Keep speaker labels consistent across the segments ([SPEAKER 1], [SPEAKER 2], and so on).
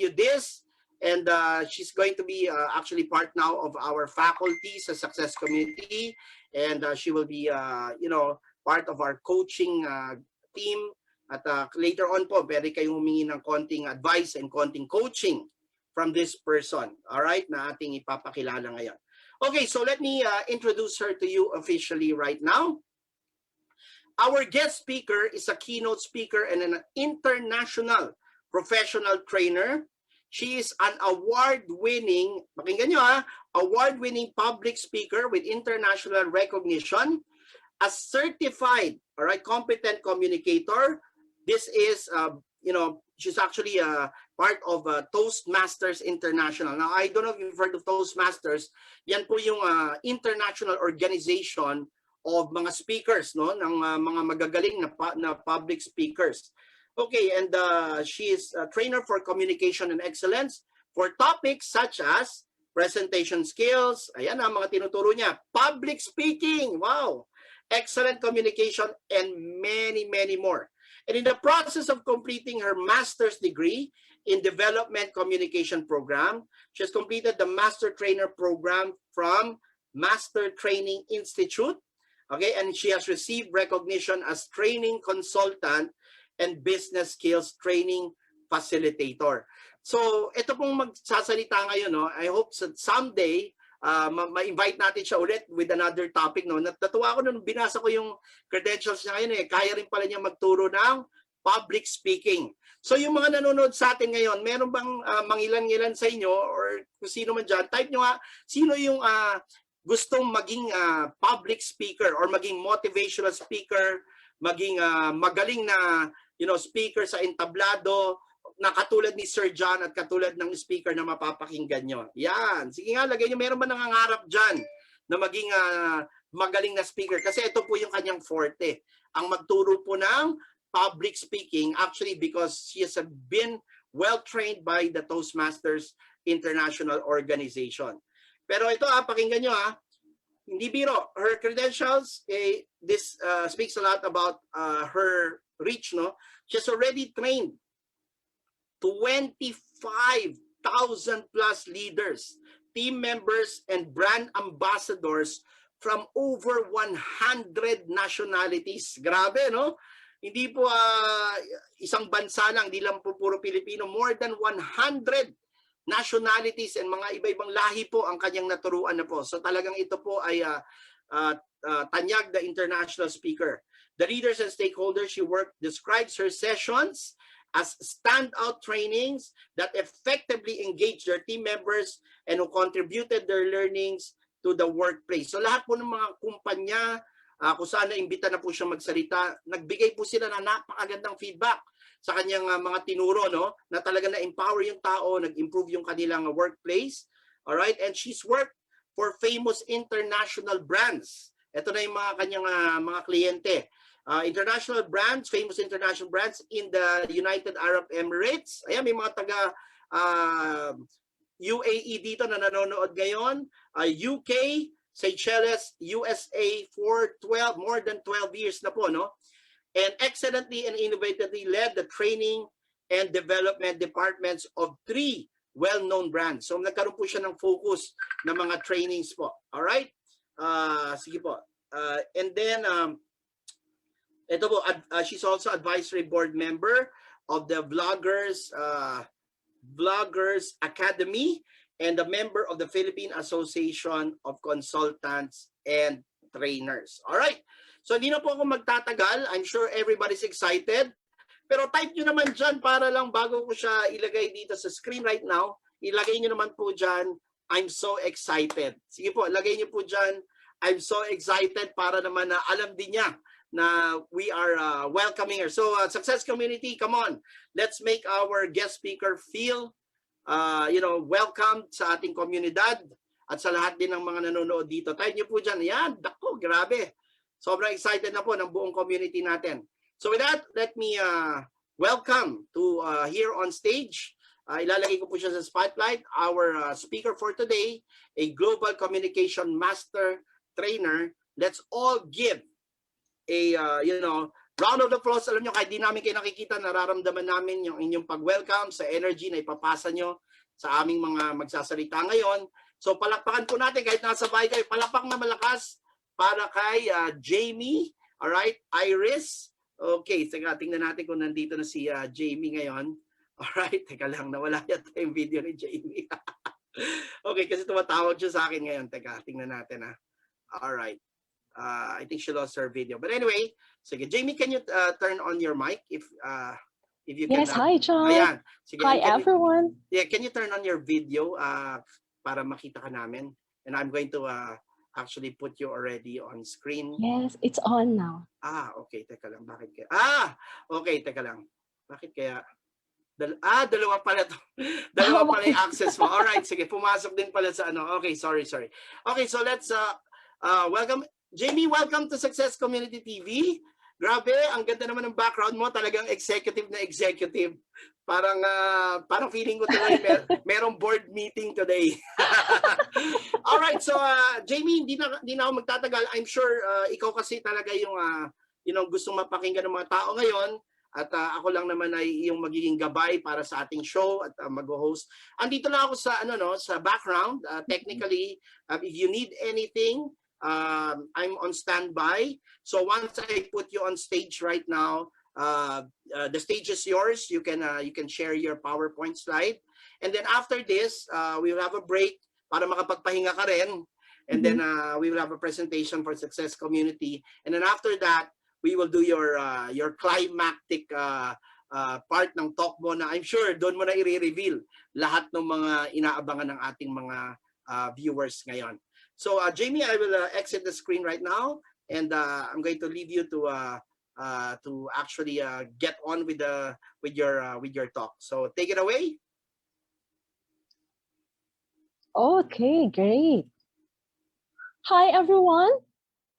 [SPEAKER 1] you this. And she's going to be actually part now of our faculty sa Success Community. And she will be, part of our coaching team. At later on po, pwede kayong humingi ng konting advice and konting coaching from this person. All right, na ating ipapakilala ngayon. Okay, so let me introduce her to you officially right now. Our guest speaker is a keynote speaker and an international professional trainer. She is an award-winning, pakinggan nyo award-winning public speaker with international recognition, a certified, all right, competent communicator. This is, she's actually part of Toastmasters International. Now, I don't know if you've heard of Toastmasters. Yan po yung international organization of mga speakers, no, ng mga magagaling na public speakers. Okay, and she is a trainer for communication and excellence for topics such as presentation skills, ayan ang mga tinuturo niya, public speaking, wow, excellent communication, and many, many more. And in the process of completing her master's degree in development communication program, she has completed the master trainer program from Master Training Institute, okay, and she has received recognition as training consultant and business skills training facilitator. So, ito pong magsasalita ngayon, no? I hope that someday ma-invite natin siya ulit with another topic, no? Natuwa ako nung binasa ko yung credentials niya ngayon, kaya rin pala niya magturo ng public speaking. So, yung mga nanonood sa atin ngayon, meron bang mangilan-ngilan sa inyo or kung sino man dyan, type nyo sino yung gustong maging public speaker or maging motivational speaker, maging magaling na speaker sa entablado na katulad ni Sir John at katulad ng speaker na mapapakinggan nyo. Yan. Sige nga, lagay nyo. Meron ba nangangarap dyan na maging magaling na speaker? Kasi ito po yung kanyang forte. Ang magturo po ng public speaking, actually because she has been well-trained by the Toastmasters International Organization. Pero ito, pakinggan nyo hindi biro. Her credentials, this speaks a lot about her reach, no? She's already trained 25,000 plus leaders, team members, and brand ambassadors from over 100 nationalities. Grabe, no? Hindi po isang bansa lang, hindi lang po puro Pilipino. More than 100 nationalities and mga iba-ibang lahi po ang kanyang naturuan na po. So talagang ito po ay tanyag the international speaker. The leaders and stakeholders she worked describes her sessions as standout trainings that effectively engage their team members and who contributed their learnings to the workplace. So lahat po ng mga kumpanya, kung saan naimbita na po siya magsalita, nagbigay po sila ng napakagandang feedback sa kanyang mga tinuro, no? Na talaga na-empower yung tao, nag-improve yung kanilang workplace. Alright? And she's worked for famous international brands. Ito na yung mga kanyang mga kliyente. International brands, famous international brands in the United Arab Emirates. Ayan, may mga taga UAE dito na nanonood ngayon. UK, Seychelles, USA for more than 12 years na po, no? And excellently and innovatively led the training and development departments of 3 well-known brands. So nagkaroon po siya ng focus ng mga trainings po. All right? Sige po. And then ito po, she's also advisory board member of the Vloggers Academy and a member of the Philippine Association of Consultants and Trainers. All right. So hindi na po ako magtatagal. I'm sure everybody's excited. Pero type nyo naman dyan para lang bago ko siya ilagay dito sa screen right now. Ilagay nyo naman po dyan, I'm so excited. Sige po, lagay nyo po dyan, I'm so excited para naman na alam din niya na we are welcoming her. So Success Community, come on. Let's make our guest speaker feel welcome sa ating komunidad at sa lahat din ng mga nanonood dito. Type nyo po dyan. Yan, dako, grabe. Sobrang excited na po ng buong community natin. So with that, let me welcome to here on stage. Ilalagay ko po siya sa spotlight. Our speaker for today, a global communication master trainer. Let's all give a Round of applause. Alam nyo, kahit di namin kayo nakikita, nararamdaman namin yung inyong pag-welcome sa energy na ipapasa nyo sa aming mga magsasalita ngayon. So palakpakan po natin kahit nasa bahay kayo. Palakpak na malakas para kay Jamie. Alright, Iris. Okay, tingnan natin kung nandito na si Jamie ngayon. Alright, teka lang, nawala yata yung video ni Jamie. Okay, kasi tumatawag siya sa akin ngayon. Teka, tingnan natin ha. Alright. I think she lost her video. But anyway, sige, Jamie, can you turn on your mic if you can?
[SPEAKER 2] Yes, hi, John.
[SPEAKER 1] Ayan. Sige,
[SPEAKER 2] hi, everyone.
[SPEAKER 1] Yeah, can you turn on your video para makita ka namin? And I'm going to actually put you already on screen.
[SPEAKER 2] Yes, it's on now.
[SPEAKER 1] Okay. Teka lang. Bakit kaya? Okay. Teka lang. Bakit kaya? Dalawa pala to. Dalawa pala yung access mo. Alright, sige. Pumasok din pala sa ano. Okay, sorry. Okay, so let's welcome. Jamie, welcome to Success Community TV. Grabe, ang ganda naman ng background mo. Talagang executive na executive. Parang feeling ko tuloy merong board meeting today. Alright, so Jamie, hindi na ako magtatagal. I'm sure ikaw kasi talaga yung gustong mapakinggan ng mga tao ngayon. At ako lang naman ay yung magiging gabay para sa ating show at mag-host. Andito lang ako sa sa background. Technically, if you need anything, I'm on standby. So once I put you on stage right now, the stage is yours. You can share your PowerPoint slide. And then after this, we will have a break para makapagpahinga ka rin. And then we will have a presentation for Success Community. And then after that, we will do your climactic part ng talk mo na I'm sure doon mo na i-reveal lahat ng mga inaabangan ng ating mga viewers ngayon. So Jamie, I will exit the screen right now, and I'm going to leave you to actually get on with your talk. So take it away.
[SPEAKER 2] Okay, great. Hi, everyone.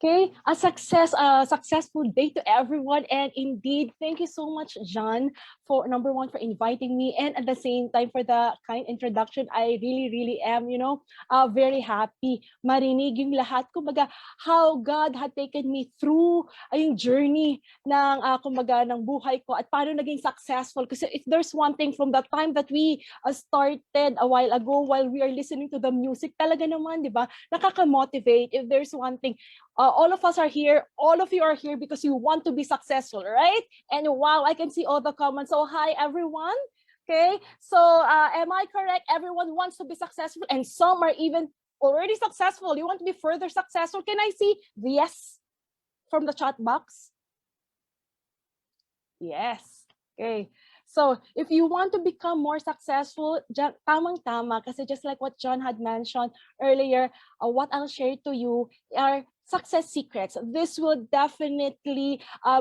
[SPEAKER 2] Okay, a successful day to everyone. And indeed, thank you so much, John, for number one, for inviting me. And at the same time, for the kind introduction. I really am, very happy. Marinig yung lahat, kumbaga, how God had taken me through yung journey ng, ng buhay ko at paano naging successful. Kasi if there's one thing from the time that we started a while ago, while we are listening to the music, talaga naman, di ba, nakaka-motivate. If there's one thing, all of us are here, all of you are here because you want to be successful, right? And wow, I can see all the comments. So hi, everyone. Okay, so am I correct? Everyone wants to be successful, and some are even already successful. You want to be further successful? Can I see the yes from the chat box? Yes. Okay. So if you want to become more successful, tamang-tama, kasi just like what John had mentioned earlier, what I'll share to you are success secrets. This will definitely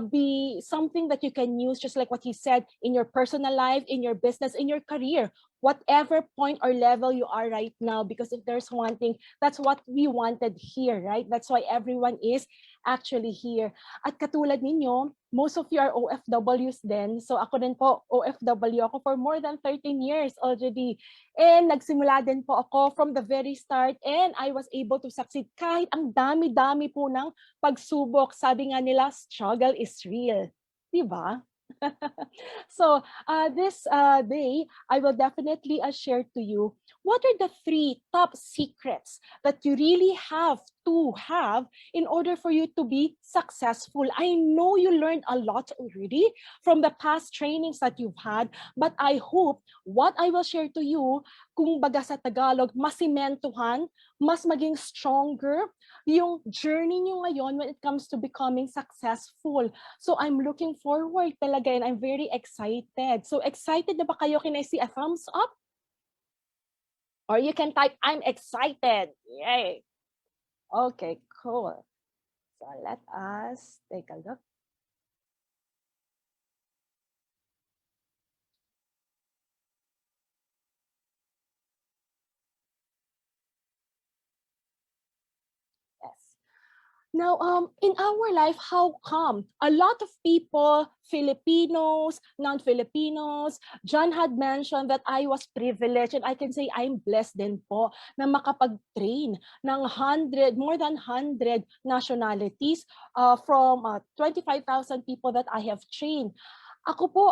[SPEAKER 2] be something that you can use, just like what he said, in your personal life, in your business, in your career, whatever point or level you are right now. Because if there's one thing, that's what we wanted here, right? That's why everyone is actually here. At katulad ninyo, most of you are OFWs din. So ako din po, OFW ako for more than 13 years already. And nagsimula din po ako from the very start, and I was able to succeed kahit ang dami-dami po ng pagsubok. Sabi nga nila, struggle is real. Diba? So this day, I will definitely share to you what are the 3 top secrets that you really have to have in order for you to be successful. I know you learned a lot already from the past trainings that you've had, but I hope what I will share to you, kung baga sa Tagalog, masimentuhan, mas maging stronger yung journey nyo ngayon when it comes to becoming successful. So I'm looking forward talaga, and I'm very excited. So excited na ba kayo? Can I see a thumbs up? Or you can type, I'm excited. Yay. Okay, cool. So let us take a look. Yes. Now, in our life, how come a lot of people, Filipinos, non-Filipinos, John had mentioned that I was privileged, and I can say I'm blessed din po na makapag-train ng more than 100 nationalities from 25,000 people that I have trained. Ako po,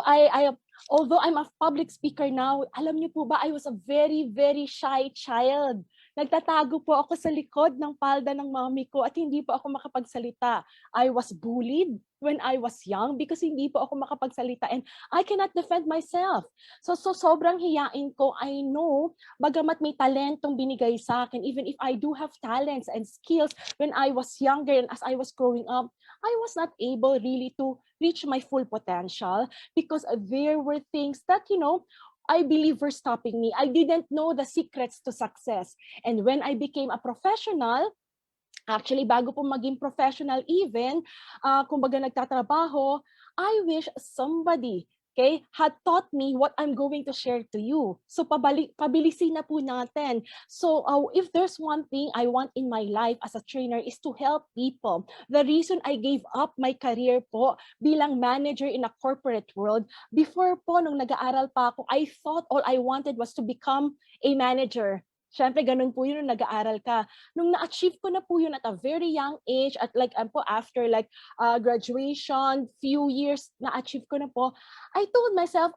[SPEAKER 2] although I'm a public speaker now, alam niyo po ba, I was a very, very shy child. Nagtatago po ako sa likod ng palda ng mommy ko at hindi po ako makapagsalita. I was bullied when I was young because hindi po ako makapagsalita and I cannot defend myself. So sobrang hiyain ko. I know, bagamat may talentong binigay sa akin, even if I do have talents and skills when I was younger and as I was growing up, I was not able really to reach my full potential because there were things that, I believe were stopping me. I didn't know the secrets to success. And when I became a professional, actually, bago po maging professional even, kumbaga nagtatrabaho, I wish somebody, okay, had taught me what I'm going to share to you. So pabilisin na po natin. So if there's one thing I want in my life as a trainer is to help people. The reason I gave up my career po bilang manager in a corporate world, before po nung nag-aaral pa ako, I thought all I wanted was to become a manager. Siyempre, ganun po yun nung nag-aaral ka. Nung na-achieve ko na po yun at a very young age, at like po after graduation, few years, na-achieve ko na po, I told myself,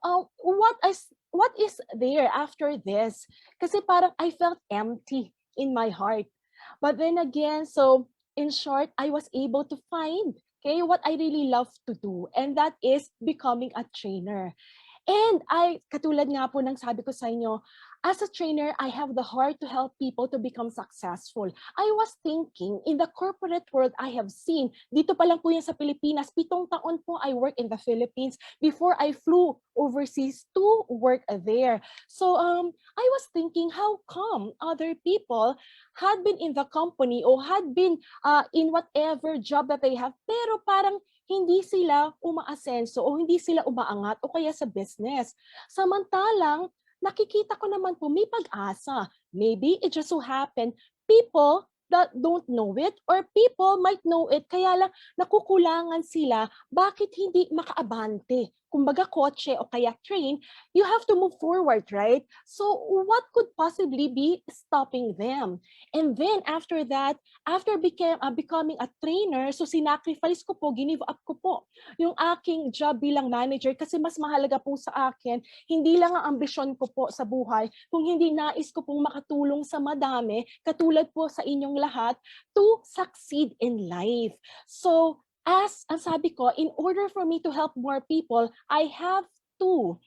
[SPEAKER 2] what is there after this? Kasi parang I felt empty in my heart. But then again, so in short, I was able to find what I really love to do, and that is becoming a trainer. And katulad nga po ng sabi ko sa inyo, as a trainer, I have the heart to help people to become successful. I was thinking, in the corporate world I have seen, dito pa lang po yan sa Pilipinas, 7 taon po I work in the Philippines before I flew overseas to work there. So I was thinking, how come other people had been in the company or had been in whatever job that they have, pero parang hindi sila umaasenso o hindi sila umaangat o kaya sa business. Samantalang, nakikita ko naman po may pag-asa. Maybe it just so happened, people that don't know it or people might know it, kaya lang nakukulangan sila, bakit hindi makaabante? Kumbaga kotse o kaya train, you have to move forward, right? So what could possibly be stopping them? And then after that, after becoming a trainer, so sinacrifice ko po, ginive up ko po yung aking job bilang manager kasi mas mahalaga po sa akin, hindi lang ang ambisyon ko po sa buhay, kung hindi nais ko pong makatulong sa madami, katulad po sa inyong lahat, to succeed in life. So, as ang sabi ko, in order for me to help more people, I have to,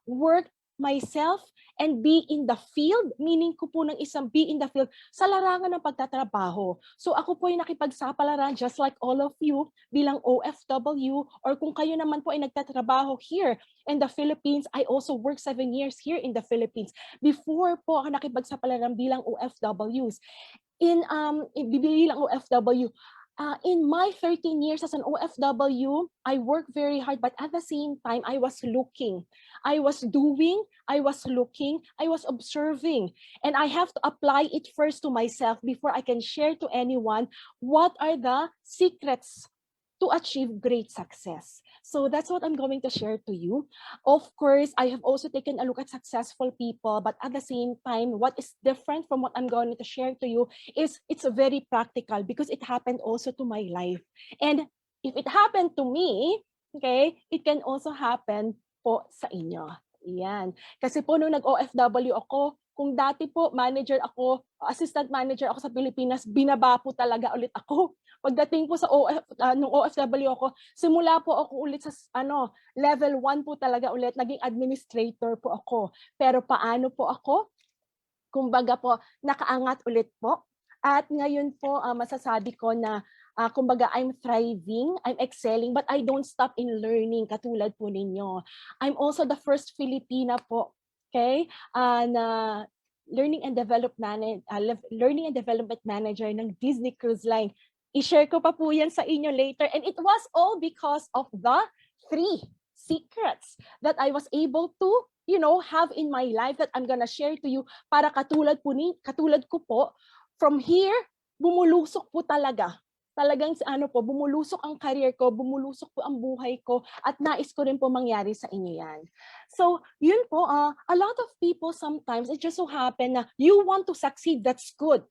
[SPEAKER 2] work myself and be in the field, meaning ko po ng isang be in the field sa larangan ng pagtatrabaho. So ako po ay nakipagsapalaran just like all of you bilang OFW, or kung kayo naman po ay nagtatrabaho here in the Philippines, I also worked 7 years here in the Philippines. Before po ako nakipagsapalaran bilang OFWs. Bilang OFW, in my 13 years as an OFW, I worked very hard, but at the same time, I was looking. I was doing, I was looking, I was observing. And I have to apply it first to myself before I can share to anyone what are the secrets to achieve great success. So that's what I'm going to share to you. Of course, I have also taken a look at successful people, but at the same time, what is different from what I'm going to share to you is it's very practical because it happened also to my life. And if it happened to me, it can also happen po sa inyo. Yan. Kasi po nung nag-OFW ako, kung dati po manager ako, assistant manager ako sa Pilipinas, binaba po talaga ulit ako. Pagdating po sa nung OFW ako, simula po ako ulit sa level 1 po talaga ulit, naging administrator po ako. Pero paano po ako? Kumbaga po, nakaangat ulit po. At ngayon po, masasabi ko na kumbaga I'm thriving, I'm excelling, but I don't stop in learning katulad po ninyo. I'm also the first Filipina po, na learning and development manager ng Disney Cruise Line. I-share ko pa po yan sa inyo later. And it was all because of the 3 secrets that I was able to, have in my life that I'm gonna share to you para katulad ko po, from here, bumulusok po talaga Talagang sa ano po, bumulusok ang career ko, bumulusok po ang buhay ko, at nais ko rin po mangyari sa inyo yan. So, yun po, a lot of people sometimes, it just so happen na you want to succeed, that's good.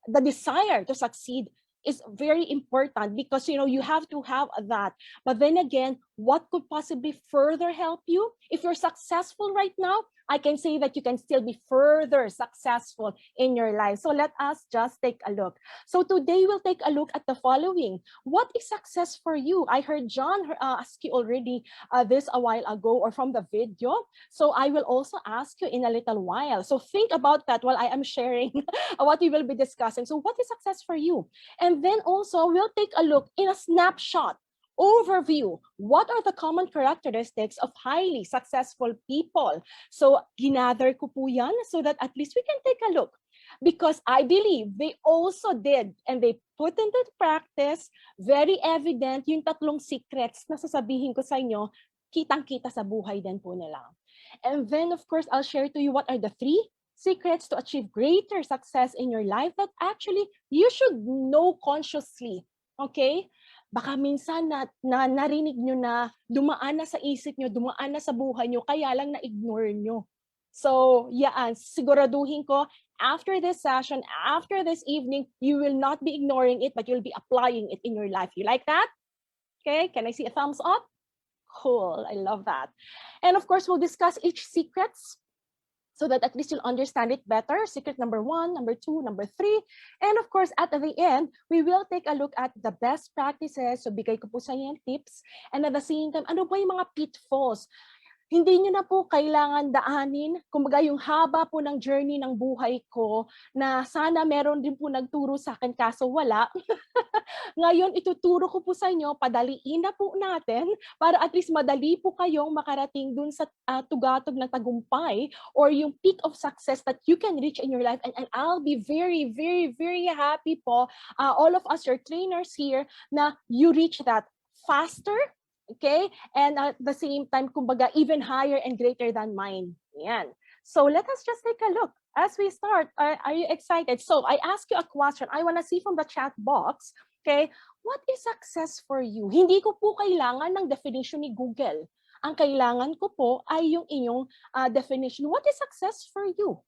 [SPEAKER 2] The desire to succeed is very important because you have to have that. But then again, what could possibly further help you? If you're successful right now, I can say that you can still be further successful in your life. So let us just take a look. So today we'll take a look at the following. What is success for you? I heard John ask you already this a while ago or from the video. So I will also ask you in a little while. So think about that while I am sharing what we will be discussing. So what is success for you? And then also we'll take a look in a snapshot overview. What are the common characteristics of highly successful people? So ginather ko po yan so that at least we can take a look. Because I believe they also did and they put into practice, very evident yung tatlong secrets na sasabihin ko sa inyo, kitang-kita sa buhay din po nila. And then of course, I'll share to you what are the 3 secrets to achieve greater success in your life that actually you should know consciously. Okay? Baka minsan narinig nyo na, dumaan na sa isip nyo, dumaan na sa buhay nyo, kaya lang na-ignore nyo. So, yan, siguraduhin ko, after this session, after this evening, you will not be ignoring it, but you'll be applying it in your life. You like that? Okay, can I see a thumbs up? Cool, I love that. And of course, we'll discuss each secrets so that at least you'll understand it better. Secret number 1, number 2, number 3. And of course, at the end, we will take a look at the best practices. So bigay ko po sa inyo tips. And at the same time, ano ba yung mga pitfalls? Hindi nyo na po kailangan daanin, kumbaga yung haba po ng journey ng buhay ko na sana meron din po nagturo sa akin kaso wala. Ngayon, ituturo ko po sa inyo, padaliin na po natin para at least madali po kayong makarating dun sa tugatog ng tagumpay or yung peak of success that you can reach in your life. And I'll be very, very, very happy po, all of us, your trainers here, na you reach that faster, okay? And at the same time, kumbaga, even higher and greater than mine. Yan. So let us just take a look. As we start, are you excited? So I ask you a question. I want to see from the chat box, okay, what is success for you? Hindi ko po kailangan ng definition ni Google. Ang kailangan ko po ay yung inyong definition. What is success for you?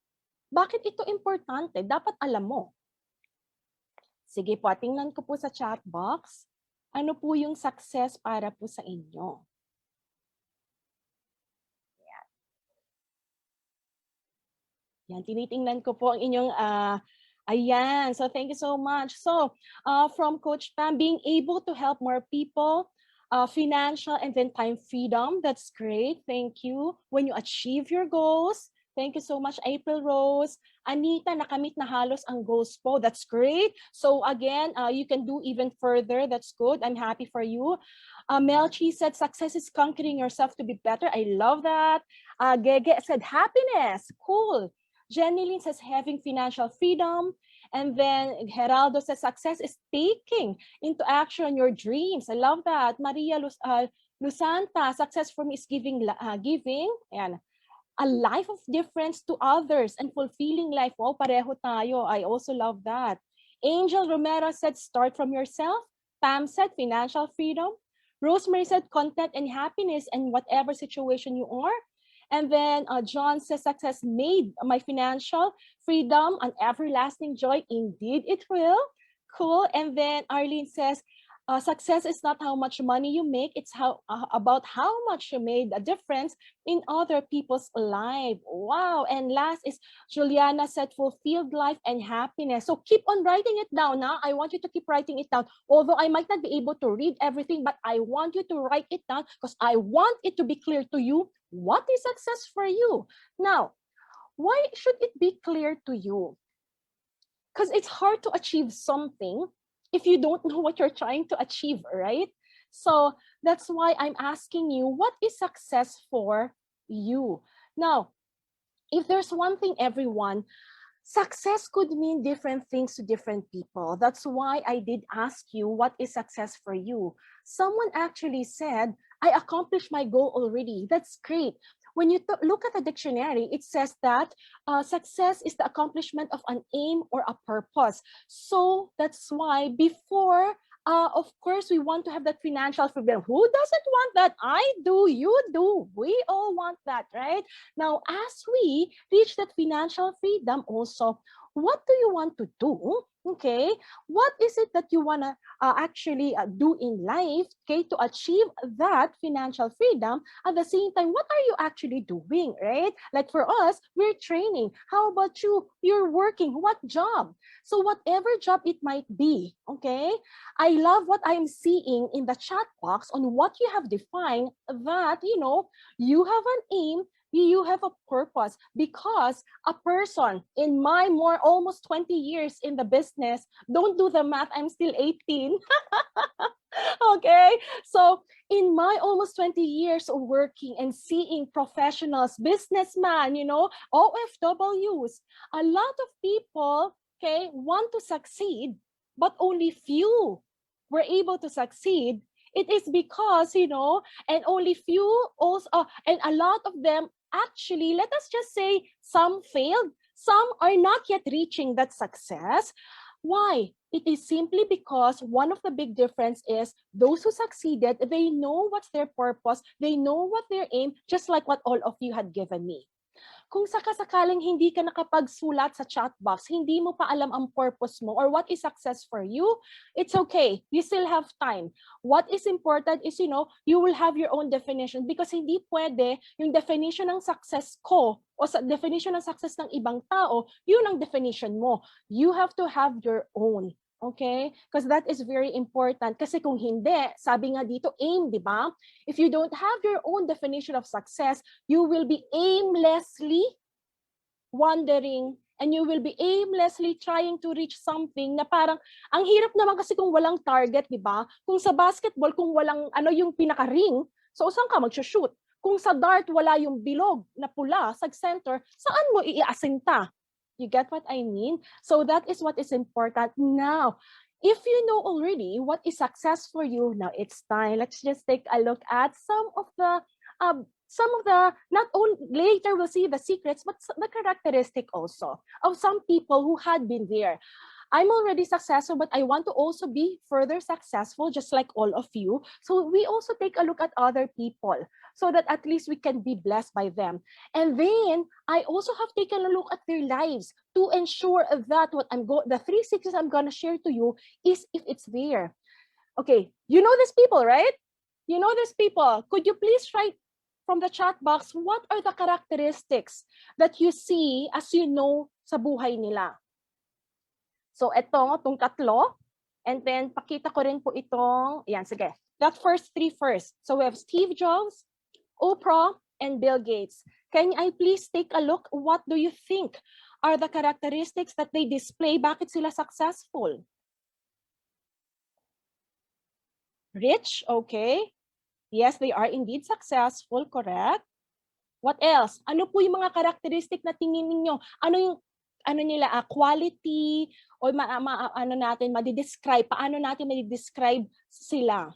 [SPEAKER 2] Bakit ito importante? Dapat alam mo. Sige po, tingnan ko po sa chat box. Ano po yung success para po sa inyo? Yan. Yan, tinitingnan ko po ang inyong, ayan. So thank you so much. So from Coach Pam, being able to help more people, financial and then time freedom, that's great. Thank you. When you achieve your goals, thank you so much, April Rose. Anita, nakamit na halos ang goals po. That's great. So again, you can do even further. That's good. I'm happy for you. Melchi said, success is conquering yourself to be better. I love that. Gege said, happiness. Cool. Jenny Lynn says, having financial freedom. And then Geraldo says, success is taking into action your dreams. I love that. Maria Lusanta, success for me is giving. And a life of difference to others and fulfilling life. Wow, pareho tayo. I also love that. Angel Romero said, start from yourself. Pam said, financial freedom. Rosemary said, content and happiness in whatever situation you are. And then John says, success made my financial freedom an everlasting joy. Indeed, it will. Cool. And then Arlene says, success is not how much money you make, it's about how much you made a difference in other people's life. Wow. And last is Juliana said, fulfilled life and happiness. So keep on writing it down now. I want you to keep writing it down. Although I might not be able to read everything, but I want you to write it down because I want it to be clear to you. What is success for you? Now, why should it be clear to you? Because it's hard to achieve something if you don't know what you're trying to achieve, right? So that's why I'm asking you, what is success for you? Now, if there's one thing, everyone, success could mean different things to different people. That's why I did ask you, what is success for you? Someone actually said, I accomplished my goal already. That's great. When you look at the dictionary, it says that success is the accomplishment of an aim or a purpose. So that's why before Of course, we want to have that financial freedom. Who doesn't want that? I do, you do. We all want that, right? Now, as we reach that financial freedom also, what do you want to do? Okay, what is it that you want to actually do in life, okay, to achieve that financial freedom? At the same time, what are you actually doing, right? Like for us, we're training. How about you? You're working. What job? So whatever job it might be, okay, I love what I'm seeing in the chat box on what you have defined, that, you have an aim, you have a purpose, because a person in my more almost 20 years in the business, don't do the math, I'm still 18. Okay, so in my almost 20 years of working and seeing professionals, businessmen, OFWs, a lot of people, okay, want to succeed, but only few were able to succeed. It is because, and only few also, and a lot of them actually, let us just say, some failed, some are not yet reaching that success. Why? It is simply because one of the big difference is those who succeeded, they know what's their purpose, they know what their aim, just like what all of you had given me. Kung sakasakaling hindi ka nakapagsulat sa chat box, hindi mo pa alam ang purpose mo or what is success for you, it's okay. You still have time. What is important is, you will have your own definition, because hindi pwede yung definition ng success ko o sa definition ng success ng ibang tao, yun ang definition mo. You have to have your own. Okay? Because that is very important. Kasi kung hindi, sabi nga dito, aim, di ba? If you don't have your own definition of success, you will be aimlessly wandering, and you will be aimlessly trying to reach something na parang, ang hirap naman kasi kung walang target, di ba? Kung sa basketball, kung walang yung pinaka-ring, so saan ka mag-shoot? Kung sa dart, wala yung bilog na pula sa center, saan mo iaasinta? You get what I mean? So that is what is important. Now, if you know already what is success for you, now it's time. Let's just take a look at some of the, not only later we'll see the secrets, but the characteristic also of some people who had been there. I'm already successful, but I want to also be further successful, just like all of you. So we also take a look at other people so that at least we can be blessed by them. And then I also have taken a look at their lives to ensure that the 3 secrets I'm going to share to you is if it's there. Okay, you know these people, right? You know these people. Could you please write from the chat box, what are the characteristics that you see as you know sa buhay nila? So itong tatlo, and then pakita ko rin po itong, yan, sige. That first 3 first. So we have Steve Jobs, Oprah, and Bill Gates. Can I please take a look? What do you think are the characteristics that they display? Bakit sila successful? Rich, okay. Yes, they are indeed successful, correct. What else? Ano po yung mga characteristic na tingin ninyo? Ano yung nila, quality, o madi-describe, paano natin madi-describe sila?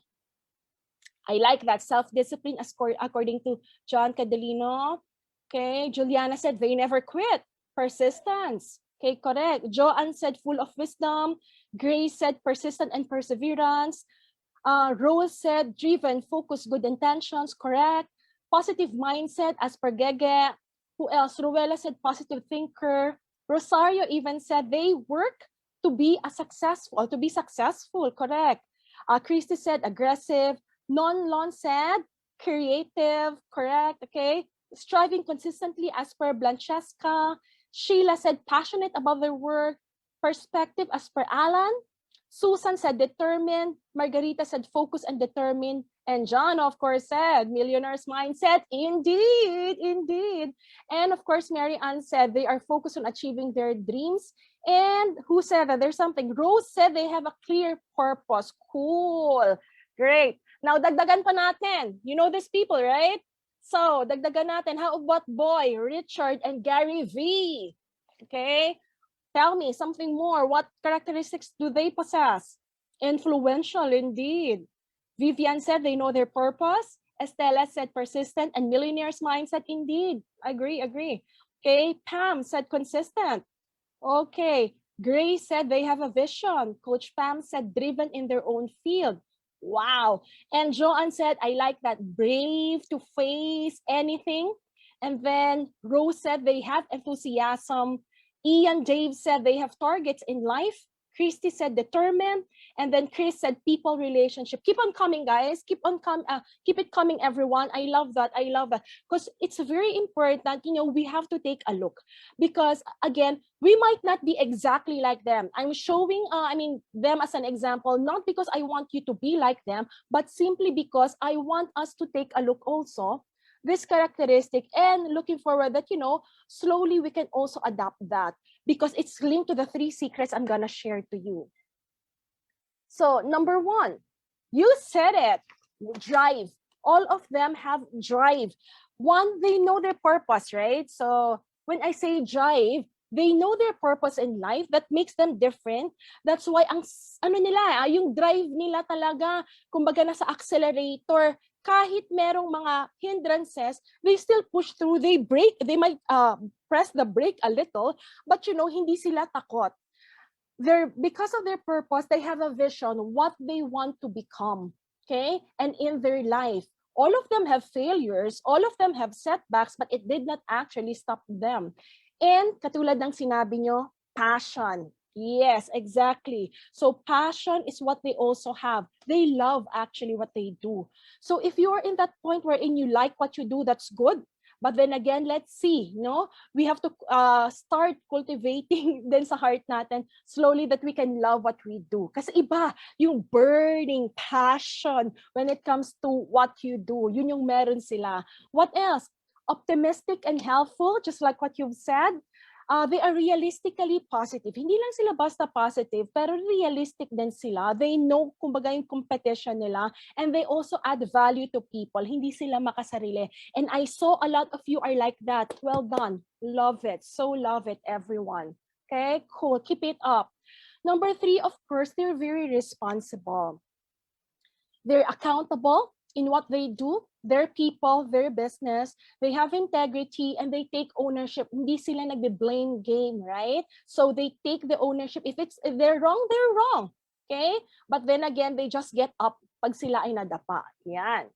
[SPEAKER 2] I like that. Self-discipline according to John Cadalino. Okay, Juliana said they never quit. Persistence. Okay, correct. Joanne said full of wisdom. Grace said persistent and perseverance. Rose said driven, focused, good intentions. Correct. Positive mindset as per Gege. Who else? Ruela said positive thinker. Rosario even said they work to be successful. Correct. Christy said aggressive. Non-Lon said creative. Correct. Okay. Striving consistently as per Blanchesca. Sheila said passionate about their work. Perspective as per Alan. Susan said determined. Margarita said focus and determined. And John, of course, said millionaire's mindset. Indeed, indeed. And of course, Mary Ann said they are focused on achieving their dreams. And who said that there's something? Rose said they have a clear purpose. Cool. Great. Now, dagdagan pa natin. You know these people, right? So, dagdagan natin. How about Boy, Richard, and Gary V? Okay. Tell me something more. What characteristics do they possess? Influential, indeed. Vivian said they know their purpose. Estella said persistent, and millionaire's mindset, indeed. Agree. Okay, Pam said consistent. Okay, Grace said they have a vision. Coach Pam said driven in their own field. Wow. And Joanne said, I like that, brave to face anything. And then Rose said they have enthusiasm. Ian Dave said they have targets in life. Christy said determined. And then Chris said people relationship. Keep on coming, guys. Keep it coming, everyone. I love that. I love that. Because it's very important, we have to take a look. Because again, we might not be exactly like them. I'm showing, them as an example, not because I want you to be like them, but simply because I want us to take a look also this characteristic and looking forward that, slowly we can also adapt that because it's linked to the 3 secrets I'm going to share to you. So number 1, you said it, drive. All of them have drive. One, they know their purpose, right? So when I say drive, they know their purpose in life that makes them different. That's why yung drive nila talaga, kumbaga nasa accelerator, kahit merong mga hindrances, they still push through, they brake, they might press the brake a little, but hindi sila takot. Because of their purpose, they have a vision, what they want to become, okay? And in their life, all of them have failures, all of them have setbacks, but it did not actually stop them. And katulad ng sinabi nyo, passion. Yes, exactly. So passion is what they also have. They love actually what they do. So if you are in that point wherein you like what you do, that's good. But then again, let's see, we have to start cultivating din sa heart natin slowly that we can love what we do. Kasi iba, yung burning passion when it comes to what you do, yun yung meron sila. What else? Optimistic and helpful, just like what you've said. They are realistically positive. Hindi lang sila basta positive, pero realistic din sila. They know, kumbaga, yung competition nila, and they also add value to people. Hindi sila makasarili. And I saw a lot of you are like that. Well done. Love it. So love it, everyone. Okay, cool. Keep it up. Number 3, of course, they're very responsible. They're accountable in what they do, their people, their business. They have integrity and they take ownership. Hindi sila nagbe-blame game, right? So they take the ownership. If they're wrong, they're wrong. Okay? But then again, they just get up pag sila ay nadapa. Yan.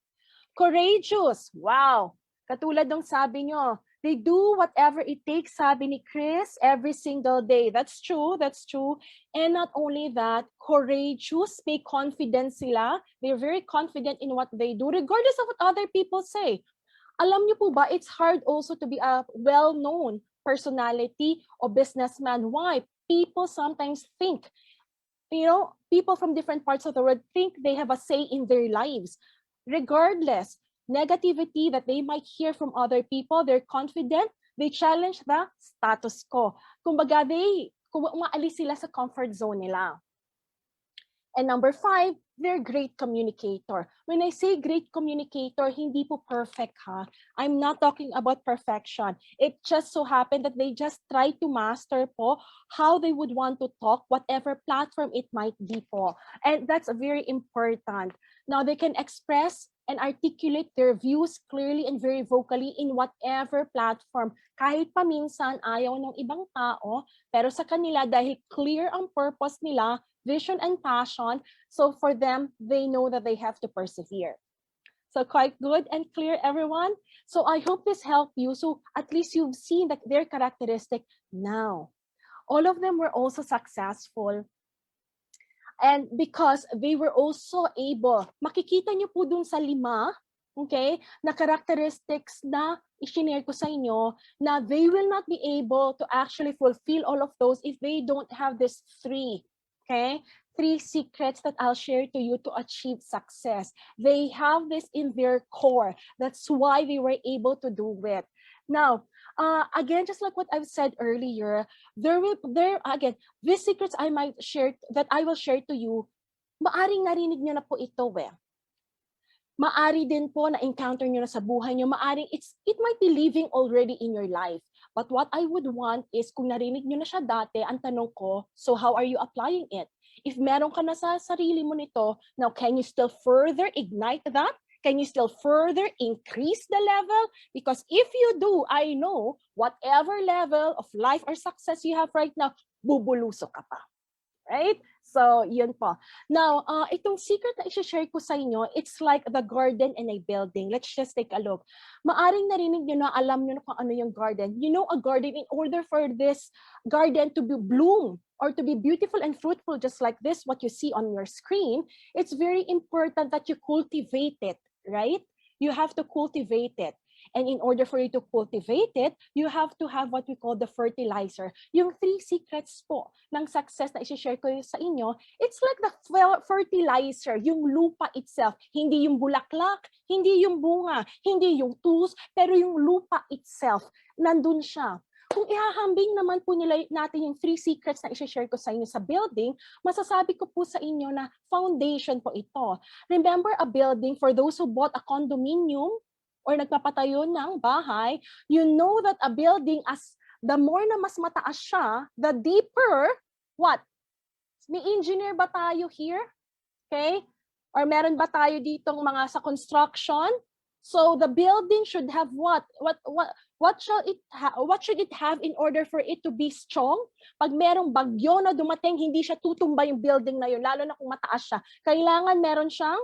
[SPEAKER 2] Courageous. Wow. Katulad ng sabi nyo, they do whatever it takes, sabi ni Chris, every single day. That's true, that's true. And not only that, courageous, may confidence sila. They're very confident in what they do, regardless of what other people say. Alam niyo po ba, it's hard also to be a well-known personality or businessman. Why? People sometimes think, people from different parts of the world think they have a say in their lives. Regardless, negativity that they might hear from other people, they're confident, they challenge the status quo. Kumbaga, umaalis sila sa comfort zone nila. And number 5, they're great communicator. When I say great communicator, hindi po perfect, ha? I'm not talking about perfection. It just so happened that they just try to master po how they would want to talk, whatever platform it might be po. And that's very important. Now, they can express and articulate their views clearly and very vocally in whatever platform. Kahit paminsan ayaw ng ibang tao, pero sa kanila dahil clear ang purpose nila, vision and passion, so for them, they know that they have to persevere. So quite good and clear, everyone. So I hope this helped you. So at least you've seen that their characteristic now. All of them were also successful. And because they were also able, makikita nyo po dun sa 5, okay, na characteristics na i-share ko sa inyo, na they will not be able to actually fulfill all of those if they don't have this 3, okay? 3 secrets that I'll share to you to achieve success. They have this in their core. That's why they were able to do it. Now, again, just like what I've said earlier, these secrets I will share to you, maaring narinig nyo na po ito Maari din po na encounter nyo na sa buhay nyo, maaring it might be living already in your life. But what I would want is kung narinig nyo na siya dati, ang tanong ko, so how are you applying it? If meron ka na sa sarili mo nito, now can you still further ignite that? Can you still further increase the level? Because if you do, I know whatever level of life or success you have right now, bubulusok ka pa. Right? So, yun po. Now, itong secret na i-share ko sa inyo, it's like the garden and a building. Let's just take a look. Maaring narinig nyo na, alam nyo na kung ano yung garden. You know, a garden, in order for this garden to be bloom or to be beautiful and fruitful, just like this, what you see on your screen, it's very important that you cultivate it, right? You have to cultivate it. And in order for you to cultivate it, you have to have what we call the fertilizer. Yung 3 secrets po ng success na i-share ko sa inyo, it's like the fertilizer, yung lupa itself. Hindi yung bulaklak, hindi yung bunga, hindi yung tools, pero yung lupa itself, nandun siya. Kung ihahambing naman po natin yung 3 secrets na i-share ko sa inyo sa building, masasabi ko po sa inyo na foundation po ito. Remember a building, for those who bought a condominium, or nagpapatayo ng bahay, you know that a building, as the more na mas mataas siya, the deeper, what? May engineer ba tayo here? Okay? Or meron ba tayo ditong mga sa construction? So the building should have what? What should it have in order for it to be strong? Pag merong bagyo na dumating, hindi siya tutumba yung building na yun, lalo na kung mataas siya. Kailangan meron siyang,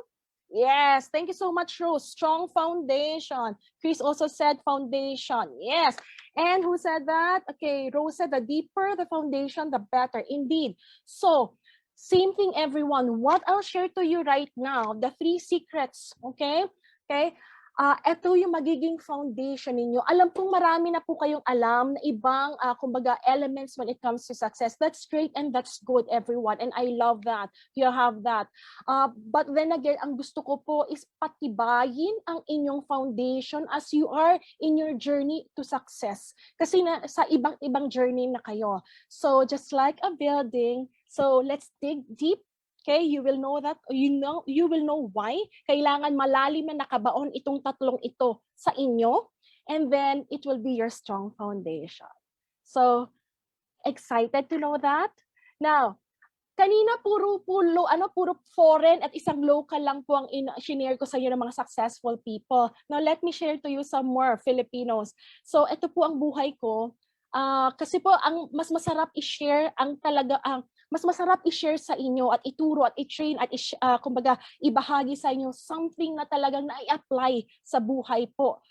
[SPEAKER 2] yes, thank you so much, Rose. Strong foundation. Chris also said foundation. Yes. And who said that? Okay, Rose said the deeper the foundation, the better. Indeed. So, same thing, everyone. What I'll share to you right now, the 3 secrets, okay? Okay? Ito yung magiging foundation ninyo. Alam pong marami na po kayong alam na ibang, kumbaga, elements when it comes to success. That's great and that's good, everyone. And I love that. You have that. But then again, ang gusto ko po is patibayin ang inyong foundation as you are in your journey to success. Kasi sa ibang journey na kayo. So just like a building, so let's dig deep. Okay, you will know that, you will know why kailangan malalim na nakabaon itong tatlong ito sa inyo, and then it will be your strong foundation. So, excited to know that? Now, kanina puro foreign at isang local lang po ang share ko sa inyo ng mga successful people. Now, let me share to you some more Filipinos. So, ito po ang buhay ko. Kasi po ang mas masarap i-share mas masarap i-share sa inyo at ituro at i-train at kumbaga ibahagi sa inyo something na talagang na-i-apply sa buhay po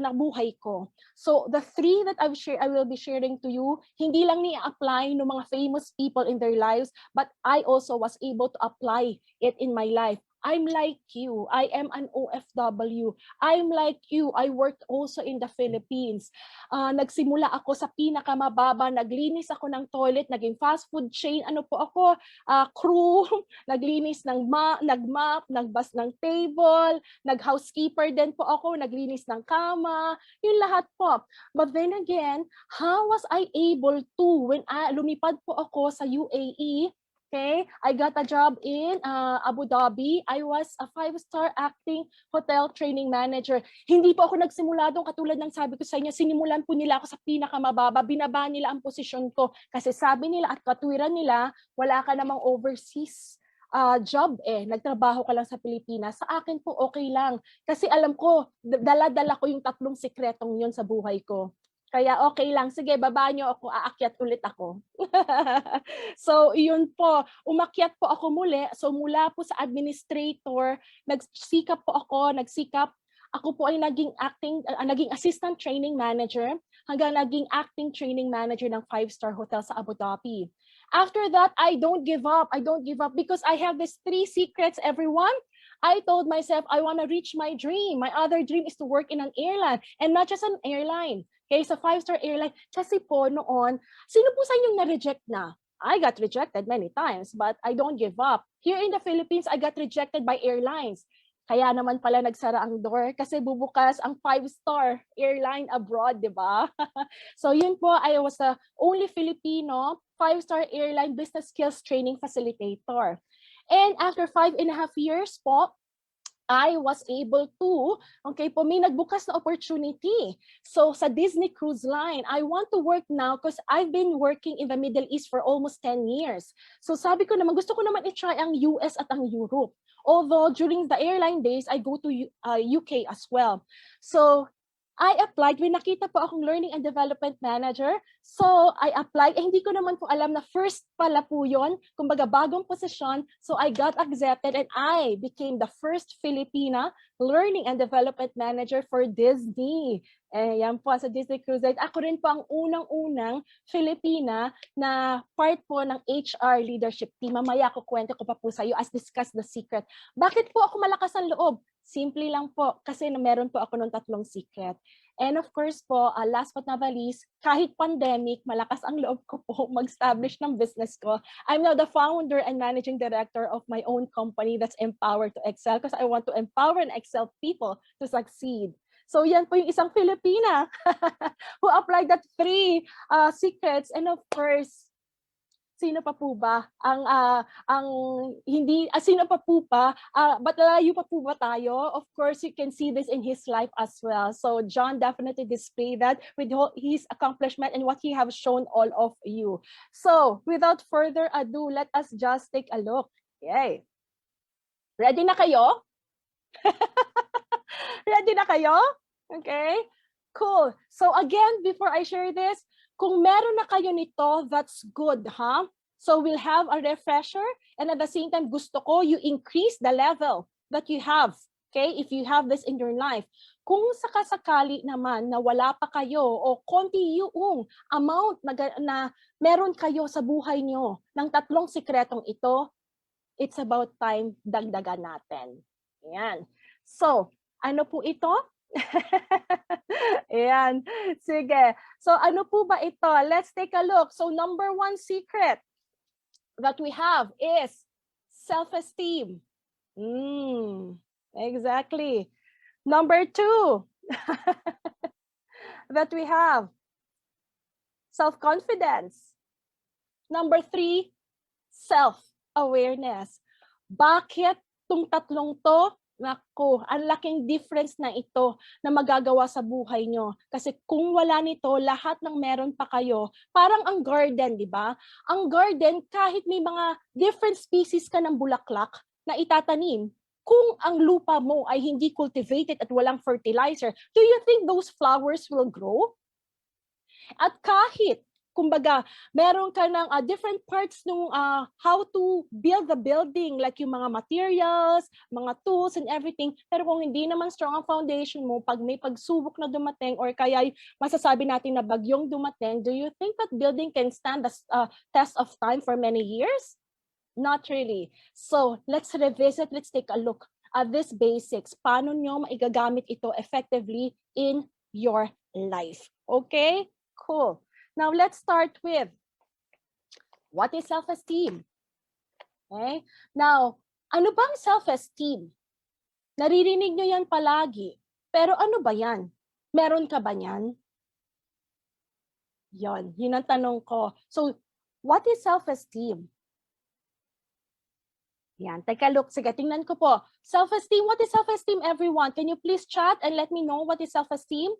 [SPEAKER 2] na buhay ko. So the 3 that I will be sharing to you, hindi lang ni-apply ng mga famous people in their lives, but I also was able to apply it in my life. I'm like you. I am an OFW. I'm like you. I worked also in the Philippines. Nagsimula ako sa pinakamababa. Naglinis ako ng toilet. Naging fast food chain. Ano po ako? Crew. Naglinis ng nagmap. Nagbas ng table. Nag-housekeeper din po ako. Naglinis ng kama. Yung lahat po. But then again, how was I able to, when lumipad po ako sa UAE, okay, I got a job in Abu Dhabi. I was a 5-star acting hotel training manager. Hindi po ako nagsimula doon, katulad ng sabi ko sa inyo, sinimulan po nila ako sa pinakamababa, binaba nila ang posisyon ko. Kasi sabi nila at katwiran nila, wala ka namang overseas job nagtrabaho ka lang sa Pilipinas. Sa akin po okay lang. Kasi alam ko, dala-dala ko yung 3 sikretong yun sa buhay ko. Kaya okay lang. Sige, baba nyo ako, aakyat ulit ako. So, yun po. Umakyat po ako muli. So, mula po sa administrator, nagsikap po ako, ako po ay naging assistant training manager, hanggang naging acting training manager ng 5-star hotel sa Abu Dhabi. After that, I don't give up. I don't give up because I have these 3 secrets, everyone. I told myself, I want to reach my dream. My other dream is to work in an airline, and not just an airline. Okay, sa 5-star airline. Kasi po noon, sino po sa inyong na-reject na? I got rejected many times, but I don't give up. Here in the Philippines, I got rejected by airlines. Kaya naman pala nagsara ang door kasi bubukas ang 5-star airline abroad, di ba? So yun po, I was the only Filipino 5-star airline business skills training facilitator. And after 5.5 years po, I was able to, okay po, may nagbukas na opportunity. So sa Disney Cruise Line, I want to work now because I've been working in the Middle East for almost 10 years. So sabi ko naman, gusto ko naman i-try ang US at ang Europe. Although during the airline days, I go to UK as well. So I applied, may nakita po akong learning and development manager. So I applied, hindi ko naman po alam na first pala po yun, kumbaga bagong posisyon. So I got accepted and I became the first Filipina learning and development manager for Disney. Yan po sa Disney Cruises. Ako rin po ang unang-unang Filipina na part po ng HR leadership team. Mamaya ko kwento ko pa po sa iyo as discussed the secret. Bakit po ako malakas ang loob? Simple lang po, kasi meron po ako ng 3 secret. And of course po, last but not the least, kahit pandemic, malakas ang loob ko po mag-establish ng business ko. I'm now the founder and managing director of my own company that's Empowered to Excel because I want to empower and excel people to succeed. So yan po yung isang Filipina who applied that 3 secrets. And of course, sino pa po ba ang hindi sino pa po ba but layo pa po ba tayo? Of course, you can see this in his life as well. So John definitely displayed that with his accomplishment and what he have shown all of you. So without further ado, let us just take a look. Yay. Ready na kayo? Ready na kayo? Okay? Cool. So again, before I share this, kung meron na kayo nito, that's good, huh? So we'll have a refresher, and at the same time, gusto ko you increase the level that you have, okay? If you have this in your life. Kung sakasakali naman na wala pa kayo o konti yung amount na meron kayo sa buhay nyo ng 3 sikretong ito, it's about time dagdagan natin. Ayan. So, ano po ito? Ayan. Sige. So ano po ba ito? Let's take a look. So number 1 secret that we have is self-esteem. Exactly. Number 2 that we have self-confidence. Number 3, self-awareness. Bakit tong 3 to? Naku, ang laking difference na ito na magagawa sa buhay nyo. Kasi kung wala nito, lahat ng meron pa kayo, parang ang garden, di ba? Ang garden, kahit may mga different species ka ng bulaklak na itatanim, kung ang lupa mo ay hindi cultivated at walang fertilizer, do you think those flowers will grow? At kahit kumbaga, meron ka ng different parts ng how to build the building, like yung mga materials, mga tools and everything. Pero kung hindi naman strong ang foundation mo, pag may pagsubok na dumating or kaya masasabi natin na bagyong dumating, do you think that building can stand the test of time for many years? Not really. So let's revisit, let's take a look at these basics. Paano nyo maigagamit ito effectively in your life? Okay? Cool. Now, let's start with what is self-esteem? Okay? Now, ano bang self-esteem? Naririnig nyo yan palagi. Pero ano ba yan? Meron ka ba yan? Yun ang tanong ko. So, what is self-esteem? Yan, take a look. Sige, tingnan ko po. Self-esteem, what is self-esteem, everyone? Can you please chat and let me know what is self-esteem?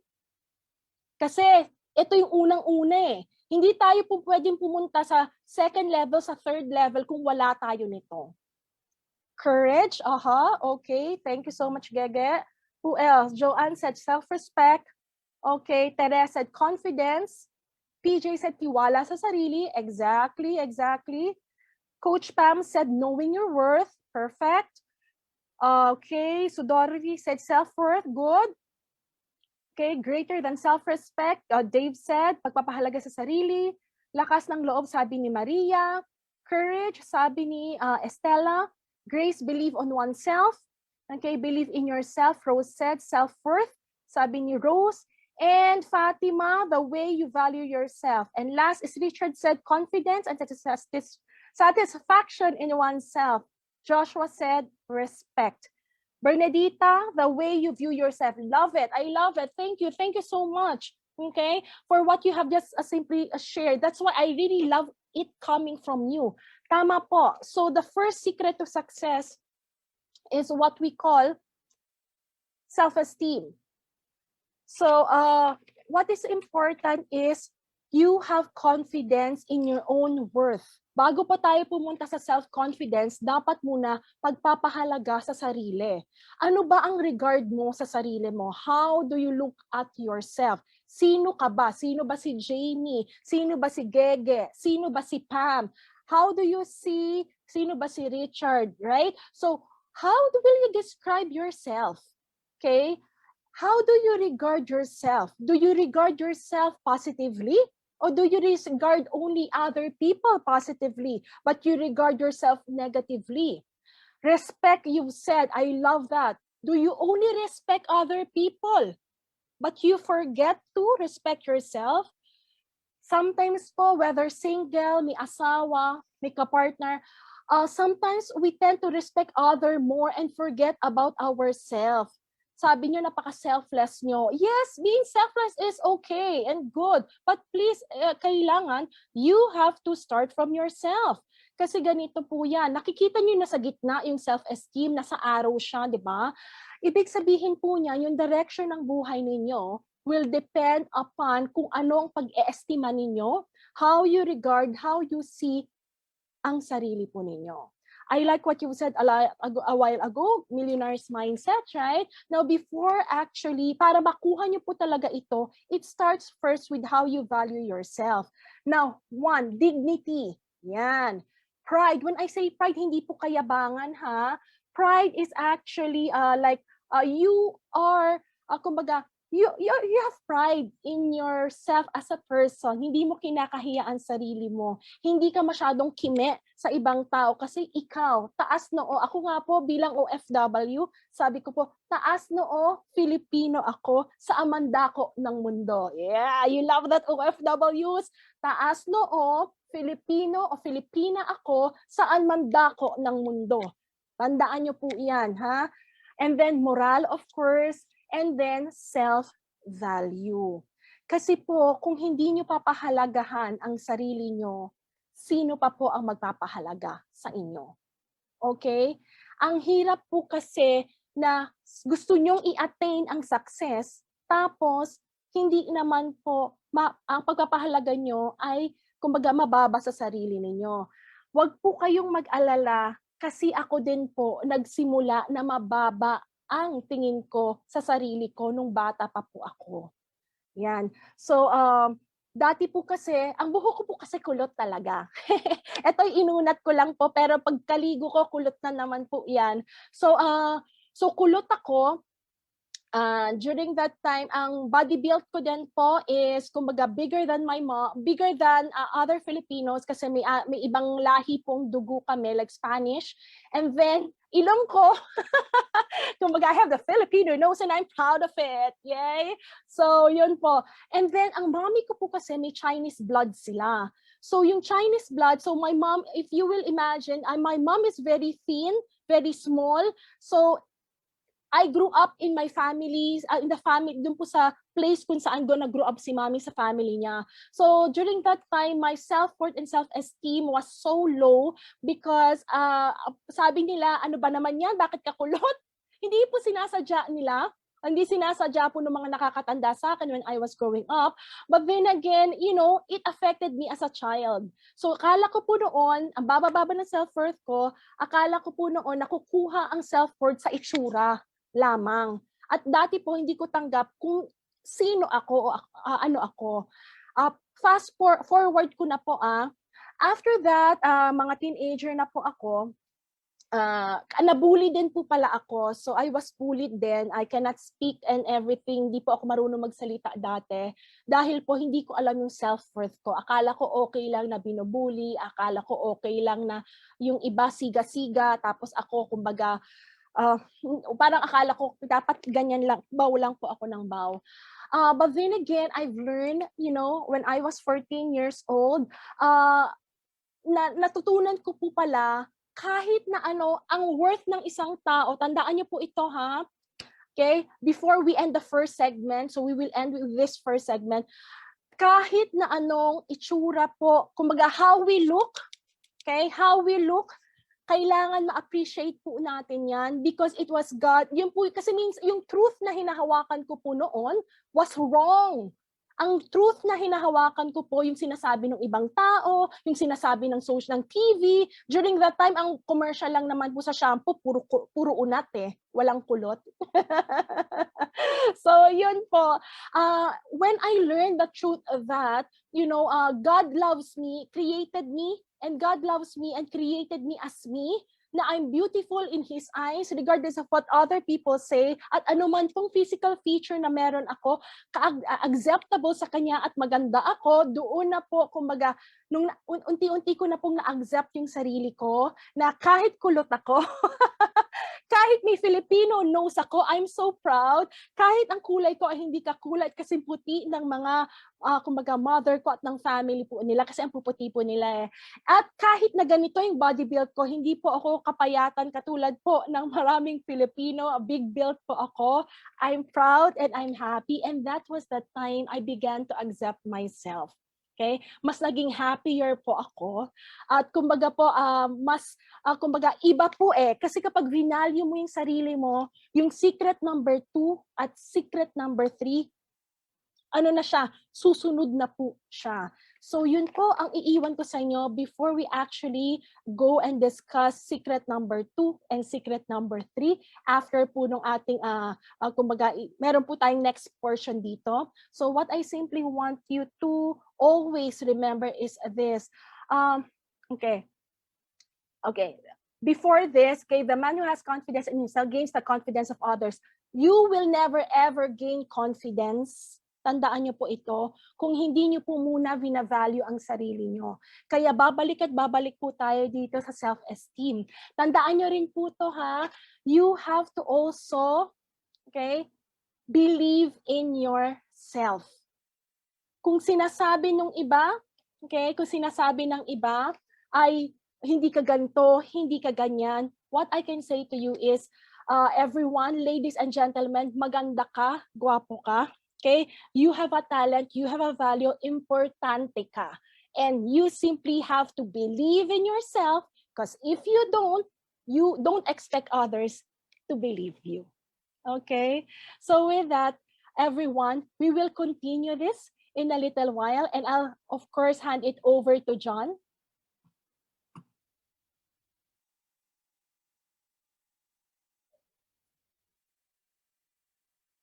[SPEAKER 2] Kasi, ito yung unang-una eh. Hindi tayo po pwedeng pumunta sa 2nd level, sa 3rd level kung wala tayo nito. Courage, okay. Thank you so much, Gege. Who else? Joanne said self-respect. Okay, Teresa said confidence. PJ said tiwala sa sarili. Exactly. Coach Pam said knowing your worth. Perfect. Okay, so Dorothy said self-worth. Good. Okay, greater than self-respect. Dave said, pagpapahalaga sa sarili. Lakas ng loob, sabi ni Maria. Courage, sabi ni Estella. Grace, believe on oneself. Okay, believe in yourself. Rose said, self-worth, sabi ni Rose. And Fatima, the way you value yourself. And last is Richard said, confidence and satisfaction in oneself. Joshua said, respect. Bernadita, the way you view yourself. Love it. I love it. Thank you. Thank you so much. Okay, for what you have just simply shared. That's why I really love it coming from you. Tama po. So the first secret to success is what we call self-esteem. So what is important is you have confidence in your own worth. Bago pa tayo pumunta sa self-confidence, dapat muna pagpapahalaga sa sarili. Ano ba ang regard mo sa sarili mo? How do you look at yourself? Sino ka ba? Sino ba si Jamie? Sino ba si Gege? Sino ba si Pam? How do you see? Sino ba si Richard? Right? So, how will you describe yourself? Okay? How do you regard yourself? Do you regard yourself positively? Or do you regard only other people positively, but you regard yourself negatively? Respect, you've said, I love that. Do you only respect other people, but you forget to respect yourself? Sometimes po, whether single, may asawa, may kapartner, sometimes we tend to respect other more and forget about ourselves. Sabi nyo, napaka-selfless nyo. Yes, being selfless is okay and good. But please, kailangan, you have to start from yourself. Kasi ganito po yan. Nakikita nyo na sa gitna yung self-esteem, nasa arrow siya, di ba? Ibig sabihin po niya, yung direction ng buhay ninyo will depend upon kung ano ang pag-e-estima ninyo, how you regard, how you see ang sarili po ninyo. I like what you said a while ago, millionaire's mindset, right? Now, before actually, para makuha nyo po talaga ito, it starts first with how you value yourself. Now, one, dignity. Yan. Pride. When I say pride, hindi po kayabangan, ha? Pride is actually you are, kumbaga, you have pride in yourself as a person. Hindi mo kinakahiya ang sarili mo. Hindi ka masyadong kime sa ibang tao kasi ikaw, taas noo. Ako nga po bilang OFW, sabi ko po, taas noo, Filipino ako sa amandako ng mundo. Yeah, you love that, OFWs. Taas noo, Filipino o Filipina ako sa amandako ng mundo. Tandaan nyo po yan, ha? And then moral, of course, and then self-value. Kasi po, kung hindi nyo papahalagahan ang sarili nyo, sino pa po ang magpapahalaga sa inyo? Okay? Ang hirap po kasi na gusto nyong i-attain ang success, tapos hindi naman po ang pagpapahalaga nyo ay kumbaga mababa sa sarili ninyo. Huwag po kayong mag-alala kasi ako din po nagsimula na mababa ang tingin ko sa sarili ko nung bata pa po ako. Yan. So, dati po kasi, ang buhok ko po kasi kulot talaga. Ito'y inunat ko lang po, pero pagkaligo ko, kulot na naman po yan. So kulot ako. During that time, ang body build ko din po is kumbaga bigger than my mom, bigger than other Filipinos kasi may ibang lahi pong dugo kami like Spanish. And then ilong ko, kumbaga I have the Filipino nose and I'm proud of it. Yay! So yun po. And then ang mommy ko po kasi may Chinese blood sila. So yung Chinese blood, so my mom, if you will imagine, my mom is very thin, very small. So I grew up in my family, in the family, dun po sa place kung saan ko nag-grow up si mommy sa family niya. So during that time, my self-worth and self-esteem was so low because sabi nila, ano ba naman yan? Bakit ka kulot? Hindi po sinasadya nila. Hindi sinasadya po ng mga nakakatanda sa akin when I was growing up. But then again, you know, it affected me as a child. So akala ko po noon, ang baba-baba ng self-worth ko, akala ko po noon nakukuha ang self-worth sa itsura lamang. At dati po hindi ko tanggap kung sino ako o ano ako. Fast forward ko na po after that, mga teenager na po ako, nabully din po pala ako. So I was bullied then. I cannot speak and everything. Hindi po ako marunong magsalita dati. Dahil po hindi ko alam yung self-worth ko. Akala ko okay lang na binubully. Akala ko okay lang na yung iba siga-siga. Tapos ako kumbaga, parang akala ko dapat ganyan lang, baw lang po ako ng baw. But then again, I've learned, you know, when I was 14 years old, natutunan ko po pala, kahit na ano, ang worth ng isang tao, tandaan niyo po ito ha, okay? Before we end the first segment, so we will end with this first segment, kahit na anong itsura po, kumbaga how we look, okay, how we look, kailangan ma-appreciate po natin yan because it was God. Yun po, kasi means yung truth na hinahawakan ko po noon was wrong. ang truth na hinahawakan ko po yung sinasabi ng ibang tao, yung sinasabi ng social ng TV. During that time, ang commercial lang naman po sa shampoo, puro unat eh, walang kulot. So yun po, when I learned the truth of that, God loves me, created me, and God loves me and created me as me, na I'm beautiful in His eyes regardless of what other people say, at anuman pong physical feature na meron ako, acceptable sa Kanya at maganda ako, doon na po, kumbaga, nung unti-unti ko na pong na-accept yung sarili ko, na kahit kulot ako, kahit may Filipino nose ako, I'm so proud. Kahit ang kulay ko ay hindi kakulay kasi puti ng mga kumbaga mother ko at ng family po nila kasi ang puputi po nila eh. At kahit na ganito yung body build ko, hindi po ako kapayatan katulad po ng maraming Filipino, big build po ako. I'm proud and I'm happy, and that was the time I began to accept myself. Okay? Mas naging happier po ako. At kumbaga po, kumbaga iba po eh. Kasi kapag vinalue mo yung sarili mo, yung secret number 2 at secret number 3, ano na siya, susunod na po siya. So yun po ang iiwan ko sa inyo before we actually go and discuss secret number 2 and secret number 3 after po nung ating, kumbaga, meron po tayong next portion dito. So what I simply want you to always remember is this. Okay. Before this, okay, the man who has confidence in himself gains the confidence of others. You will never ever gain confidence. Tandaan niyo po ito, kung hindi niyo po muna vina-value ang sarili niyo. Kaya babalik at babalik po tayo dito sa self-esteem. Tandaan niyo rin po to ha, you have to also, okay, believe in yourself. Kung sinasabi ng iba, okay, kung sinasabi ng iba ay hindi ka ganito, hindi ka ganyan, what I can say to you is, everyone, ladies and gentlemen, maganda ka, gwapo ka. Okay, you have a talent, you have a value, importante ka. And you simply have to believe in yourself, because if you don't expect others to believe you. Okay, so with that, everyone, we will continue this in a little while, and I'll of course hand it over to John.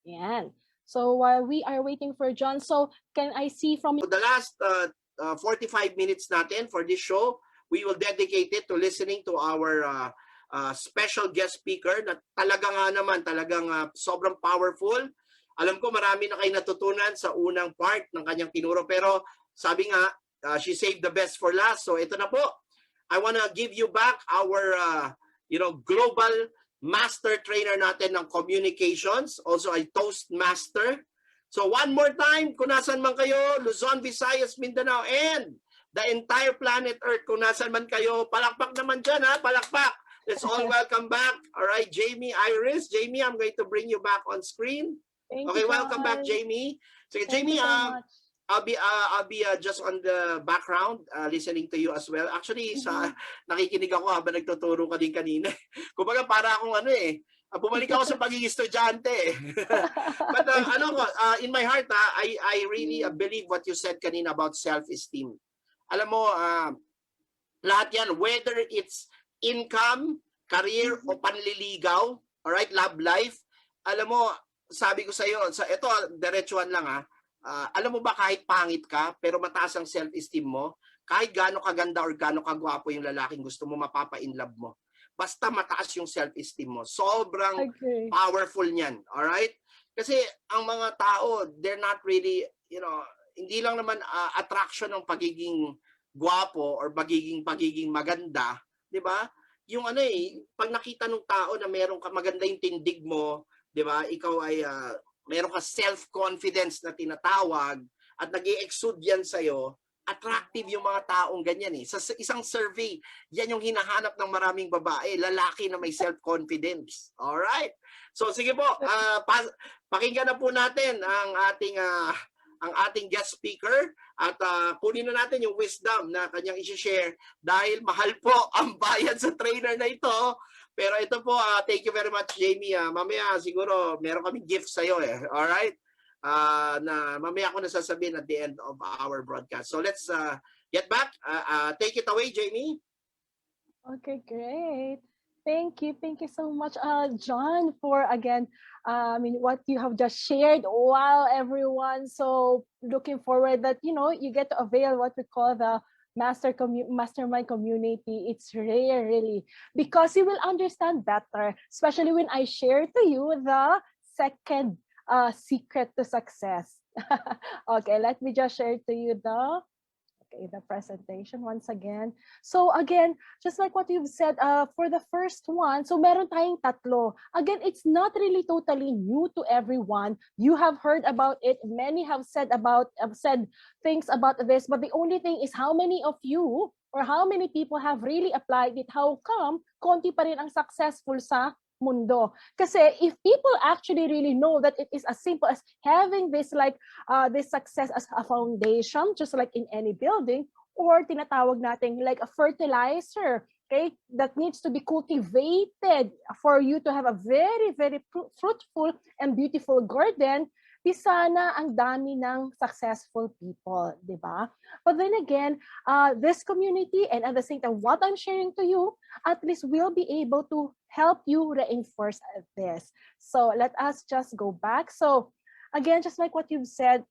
[SPEAKER 2] Yan. So while we are waiting for John, so can I see from
[SPEAKER 1] The last 45 minutes natin for this show, we will dedicate it to listening to our special guest speaker na talagang sobrang powerful. Alam ko marami na kayo natutunan sa unang part ng kanyang tinuro, pero sabi nga, she saved the best for last. So ito na po. I want to give you back our global master trainer natin ng communications, also a Toastmaster. So one more time, kung nasan man kayo, Luzon, Visayas, Mindanao, and the entire planet Earth, kung nasan man kayo, palakpak naman dyan ha, palakpak. Let's all welcome back. All right, Jamie, Iris. Jamie, I'm going to bring you back on screen.
[SPEAKER 2] Thank
[SPEAKER 1] Okay,
[SPEAKER 2] you,
[SPEAKER 1] welcome back, Jamie. So Jamie,
[SPEAKER 2] you so much.
[SPEAKER 1] I'll be just on the background listening to you as well. Actually, nakikinig ako habang nagtuturo ka din kanina. Kumbaga para akong bumalik ako sa pagiging estudyante. But in my heart, I really believe what you said kanina about self-esteem. Alam mo, lahat yan, whether it's income, career, o panliligaw, all right, love life, alam mo, sabi ko sa iyo, ito, diretsuhan lang alam mo ba kahit pangit ka, pero mataas ang self-esteem mo, kahit gaano kaganda or gaano kagwapo yung lalaking gusto mo, mapapa-inlove mo. Basta mataas yung self-esteem mo. Sobrang powerful niyan. Alright? Kasi ang mga tao, they're not really, hindi lang naman attraction ng pagiging gwapo or pagiging maganda. Di ba? Yung pag nakita ng tao na meron ka maganda yung tindig mo, di ba? Ikaw ay meron ka self-confidence na tinatawag at nag-i-exude yan sa'yo, attractive yung mga taong ganyan Sa isang survey, yan yung hinahanap ng maraming babae, lalaki na may self-confidence. Alright? So sige po, pakinggan na po natin ang ating guest speaker at kunin na natin yung wisdom na kanyang i-share dahil mahal po ang bayad sa trainer na ito. Pero ito po, thank you very much, Jamie. Mamaya siguro meron kaming gift sa'yo Alright? na mamaya ko na sasabihin at the end of our broadcast. So let's get back. Take it away, Jamie.
[SPEAKER 2] Okay, great. Thank you so much, John, for again, what you have just shared. Wow, everyone! So looking forward that you get to avail what we call the mastermind community. It's rare, really, because you will understand better, especially when I share to you the second secret to success. Okay, let me just share to you the presentation once again. So again, just like what you've said, for the first one, so meron tayong tatlo. Again, it's not really totally new to everyone. You have heard about it. Many have said things about this, but the only thing is how many of you or how many people have really applied it? How come konti pa rin ang successful sa mundo? Kasi if people actually really know that it is as simple as having this this success as a foundation, just like in any building, or tinatawag natin like a fertilizer, okay, that needs to be cultivated for you to have a very, very fruitful and beautiful garden, di sana ang dami ng successful people, di ba? But then again, this community and at the same time, what I'm sharing to you, at least will be able to help you reinforce this. So let us just go back. So again, just like what you've said,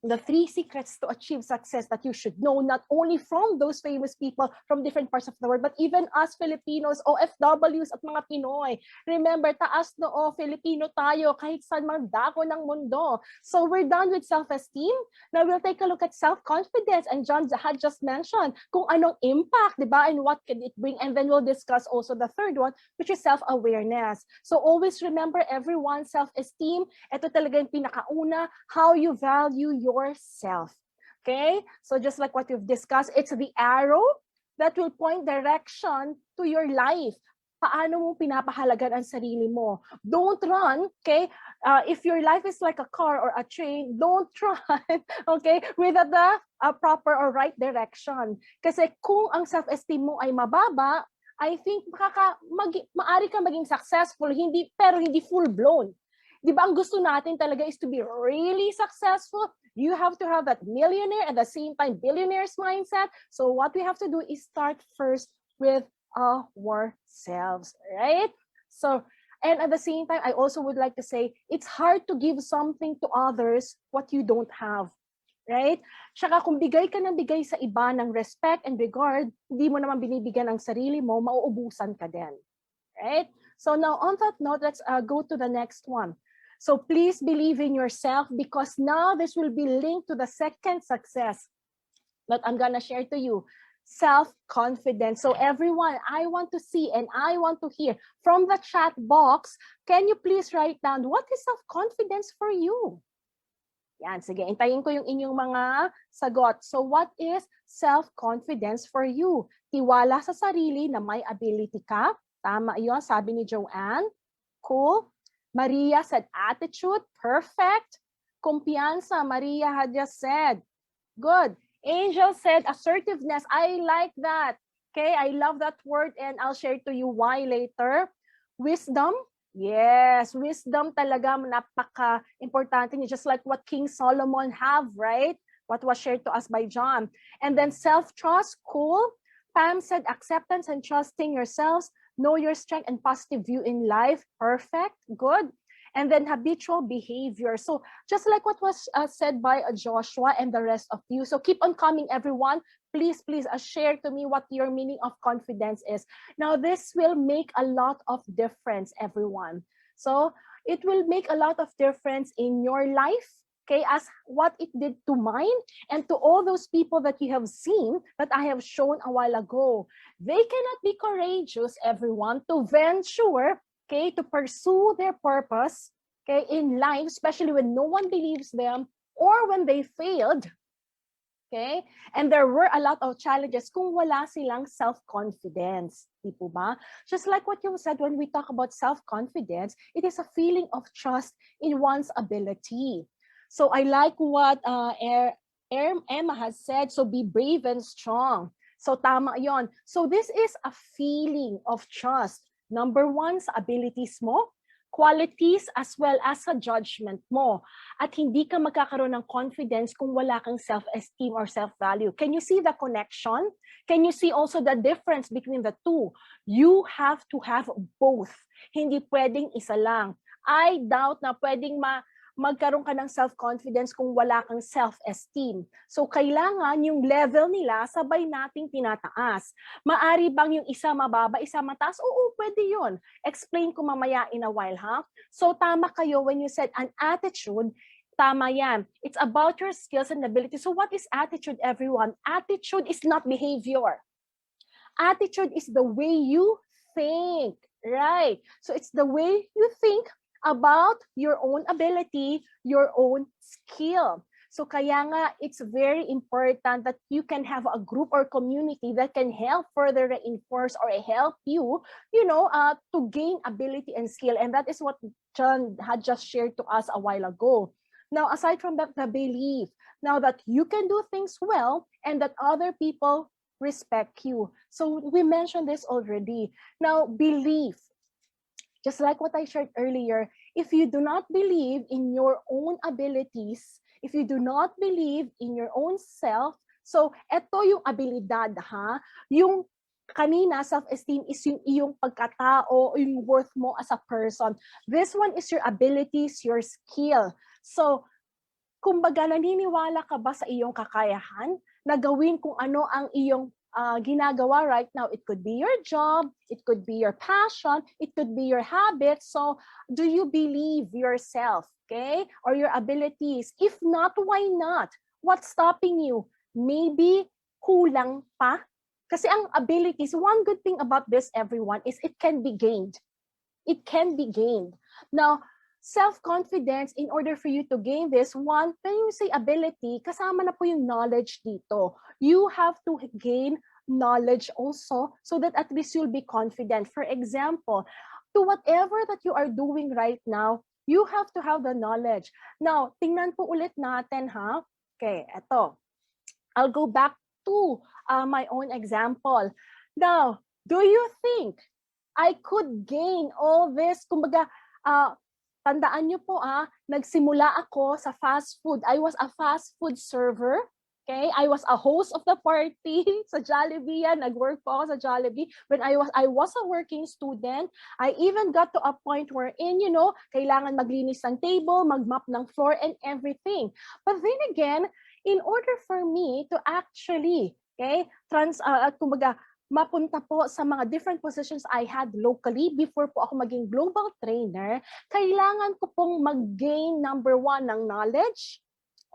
[SPEAKER 2] the 3 secrets to achieve success that you should know, not only from those famous people from different parts of the world, but even us Filipinos, OFWs at mga Pinoy. Remember, taas noo, Filipino tayo, kahit saan man dako ng mundo. So we're done with self-esteem. Now we'll take a look at self-confidence. And John had just mentioned kung anong impact, di ba? And what can it bring? And then we'll discuss also the third one, which is self-awareness. So always remember, everyone, self-esteem, ito talaga yung pinakauna, how you value yourself. Okay? So just like what we've discussed, it's the arrow that will point direction to your life. Paano mo pinapahalagan ang sarili mo? Don't run, okay? If your life is like a car or a train, don't run, okay, without the proper or right direction. Kasi kung ang self-esteem mo ay mababa, I think maaari ka maging successful, pero hindi full-blown. Di ba ang gusto natin talaga is to be really successful? You have to have that millionaire at the same time billionaire's mindset. So what we have to do is start first with ourselves, right? So, and at the same time, I also would like to say, it's hard to give something to others what you don't have, right? Tsaka kung bigay ka ng bigay sa iba ng respect and regard, hindi mo naman binibigyan ang sarili mo, mauubusan ka din, right? So now on that note, let's go to the next one. So please believe in yourself, because now this will be linked to the second success that I'm gonna share to you. Self-confidence. So everyone, I want to see and I want to hear from the chat box, can you please write down what is self-confidence for you? Yan, sige, intayin ko yung inyong mga sagot. So what is self-confidence for you? Tiwala sa sarili na may ability ka. Tama yun, sabi ni Joanne. Cool. Maria said attitude, perfect. Kumpiyansa, Maria had just said. Good. Angel said assertiveness. I like that. Okay, I love that word and I'll share to you why later. Wisdom. Yes, wisdom talaga napaka-importante niya, just like what King Solomon have, right? What was shared to us by John. And then self-trust, cool. Pam said acceptance and trusting yourselves. Know your strength and positive view in life. Perfect. Good. And then habitual behavior. So just like what was said by Joshua and the rest of you. So keep on coming, everyone. Please share to me what your meaning of confidence is. Now, this will make a lot of difference, everyone. So it will make a lot of difference in your life. Okay, as what it did to mine and to all those people that you have seen that I have shown a while ago. They cannot be courageous, everyone, to venture, okay, to pursue their purpose, okay, in life, especially when no one believes them or when they failed, okay? And there were a lot of challenges kung wala silang self-confidence, di po ba? Just like what you said, when we talk about self-confidence, it is a feeling of trust in one's ability. So I like what Emma has said, so be brave and strong. So tama yon. So this is a feeling of trust. Number one, sa abilities mo. qualities as well as sa judgment mo. At hindi ka magkakaroon ng confidence kung wala kang self-esteem or self-value. Can you see the connection? Can you see also the difference between the two? You have to have both. Hindi pwedeng isa lang. I doubt na pwedeng magkaroon ka ng self-confidence kung wala kang self-esteem. So, kailangan yung level nila sabay nating tinataas. Maari bang yung isa mababa, isa mataas? Oo, pwede yun. Explain ko mamaya in a while, ha? So, tama kayo when you said an attitude, tama yan. It's about your skills and abilities. So, what is attitude, everyone? Attitude is not behavior. Attitude is the way you think, right? So, it's the way you think about your own ability, your own skill. So kaya nga, it's very important that you can have a group or community that can help further reinforce or help you, to gain ability and skill. And that is what John had just shared to us a while ago. Now, aside from that, the belief, now that you can do things well and that other people respect you. So we mentioned this already. Now, belief. Just like what I shared earlier, if you do not believe in your own abilities, if you do not believe in your own self, so eto yung abilidad, ha? Yung kanina, self-esteem is yung iyong pagkatao, yung worth mo as a person. This one is your abilities, your skill. So, kumbaga, naniniwala ka ba sa iyong kakayahan na gawin kung ano ang iyong ginagawa right now? It could be your job, it could be your passion, it could be your habits. So, do you believe yourself, okay? Or your abilities? If not, why not? What's stopping you? Maybe kulang pa? Kasi ang abilities, one good thing about this, everyone, is it can be gained. It can be gained. Now, self-confidence, in order for you to gain this, one, when you say ability, kasama na po yung knowledge dito. You have to gain knowledge also so that at least you'll be confident. For example, to whatever that you are doing right now, you have to have the knowledge. Now, tingnan po ulit natin, ha? Okay, eto. I'll go back to my own example. Now, do you think I could gain all this? Kumbaga, tandaan nyo po, nagsimula ako sa fast food. I was a fast food server. Okay? I was a host of the party sa Jollibee. Nag-work po ako sa Jollibee. When I was a working student, I even got to a point wherein, kailangan maglinis ng table, mag-mop ng floor, and everything. But then again, in order for me to actually, kumbaga, mapunta po sa mga different positions I had locally before po ako maging global trainer, kailangan ko pong mag-gain, number one, ng knowledge,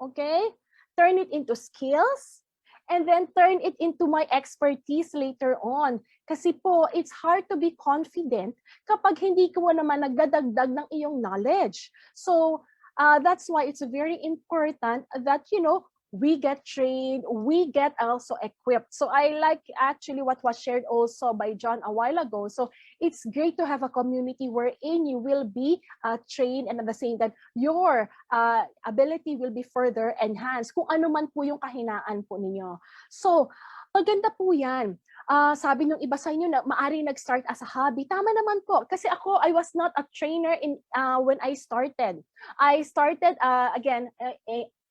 [SPEAKER 2] okay? Turn it into skills, and then turn it into my expertise later on. Kasi po, it's hard to be confident kapag hindi ko naman nagdadagdag ng iyong knowledge. So, that's why it's very important that, we get trained, we get also equipped. So I like actually what was shared also by John a while ago. So it's great to have a community wherein you will be trained, and at the same time, your ability will be further enhanced kung ano man po yung kahinaan po ninyo. So, maganda po yan. Sabi nung iba sa inyo na maari nag-start as a hobby. Tama naman po. Kasi ako, I was not a trainer when I started. I started,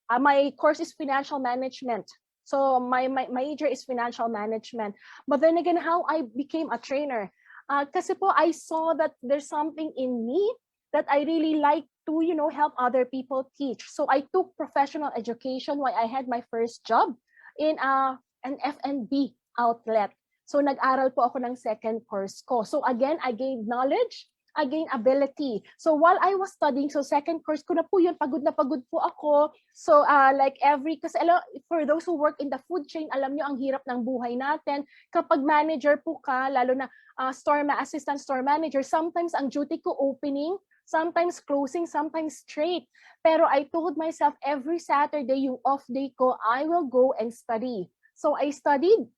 [SPEAKER 2] my course is financial management. So my major is financial management. But then again, how I became a trainer? Kasi po, I saw that there's something in me that I really like to, help other people teach. So I took professional education while I had my first job in an F&B outlet. So nag-aral po ako ng second course ko. So again, I gained knowledge, I gained ability. So while I was studying, so second course ko na po yun, pagod na pagod po ako. So kasi for those who work in the food chain, alam nyo ang hirap ng buhay natin. Kapag manager po ka, lalo na assistant store manager, sometimes ang duty ko opening, sometimes closing, sometimes straight. Pero I told myself every Saturday, yung off day ko, I will go and study. So I studied,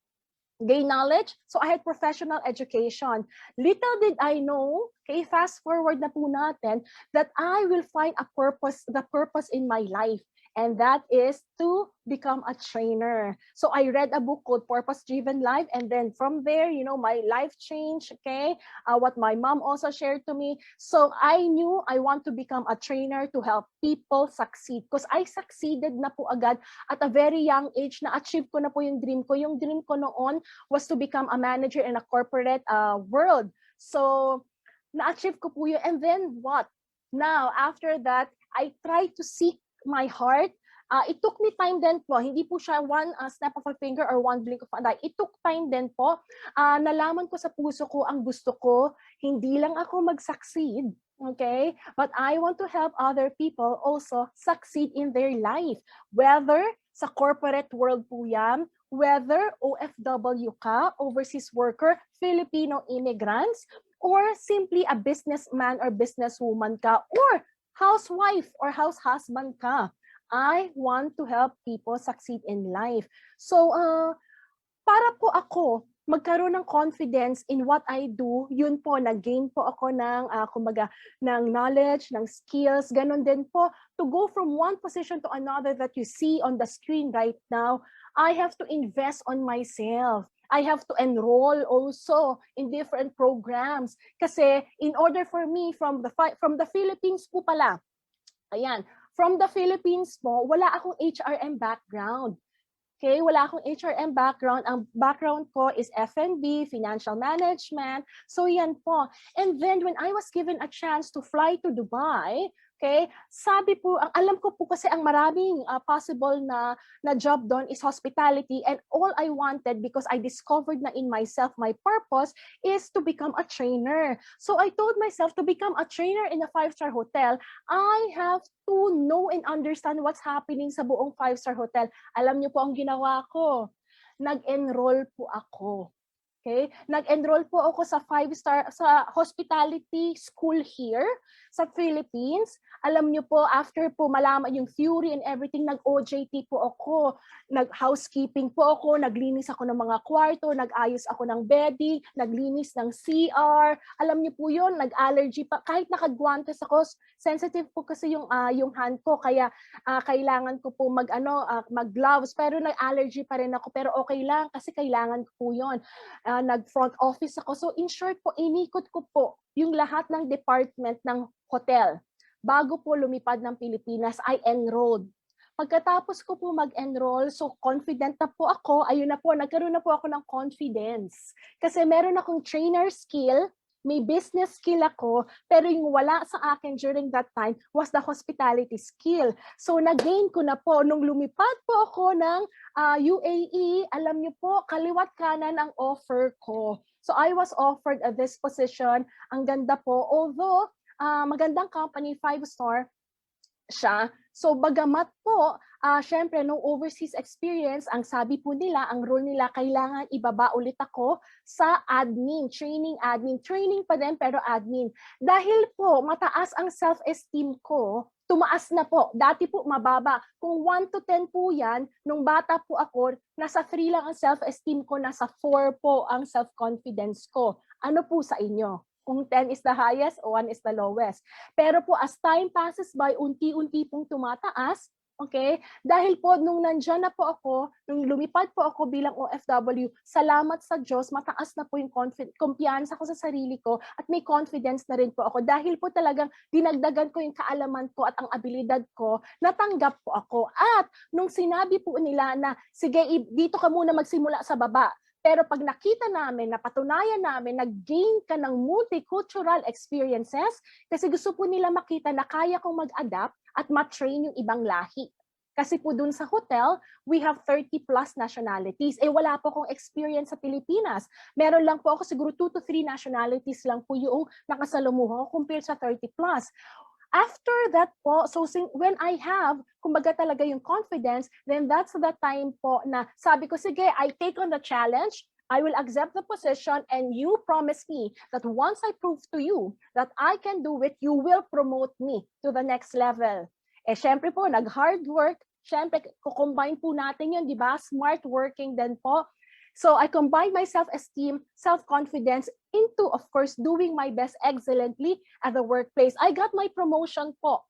[SPEAKER 2] gain knowledge. So I had professional education. Little did I know, okay, fast forward na po natin, that I will find the purpose in my life. and that is to become a trainer. So I read a book called Purpose Driven Life, and then from there, my life changed, okay? What my mom also shared to me. So I knew I want to become a trainer to help people succeed, because I succeeded na po agad at a very young age. Na-achieve ko na po yung dream ko. Yung dream ko noon was to become a manager in a corporate world. So na-achieve ko po yun. And then what? Now, after that, I tried to seek my heart. It took me time din po. Hindi po siya one snap of a finger or one blink of an eye. It took time din po. Nalaman ko sa puso ko ang gusto ko. Hindi lang ako mag-succeed. Okay? But I want to help other people also succeed in their life. Whether sa corporate world po yan, whether OFW ka, overseas worker, Filipino immigrants, or simply a businessman or businesswoman ka, or housewife or house husband ka. I want to help people succeed in life. So, para po ako magkaroon ng confidence in what I do, yun po, nag-gain po ako ng, ng knowledge, ng skills, ganun din po, to go from one position to another that you see on the screen right now, I have to invest on myself. I have to enroll also in different programs. Kasi in order for me, from the Philippines po pala, ayan, from the Philippines po, wala akong HRM background. Okay, wala akong HRM background. Ang background ko is F&B, financial management. So yan po. And then when I was given a chance to fly to Dubai, okay, sabi po, alam ko po kasi ang maraming possible na job doon is hospitality, and all I wanted, because I discovered na in myself my purpose is to become a trainer. So I told myself, to become a trainer in a 5-star hotel, I have to know and understand what's happening sa buong 5-star hotel. Alam niyo po ang ginawa ko. Nag-enroll po ako. Okay? Nag-enroll po ako sa 5-star, sa hospitality school here sa Philippines. Alam niyo po, after po malaman yung theory and everything, nag-OJT po ako, nag-housekeeping po ako, naglinis ako ng mga kwarto, nag-ayos ako ng bedding, naglinis ng CR. Alam niyo po yun, nag-allergy pa. Kahit nakagwantes ako, sensitive po kasi yung hand ko, kaya kailangan ko po mag-gloves, pero nag-allergy pa rin ako. Pero okay lang, kasi kailangan ko po yun. Nag-front office ako. So in short po, inikot ko po yung lahat ng department ng hotel. Bago po lumipad ng Pilipinas, I enrolled. Pagkatapos ko po mag-enroll, so confident na po ako, ayun na po, nagkaroon na po ako ng confidence. Kasi meron akong trainer skill, may business skill ako, pero yung wala sa akin during that time was the hospitality skill. So nag-gain ko na po, nung lumipad po ako ng UAE, alam niyo po, kaliwat kanan ang offer ko. So I was offered this position, ang ganda po, although magandang company, 5-star siya. So bagamat po, syempre nung overseas experience, ang sabi po nila, ang role nila, kailangan ibaba ulit ako sa admin, training pa din pero admin. Dahil po mataas ang self-esteem ko, tumaas na po. Dati po mababa. Kung 1 to 10 po yan, nung bata po ako, nasa 3 lang ang self-esteem ko, nasa 4 po ang self-confidence ko. Ano po sa inyo? Kung 10 is the highest o 1 is the lowest. Pero po as time passes by, unti-unti pong tumataas, okay? Dahil po nung nandyan na po ako, nung lumipad po ako bilang OFW, salamat sa Diyos, mataas na po yung kumpiyansa ko sa sarili ko at may confidence na rin po ako. Dahil po talagang dinagdagan ko yung kaalaman ko at ang abilidad ko, natanggap po ako. At nung sinabi po nila na, sige, dito ka muna magsimula sa baba, pero pag nakita namin, napatunayan namin, nag-gain ka ng multicultural experiences, kasi gusto po nila makita na kaya kong mag-adapt at ma-train yung ibang lahi. Kasi po dun sa hotel, we have 30 plus nationalities. Wala po akong experience sa Pilipinas. Meron lang po ako siguro 2 to 3 nationalities lang po yung nakasalumuho compared sa 30 plus. After that po, so when I have, kumbaga talaga yung confidence, then that's the time po na sabi ko, sige, I take on the challenge, I will accept the position, and you promise me that once I prove to you that I can do it, you will promote me to the next level. Syempre po, nag-hard work, syempre, kukombine po natin yun, di ba? Smart working din po. So I combine my self-esteem, self-confidence into, of course, doing my best excellently at the workplace. I got my promotion po.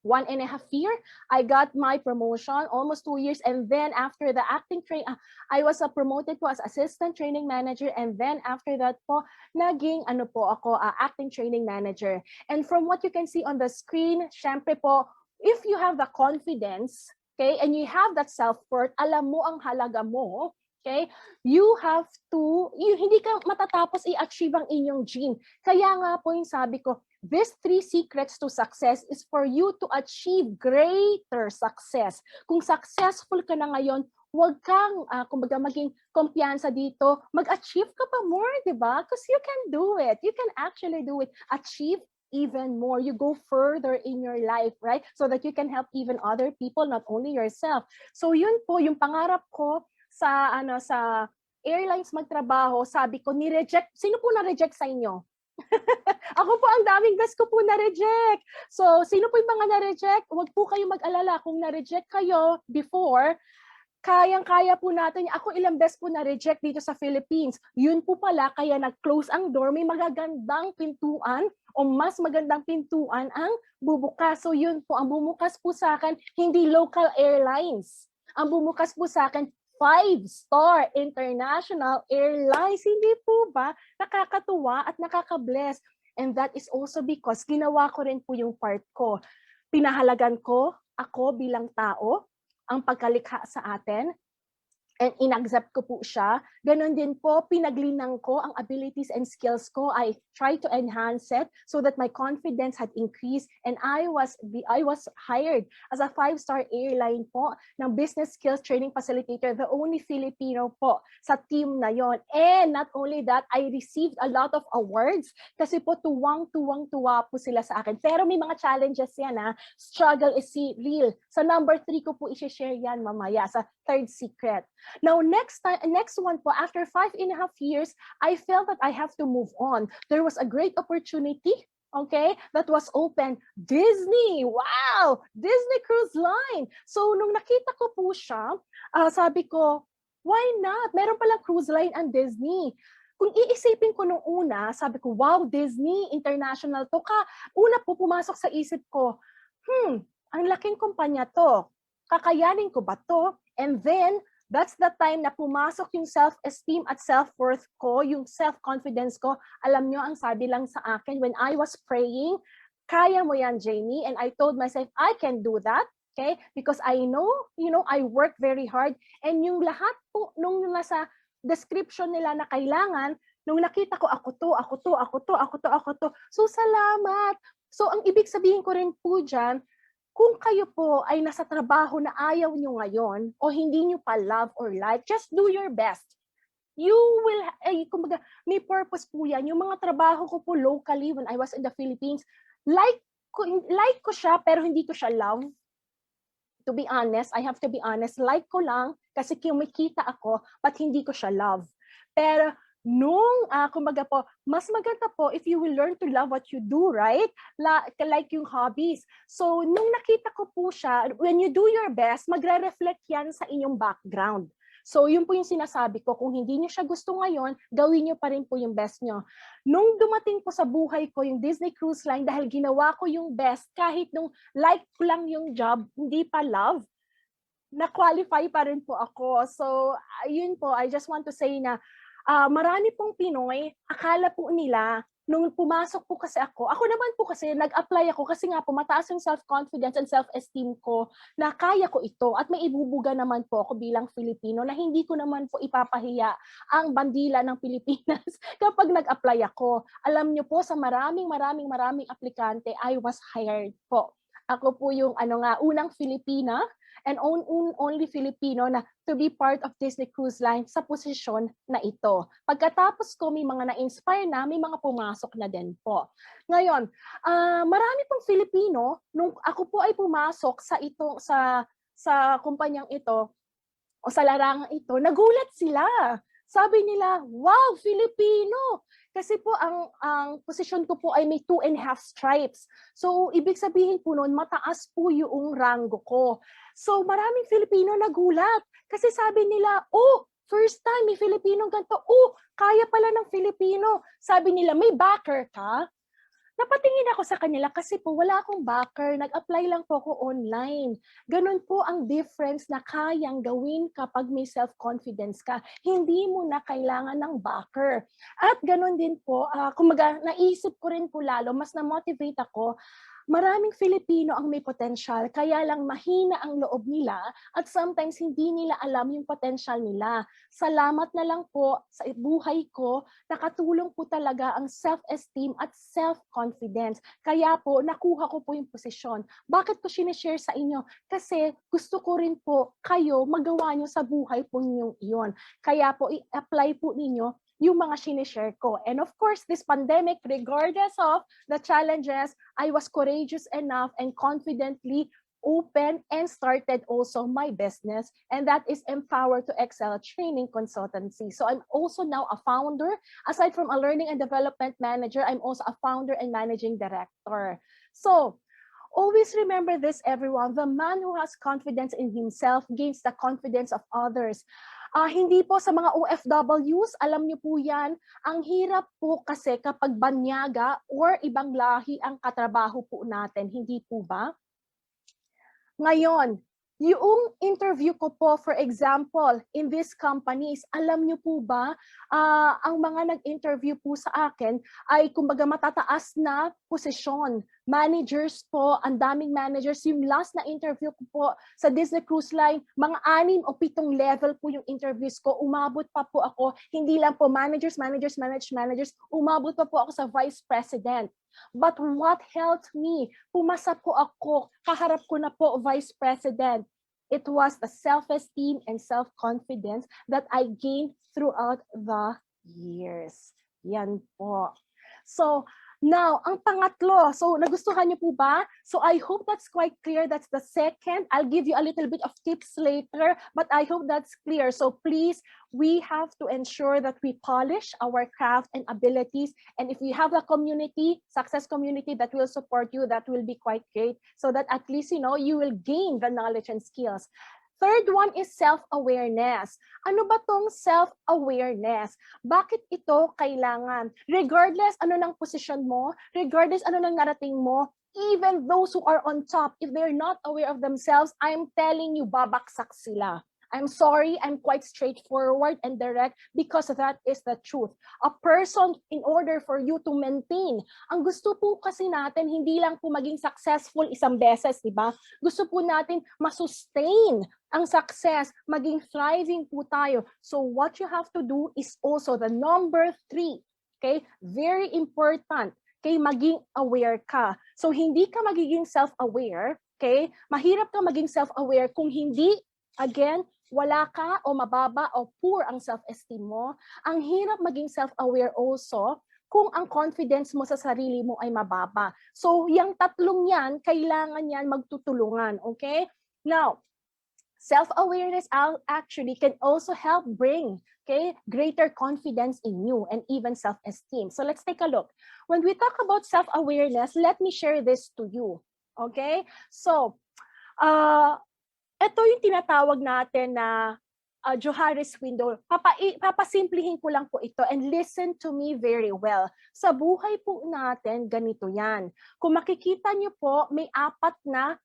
[SPEAKER 2] 1.5 year, I got my promotion, almost 2 years. And then after the acting training, I was promoted po as assistant training manager. And then after that po, naging ako, acting training manager. And from what you can see on the screen, syempre po, if you have the confidence, okay, and you have that self-worth, alam mo ang halaga mo, okay, hindi ka matatapos i-achieve ang inyong dream. Kaya nga po yung sabi ko, these 3 secrets to success is for you to achieve greater success. Kung successful ka na ngayon, huwag kang, kumbaga, maging kumpiyansa dito, mag-achieve ka pa more, di ba? Because you can do it. You can actually do it. Achieve even more. You go further in your life, right? So that you can help even other people, not only yourself. So yun po, yung pangarap ko sa airlines magtrabaho, sabi ko, ni-reject. Sino po na-reject sa inyo? Ako po, ang daming best ko po na-reject. So, sino po yung mga na-reject? Huwag po kayo mag-alala. Kung na-reject kayo before, kayang-kaya po natin. Ako ilang best po na-reject dito sa Philippines. Yun po pala, kaya nag-close ang door. May magagandang pintuan o mas magandang pintuan ang bubukas. So, yun po, ang bumukas po sa akin, hindi local airlines. Ang bumukas po sa akin, 5-star international airlines. Hindi po ba nakakatuwa at nakaka-bless? And that is also because ginawa ko rin po yung part ko. Pinahalagan ko ako bilang tao, ang pagkalikha sa atin, and in-accept ko po siya. Ganon din po, pinaglinang ko ang abilities and skills ko. I try to enhance it so that my confidence had increased, and I was hired as a 5-star airline po ng business skills training facilitator, the only Filipino po sa team na yon. And not only that, I received a lot of awards kasi po tuwang-tuwa po sila sa akin. Pero may mga challenges yan, ha. Struggle is real. Sa number 3 ko po i-share yan mamaya sa 3rd secret. Now, next one po, after 5.5 years, I felt that I have to move on. There was a great opportunity, okay, that was open. Disney, wow! Disney Cruise Line. So, nung nakita ko po siya, sabi ko, why not? Meron palang cruise line ang Disney. Kung iisipin ko nung una, sabi ko, wow, Disney, international to. Una po pumasok sa isip ko, ang laking kumpanya to. Kakayanin ko ba to? And then, that's the time na pumasok yung self-esteem at self-worth ko, yung self-confidence ko. Alam nyo, ang sabi lang sa akin, when I was praying, kaya mo yan, Jamie. And I told myself, I can do that. Okay? Because I know, I work very hard. And yung lahat po, nung nasa description nila na kailangan, nung nakita ko, ako to. So, salamat. So, ang ibig sabihin ko rin po dyan, kung kayo po ay nasa trabaho na ayaw nyo ngayon o hindi nyo pa love or like, just do your best. You will, kumbaga, may purpose po yan. Yung mga trabaho ko po locally when I was in the Philippines, like ko siya pero hindi ko siya love. To be honest, I have to be honest, like ko lang kasi kumikita ako but hindi ko siya love. Pero kumbaga po, mas maganda po if you will learn to love what you do, right? Like yung hobbies. So, nung nakita ko po siya, when you do your best, magre-reflect yan sa inyong background. So, yun po yung sinasabi ko, kung hindi niyo siya gusto ngayon, gawin niyo pa rin po yung best niyo. Nung dumating po sa buhay ko yung Disney Cruise Line, dahil ginawa ko yung best, kahit nung like ko lang yung job, hindi pa love, na-qualify pa rin po ako. So, yun po, I just want to say na, marami pong Pinoy, akala po nila, nung pumasok po kasi ako naman po kasi nag-apply ako kasi nga po mataas yung self-confidence and self-esteem ko na kaya ko ito at may ibubuga naman po ako bilang Filipino na hindi ko naman po ipapahiya ang bandila ng Pilipinas kapag nag-apply ako. Alam niyo po, sa maraming aplikante, I was hired po. Ako po yung unang Filipina and only Filipino na to be part of Disney Cruise Line sa posisyon na ito. Pagkatapos ko, may mga na-inspire na, may mga pumasok na din po. Ngayon, marami pong Filipino, nung ako po ay pumasok sa kumpanyang ito, o sa larangang ito, nagulat sila. Sabi nila, wow, Filipino! Kasi po ang posisyon ko po ay may 2.5 stripes. So, ibig sabihin po noon, mataas po yung rango ko. So, maraming Filipino nagulat. Kasi sabi nila, oh, first time may Filipino ganito. Oh, kaya pala ng Filipino. Sabi nila, may backer ka? Napatingin ako sa kanila kasi po wala akong backer, nag-apply lang po ako online. Ganun po ang difference na kayang gawin kapag may self-confidence ka. Hindi mo na kailangan ng backer. At ganun din po, kumbaga naisip ko rin po lalo, mas na-motivate ako. Maraming Filipino ang may potential, kaya lang mahina ang loob nila at sometimes hindi nila alam yung potential nila. Salamat na lang po sa buhay ko, nakatulong po talaga ang self-esteem at self-confidence. Kaya po, nakuha ko po yung posisyon. Bakit ko sinishare sa inyo? Kasi gusto ko rin po kayo magawa nyo sa buhay po ninyong iyon. Kaya po, i-apply po ninyo yung mga sinishare ko. And of course, this pandemic, regardless of the challenges, I was courageous enough and confidently open and started also my business, and that is Empower to Excel Training Consultancy. So I'm also now a founder. Aside from a learning and development manager, I'm also a founder and managing director. So always remember this, everyone. The man who has confidence in himself gains the confidence of others. Hindi po sa mga OFWs, alam niyo po yan, ang hirap po kasi kapag banyaga or ibang lahi ang katrabaho po natin, hindi po ba? Ngayon, yung interview ko po, for example, in these companies, alam niyo po ba, ang mga nag-interview po sa akin ay kumbaga matataas na posisyon. Managers po, ang daming managers. Yung last na interview ko po sa Disney Cruise Line, mga 6 o 7 level po yung interviews ko. Umabot pa po ako, hindi lang po managers, umabot pa po ako sa vice president. But what helped me? Pumasa po ako, kaharap ko na po vice president. It was the self-esteem and self-confidence that I gained throughout the years. Yan po. So, now, ang pangatlo. So, nagustuhan niyo po ba? So, I hope that's quite clear. That's the second. I'll give you a little bit of tips later, but I hope that's clear. So, please, we have to ensure that we polish our craft and abilities. And if you have a community, success community that will support you, that will be quite great. So that at least, you will gain the knowledge and skills. Third one is self-awareness. Ano ba tong self-awareness? Bakit ito kailangan? Regardless ano ng position mo, regardless ano ng narating mo, even those who are on top, if they're not aware of themselves, I'm telling you, babaksak sila. I'm sorry, I'm quite straightforward and direct because that is the truth. A person, in order for you to maintain, ang gusto po kasi natin, hindi lang po maging successful isang beses, di ba? Gusto po natin masustain ang success, maging thriving po tayo. So what you have to do is also the number 3, okay? Very important, okay? Maging aware ka. So hindi ka magiging self-aware, okay? Mahirap ka maging self-aware kung hindi, again, wala ka o mababa o poor ang self-esteem mo. Ang hirap maging self-aware also kung ang confidence mo sa sarili mo ay mababa. So, yung tatlong yan, kailangan yan magtutulungan, okay? Now, self-awareness actually can also help bring, okay, greater confidence in you and even self-esteem. So, let's take a look. When we talk about self-awareness, let me share this to you, okay? So, ito yung tinatawag natin na Johari's window. Papasimplihin ko lang po ito and listen to me very well. Sa buhay po natin, ganito yan. Kung makikita nyo po, may 4 na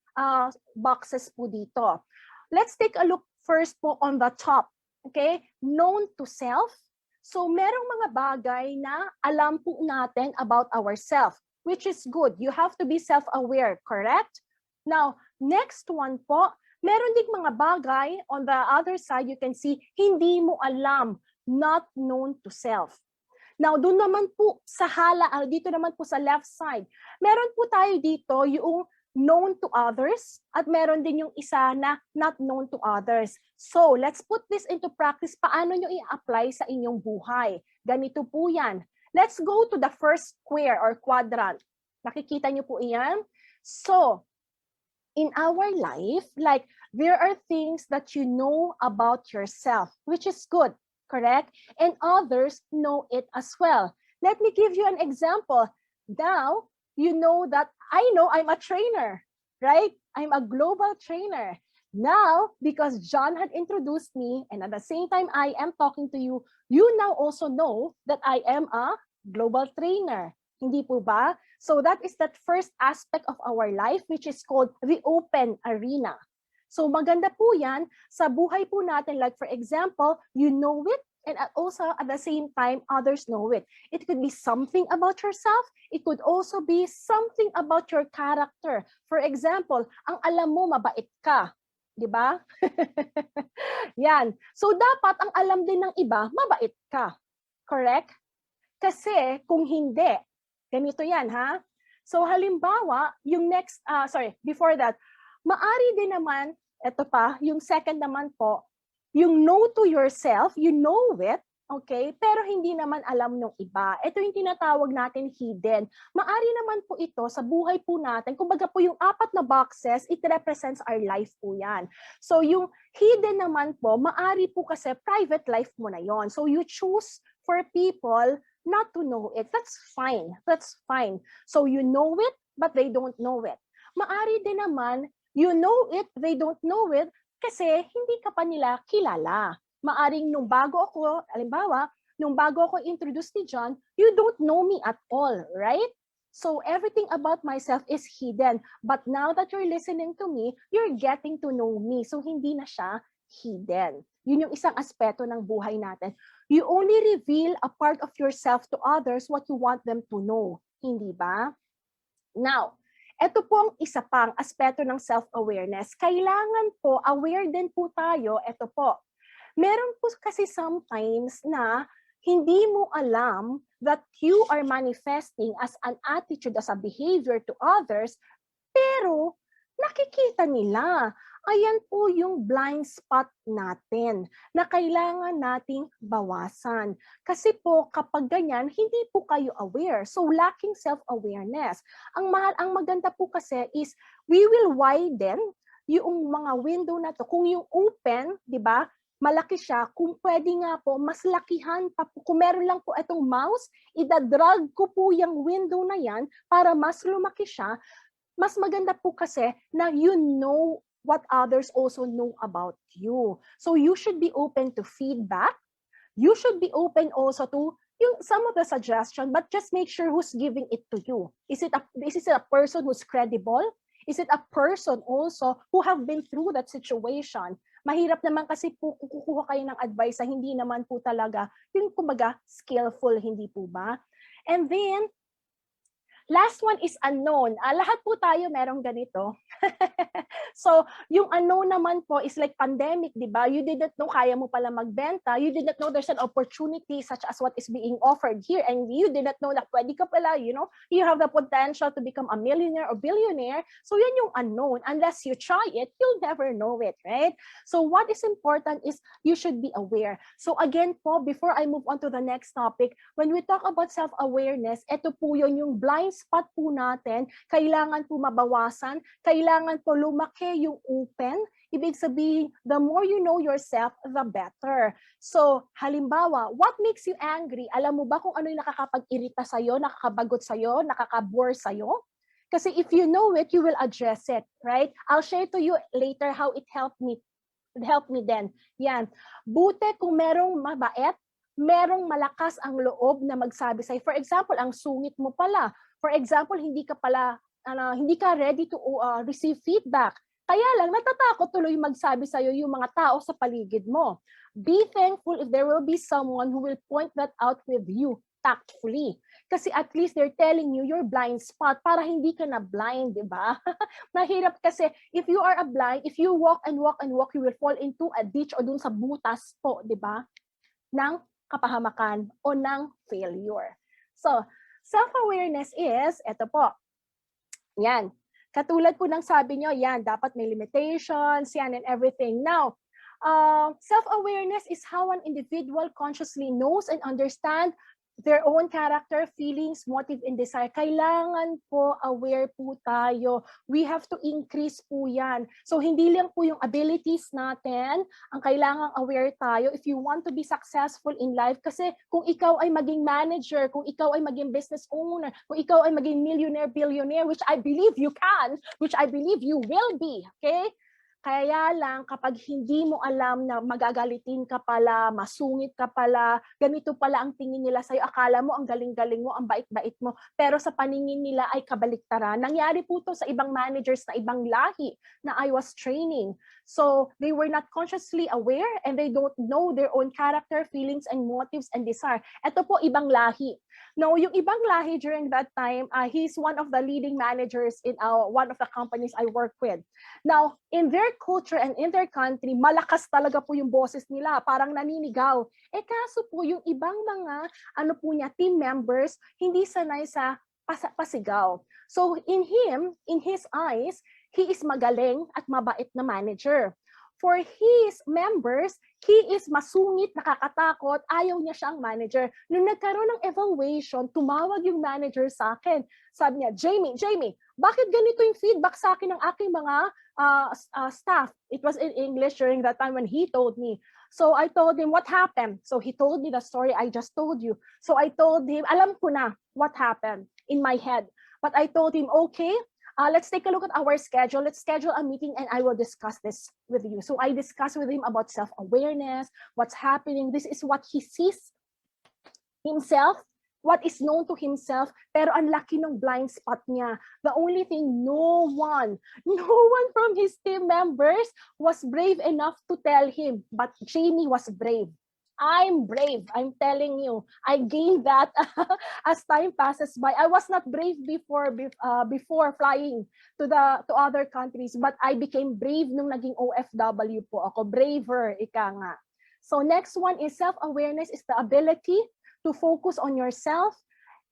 [SPEAKER 2] boxes po dito. Let's take a look first po on the top. Okay? Known to self. So merong mga bagay na alam po natin about ourselves, which is good. You have to be self-aware, correct? Now, next one po, meron ding mga bagay, on the other side, you can see, hindi mo alam, not known to self. Now, doon naman po sa dito naman po sa left side, meron po tayo dito yung known to others, at meron din yung isa na not known to others. So, let's put this into practice. Paano nyo i-apply sa inyong buhay? Ganito po yan. Let's go to the first square or quadrant. Nakikita nyo po iyan? So, in our life, like there are things that you know about yourself, which is good, correct? And others know it as well. Let me give you an example. Now, you know that I know I'm a trainer, right? I'm a global trainer. Now, because John had introduced me, and at the same time I am talking to you, you now also know that I am a global trainer. Hindi po ba? So that is that first aspect of our life which is called the open arena. So maganda po yan sa buhay po natin. Like for example, you know it, and also at the same time, others know it. It could be something about yourself. It could also be something about your character. For example, ang alam mo, mabait ka. Di ba? Yan. So dapat ang alam din ng iba, mabait ka. Correct? Kasi kung hindi, ganito yan ha. So halimbawa, yung next, before that, maari din naman, eto pa, yung second naman po, yung know to yourself, you know it, okay, pero hindi naman alam ng iba. Ito yung tinatawag natin hidden. Maari naman po ito sa buhay po natin. Kumbaga po yung 4 na boxes, it represents our life po yan. So yung hidden naman po, maari po kasi private life mo na yon. So you choose for people not to know it. That's fine. That's fine. So you know it, but they don't know it. Maari din naman, you know it, they don't know it, kasi hindi ka pa nila kilala. Maaring nung bago ako, halimbawa, nung bago ako introduce ni John, you don't know me at all, right? So everything about myself is hidden. But now that you're listening to me, you're getting to know me. So hindi na siya hidden. Yun yung isang aspeto ng buhay natin. You only reveal a part of yourself to others what you want them to know. Hindi ba? Now, ito po ang isa pang aspeto ng self-awareness. Kailangan po, aware din po tayo, ito po. Meron po kasi sometimes na hindi mo alam that you are manifesting as an attitude, as a behavior to others, pero nakikita nila. Ayan po yung blind spot natin na kailangan nating bawasan. Kasi po kapag ganyan, hindi po kayo aware. So lacking self-awareness. Ang maganda po kasi is we will widen yung mga window na to. Kung yung open, di ba, malaki siya, kung pwede nga po, mas lakihan pa po. Kung meron lang po itong mouse, idadrag ko po yung window na yan para mas lumaki siya. Mas maganda po kasi na you know what others also know about you. So you should be open to feedback. You should be open also to some of the suggestion, but just make sure who's giving it to you. Is it a person who's credible? Is it a person also who have been through that situation? Mahirap naman kasi po kukuha kayo ng advice na hindi naman po talaga yung kumbaga skillful, hindi po ba? And then, last one is unknown. Lahat po tayo merong ganito. So, yung unknown naman po is like pandemic, di ba? You didn't know kaya mo pala magbenta. You didn't know there's an opportunity such as what is being offered here. And you didn't know that pwede ka pala, you have the potential to become a millionaire or billionaire. So, yan yung unknown. Unless you try it, you'll never know it, right? So, what is important is you should be aware. So, again po, before I move on to the next topic, when we talk about self-awareness, ito po yun yung blind spot po natin, kailangan po mabawasan, kailangan po lumaki yung open. Ibig sabihin, the more you know yourself, the better. So, halimbawa, what makes you angry? Alam mo ba kung ano yung nakakapag-irita sa'yo, nakakabagot sa'yo, nakakabore sa'yo? Kasi if you know it, you will address it, right? I'll share to you later how it helped me then. Yan. Buti kung merong mabait, merong malakas ang loob na magsabi sa'yo. For example, ang sungit mo pala. For example, hindi ka ready to receive feedback. Kaya lang, natatakot tuloy magsabi sa'yo yung mga tao sa paligid mo. Be thankful if there will be someone who will point that out with you tactfully. Kasi at least they're telling you your blind spot para hindi ka na blind, di ba? Mahirap kasi if you are a blind, if you walk and walk and walk, you will fall into a ditch o dun sa butas po, di ba? Ng kapahamakan o ng failure. So, self-awareness is, eto po, yan. Katulad po ng sabi nyo, yan, dapat may limitations, yan and everything. Now, self-awareness is how an individual consciously knows and understands their own character, feelings, motive, and desire. Kailangan po aware po tayo. We have to increase po yan. So, hindi lang po yung abilities natin ang kailangang aware tayo if you want to be successful in life. Kasi kung ikaw ay maging manager, kung ikaw ay maging business owner, kung ikaw ay maging millionaire, billionaire, which I believe you can, which I believe you will be, okay? Kaya lang kapag hindi mo alam na magagalitin ka pala, masungit ka pala, ganito pala ang tingin nila sa'yo, akala mo ang galing-galing mo, ang bait-bait mo, pero sa paningin nila ay kabaliktaran. Nangyari po to sa ibang managers na ibang lahi na I was training. So they were not consciously aware and they don't know their own character, feelings, and motives and desire. Ito po ibang lahi. No, yung ibang lahi during that time, he's one of the leading managers in one of the companies I work with. Now, in their culture and in their country, malakas talaga po yung boses nila, parang naninigaw. Kaso po yung ibang mga team members, hindi sanay sa pasigaw. So in his eyes, he is magaling at mabait na manager. For his members, he is masungit, nakakatakot, ayaw niya siyang manager. Nung nagkaroon ng evaluation, tumawag yung manager sa akin. Sabi niya, Jamie, bakit ganito yung feedback sa akin ng aking mga staff? It was in English during that time when he told me. So I told him what happened. So he told me the story I just told you. So I told him, alam ko na what happened in my head. But I told him, okay, let's take a look at our schedule. Let's schedule a meeting and I will discuss this with you. So I discussed with him about self-awareness, what's happening. This is what he sees himself, what is known to himself, pero ang laki ng blind spot niya. The only thing, no one from his team members was brave enough to tell him, but Jamie was brave. I'm brave. I'm telling you. I gained that as time passes by. I was not brave before flying to other countries, but I became brave nung naging OFW po ako. Braver, ika nga. So next one is self-awareness is the ability to focus on yourself.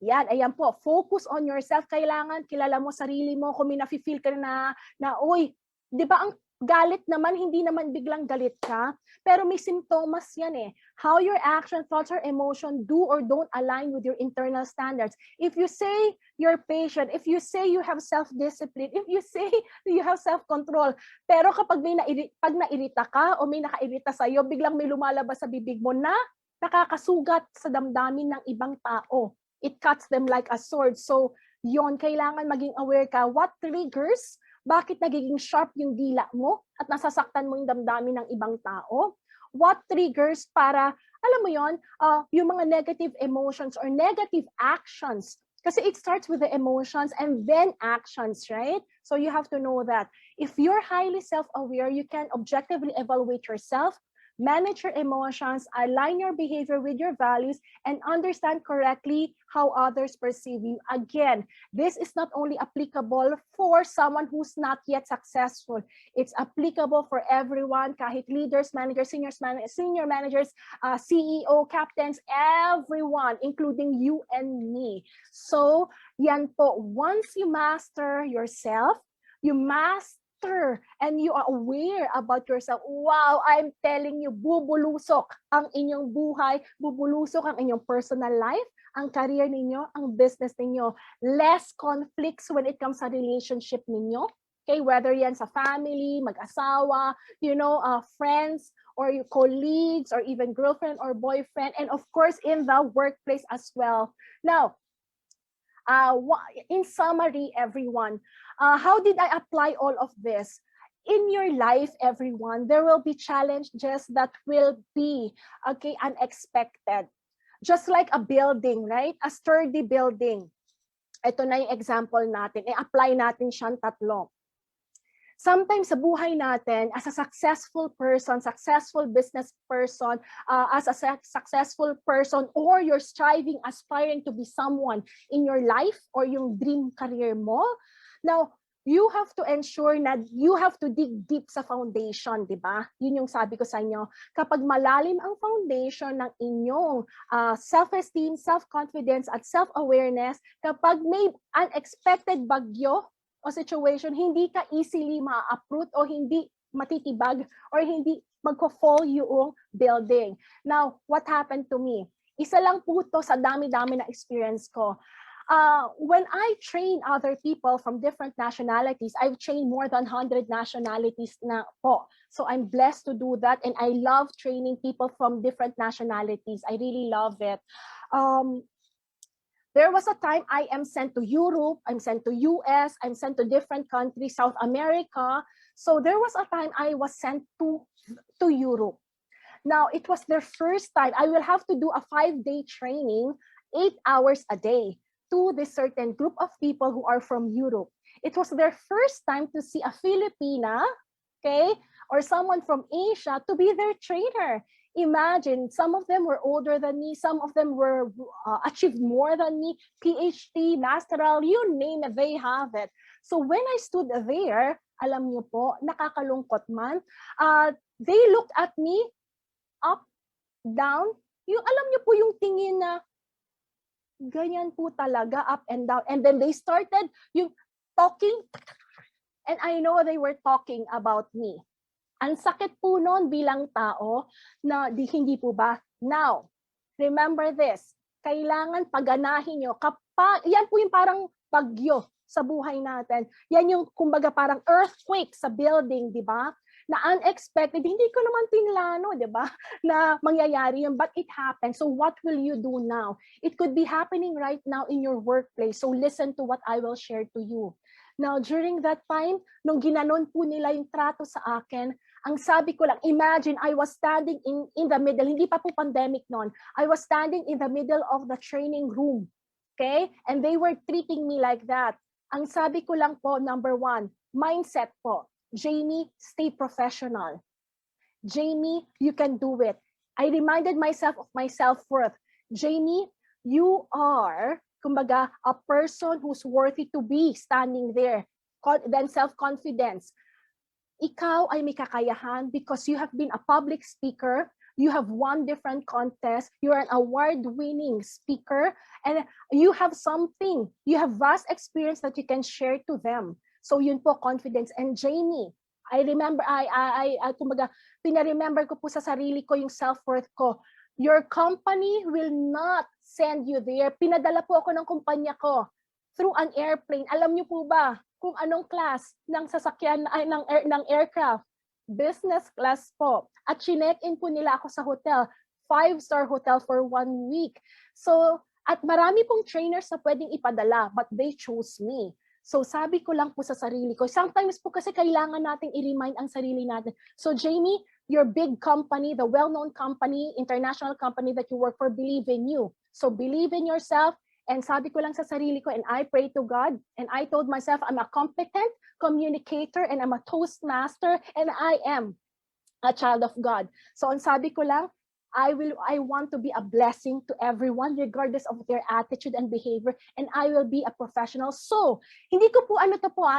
[SPEAKER 2] Ayan po. Focus on yourself. Kailangan kilala mo sarili mo. Kung may nafe-feel ka na uy, di ba ang galit naman, hindi naman biglang galit ka, pero may simptomas yan eh. How your action, thoughts, or emotion do or don't align with your internal standards. If you say you're patient, if you say you have self-discipline, if you say you have self-control, pero kapag pag nairita ka o may nakairita sa'yo, biglang may lumalabas sa bibig mo na nakakasugat sa damdamin ng ibang tao. It cuts them like a sword. So, yon kailangan maging aware ka what triggers. Bakit nagiging sharp yung dila mo at nasasaktan mo yung damdamin ng ibang tao? What triggers para, alam mo yon, yung mga negative emotions or negative actions. Kasi it starts with the emotions and then actions, right? So you have to know that. If you're highly self-aware, you can objectively evaluate yourself, manage your emotions, align your behavior with your values, and understand correctly how others perceive you. Again, this is not only applicable for someone who's not yet successful. It's applicable for everyone, kahit leaders, managers, senior managers, CEO, captains, everyone, including you and me. So, yan po. Once you master yourself, you master and you are aware about yourself, wow, I'm telling you, bubulusok ang inyong buhay, bubulusok ang inyong personal life, ang career ninyo, ang business ninyo. Less conflicts when it comes sa relationship ninyo. Okay, whether yan sa family, mag-asawa, friends, or your colleagues, or even girlfriend or boyfriend, and of course, in the workplace as well. Now, in summary, everyone, how did I apply all of this? In your life, everyone, there will be challenges that will be, unexpected. Just like a building, right? A sturdy building. Ito na yung example natin. I-apply natin siyang tatlo. Sometimes sa buhay natin, as a successful person, successful business person, as a successful person, or you're striving, aspiring to be someone in your life or yung dream career mo, now, you have to ensure na you have to dig deep sa foundation, di ba? Yun yung sabi ko sa inyo. Kapag malalim ang foundation ng inyong self-esteem, self-confidence, at self-awareness, kapag may unexpected bagyo, o situation, hindi ka easily ma-uproot o hindi matitibag or hindi magko-fall yung building. Now, what happened to me? Isa lang po to sa dami-dami na experience ko. When I train other people from different nationalities, I've trained more than 100 nationalities na po. So I'm blessed to do that and I love training people from different nationalities. I really love it. There was a time I am sent to Europe, I'm sent to US, I'm sent to different countries, South America. So there was a time I was sent to Europe. Now, it was their first time. I will have to do a 5-day training, 8 hours a day, to this certain group of people who are from Europe. It was their first time to see a Filipina, okay, or someone from Asia to be their trainer. Imagine, some of them were older than me, some of them were achieved more than me, PhD, masteral, you name it, they have it. So when I stood there, alam niyo po, nakakalungkot man, they looked at me up, down, yung alam niyo po yung tingin na ganyan po talaga, up and down. And then they started yung talking, and I know they were talking about me. Ang sakit po noon bilang tao na hindi po ba? Now, remember this, kailangan paganahin nyo. Yan po yung parang bagyo sa buhay natin. Yan yung kumbaga parang earthquake sa building, di ba? Na unexpected, hindi ko naman tinlano, di ba? Na mangyayari yun, but it happened. So what will you do now? It could be happening right now in your workplace. So listen to what I will share to you. Now, during that time, nung ginanon po nila yung trato sa akin, ang sabi ko lang, imagine, I was standing in the middle, hindi pa po pandemic noon, I was standing in the middle of the training room, okay? And they were treating me like that. Ang sabi ko lang po, number 1, mindset po. Jamie, stay professional. Jamie, you can do it. I reminded myself of my self-worth. Jamie, you are, kumbaga, a person who's worthy to be standing there. Then self-confidence. Ikaw ay may kakayahan because you have been a public speaker, you have won different contests, you're an award-winning speaker, and you have something, you have vast experience that you can share to them. So yun po, confidence. And Jamie, I remember, kumbaga, pinaremember ko po sa sarili ko yung self-worth ko. Your company will not send you there. Pinadala po ako ng kumpanya ko through an airplane. Alam niyo po ba kung anong class ng sasakyan ng aircraft? Business class po. At chinek-in po nila ako sa hotel, 5-star hotel for 1 week. So, at marami pong trainers na pwedeng ipadala, but they chose me. So sabi ko lang po sa sarili ko, sometimes po kasi kailangan nating i-remind ang sarili natin. So Jamie, your big company, the well-known company, international company that you work for, believe in you. So believe in yourself. And sabi ko lang sa sarili ko, and I pray to God, and I told myself, I'm a competent communicator, and I'm a Toastmaster, and I am a child of God. So ang sabi ko lang, I want to be a blessing to everyone, regardless of their attitude and behavior, and I will be a professional. So, hindi ko po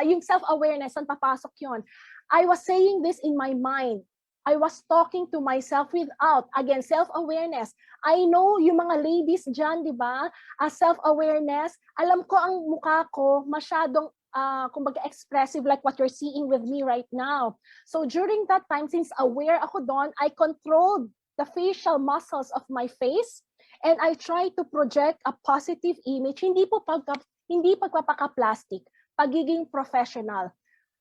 [SPEAKER 2] yung self-awareness, saan papasok yun. I was saying this in my mind. I was talking to myself without, again, self-awareness. I know yung mga ladies dyan, di ba? Self-awareness. Alam ko ang mukha ko masyadong, kumbaga, expressive like what you're seeing with me right now. So during that time, since aware ako doon, I controlled the facial muscles of my face and I try to project a positive image. Hindi pagpapaka-plastic, pagiging professional.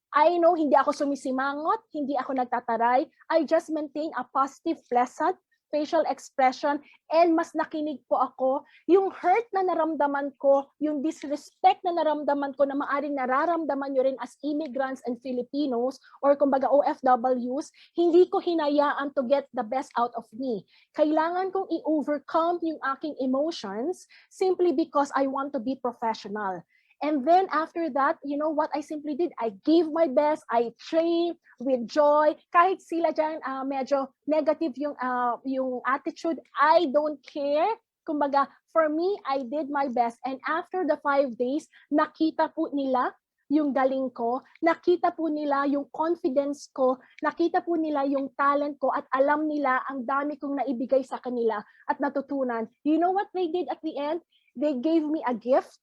[SPEAKER 2] I know hindi ako sumisimangot, hindi ako nagtataray. I just maintain a positive, pleasant facial expression, and mas nakinig po ako. Yung hurt na naramdaman ko, yung disrespect na naramdaman ko na maaring nararamdaman nyo rin as immigrants and Filipinos or kumbaga OFWs, hindi ko hinayaan to get the best out of me. Kailangan kong i-overcome yung aking emotions simply because I want to be professional. And then after that, you know what I simply did? I gave my best. I trained with joy. Kahit sila dyan medyo negative yung attitude, I don't care. Kumbaga, for me, I did my best. And after the 5 days, nakita po nila yung galing ko, nakita po nila yung confidence ko, nakita po nila yung talent ko, at alam nila ang dami kong naibigay sa kanila at natutunan. You know what they did at the end? They gave me a gift.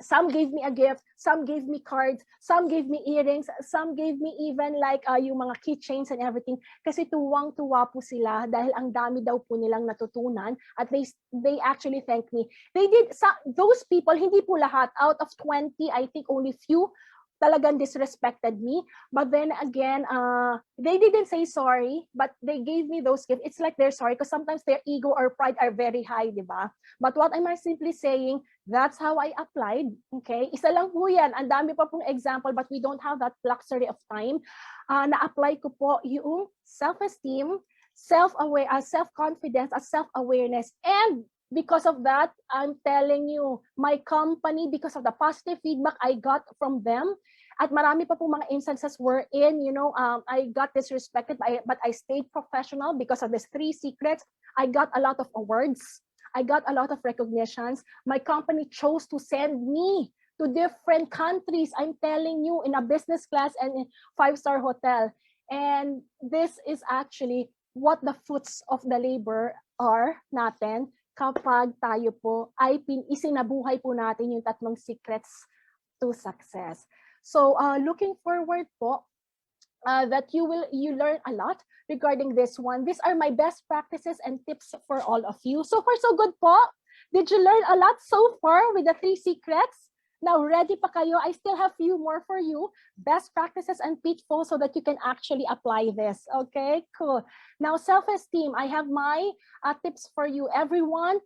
[SPEAKER 2] Some gave me a gift, some gave me cards, some gave me earrings, some gave me even like yung mga keychains and everything. Kasi tuwang-tuwa po sila dahil ang dami daw po nilang natutunan at they actually thanked me. They did, those people, hindi po lahat, out of 20, I think only few talagang disrespected me. But then again, they didn't say sorry, but they gave me those gifts. It's like they're sorry because sometimes their ego or pride are very high, di ba? But what am I simply saying? That's how I applied. Okay? Isa lang po yan. Ang dami pa pong example, but we don't have that luxury of time. Na-apply ko po yung self-esteem, self-confidence, self-awareness. And because of that, I'm telling you, my company, because of the positive feedback I got from them, at marami pa po mga instances wherein, I got disrespected, but I stayed professional because of these 3 secrets. I got a lot of awards. I got a lot of recognitions. My company chose to send me to different countries, I'm telling you, in a business class and in 5-star hotel. And this is actually what the fruits of the labor are natin kapag tayo po ay isinabuhay po natin yung 3 secrets to success. So looking forward po that you learn a lot regarding this one. These are my best practices and tips for all of you. So far, so good po. Did you learn a lot so far with the 3 secrets? Now, ready pa kayo? I still have few more for you. Best practices and pitfalls so that you can actually apply this. Okay, cool. Now, self-esteem. I have my tips for you. Everyone,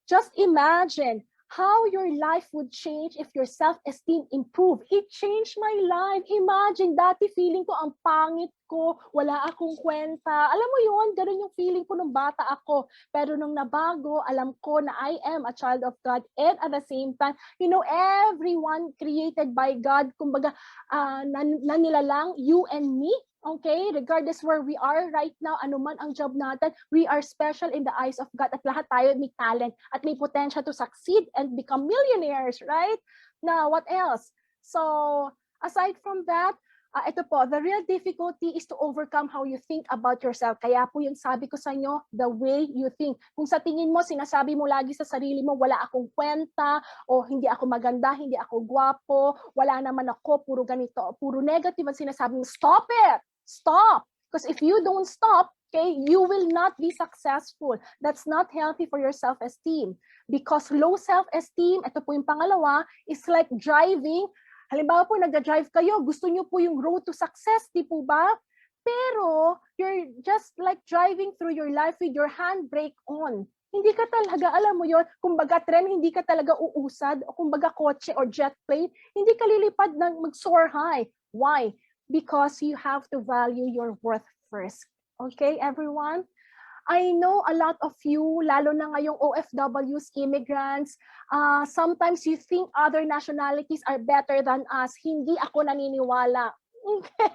[SPEAKER 2] just imagine how your life would change if your self-esteem improved. It changed my life. Imagine, dati feeling ko ang pangit ko, wala akong kwenta. Alam mo yun, ganun yung feeling ko nung bata ako. Pero nung nabago, alam ko na I am a child of God. And at the same time, everyone created by God, kumbaga, nanilalang you and me. Okay, regardless where we are right now, anuman ang job natin, we are special in the eyes of God at lahat tayo may talent at may potential to succeed and become millionaires, right? Now, what else? So, aside from that, ito po, the real difficulty is to overcome how you think about yourself. Kaya po yung sabi ko sa inyo, the way you think. Kung sa tingin mo, sinasabi mo lagi sa sarili mo, wala akong kwenta, o hindi ako maganda, hindi ako gwapo, wala naman ako, puro ganito, puro negative ang sinasabi mo, stop it! Stop! Because if you don't stop, okay, you will not be successful. That's not healthy for your self-esteem. Because low self-esteem, ito po yung pangalawa, is like driving. Halimbawa po, nag-drive kayo, gusto nyo po yung road to success, di po ba? Pero, you're just like driving through your life with your handbrake on. Hindi ka talaga, alam mo yon, kumbaga tren, hindi ka talaga uusad, o kumbaga kotse or jet plane, hindi ka lilipad ng mag-soar high. Why? Because you have to value your worth first. Okay, everyone? I know a lot of you, lalo na ngayong OFWs, immigrants, sometimes you think other nationalities are better than us. Hindi ako naniniwala. Okay?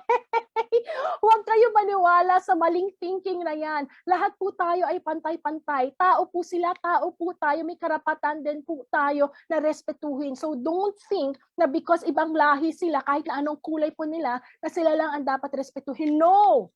[SPEAKER 2] Huwag kayo maniwala sa maling thinking na yan. Lahat po tayo ay pantay-pantay. Tao po sila, tao po tayo. May karapatan din po tayo na respetuhin. So don't think na because ibang lahi sila, kahit na anong kulay po nila, na sila lang ang dapat respetuhin. No!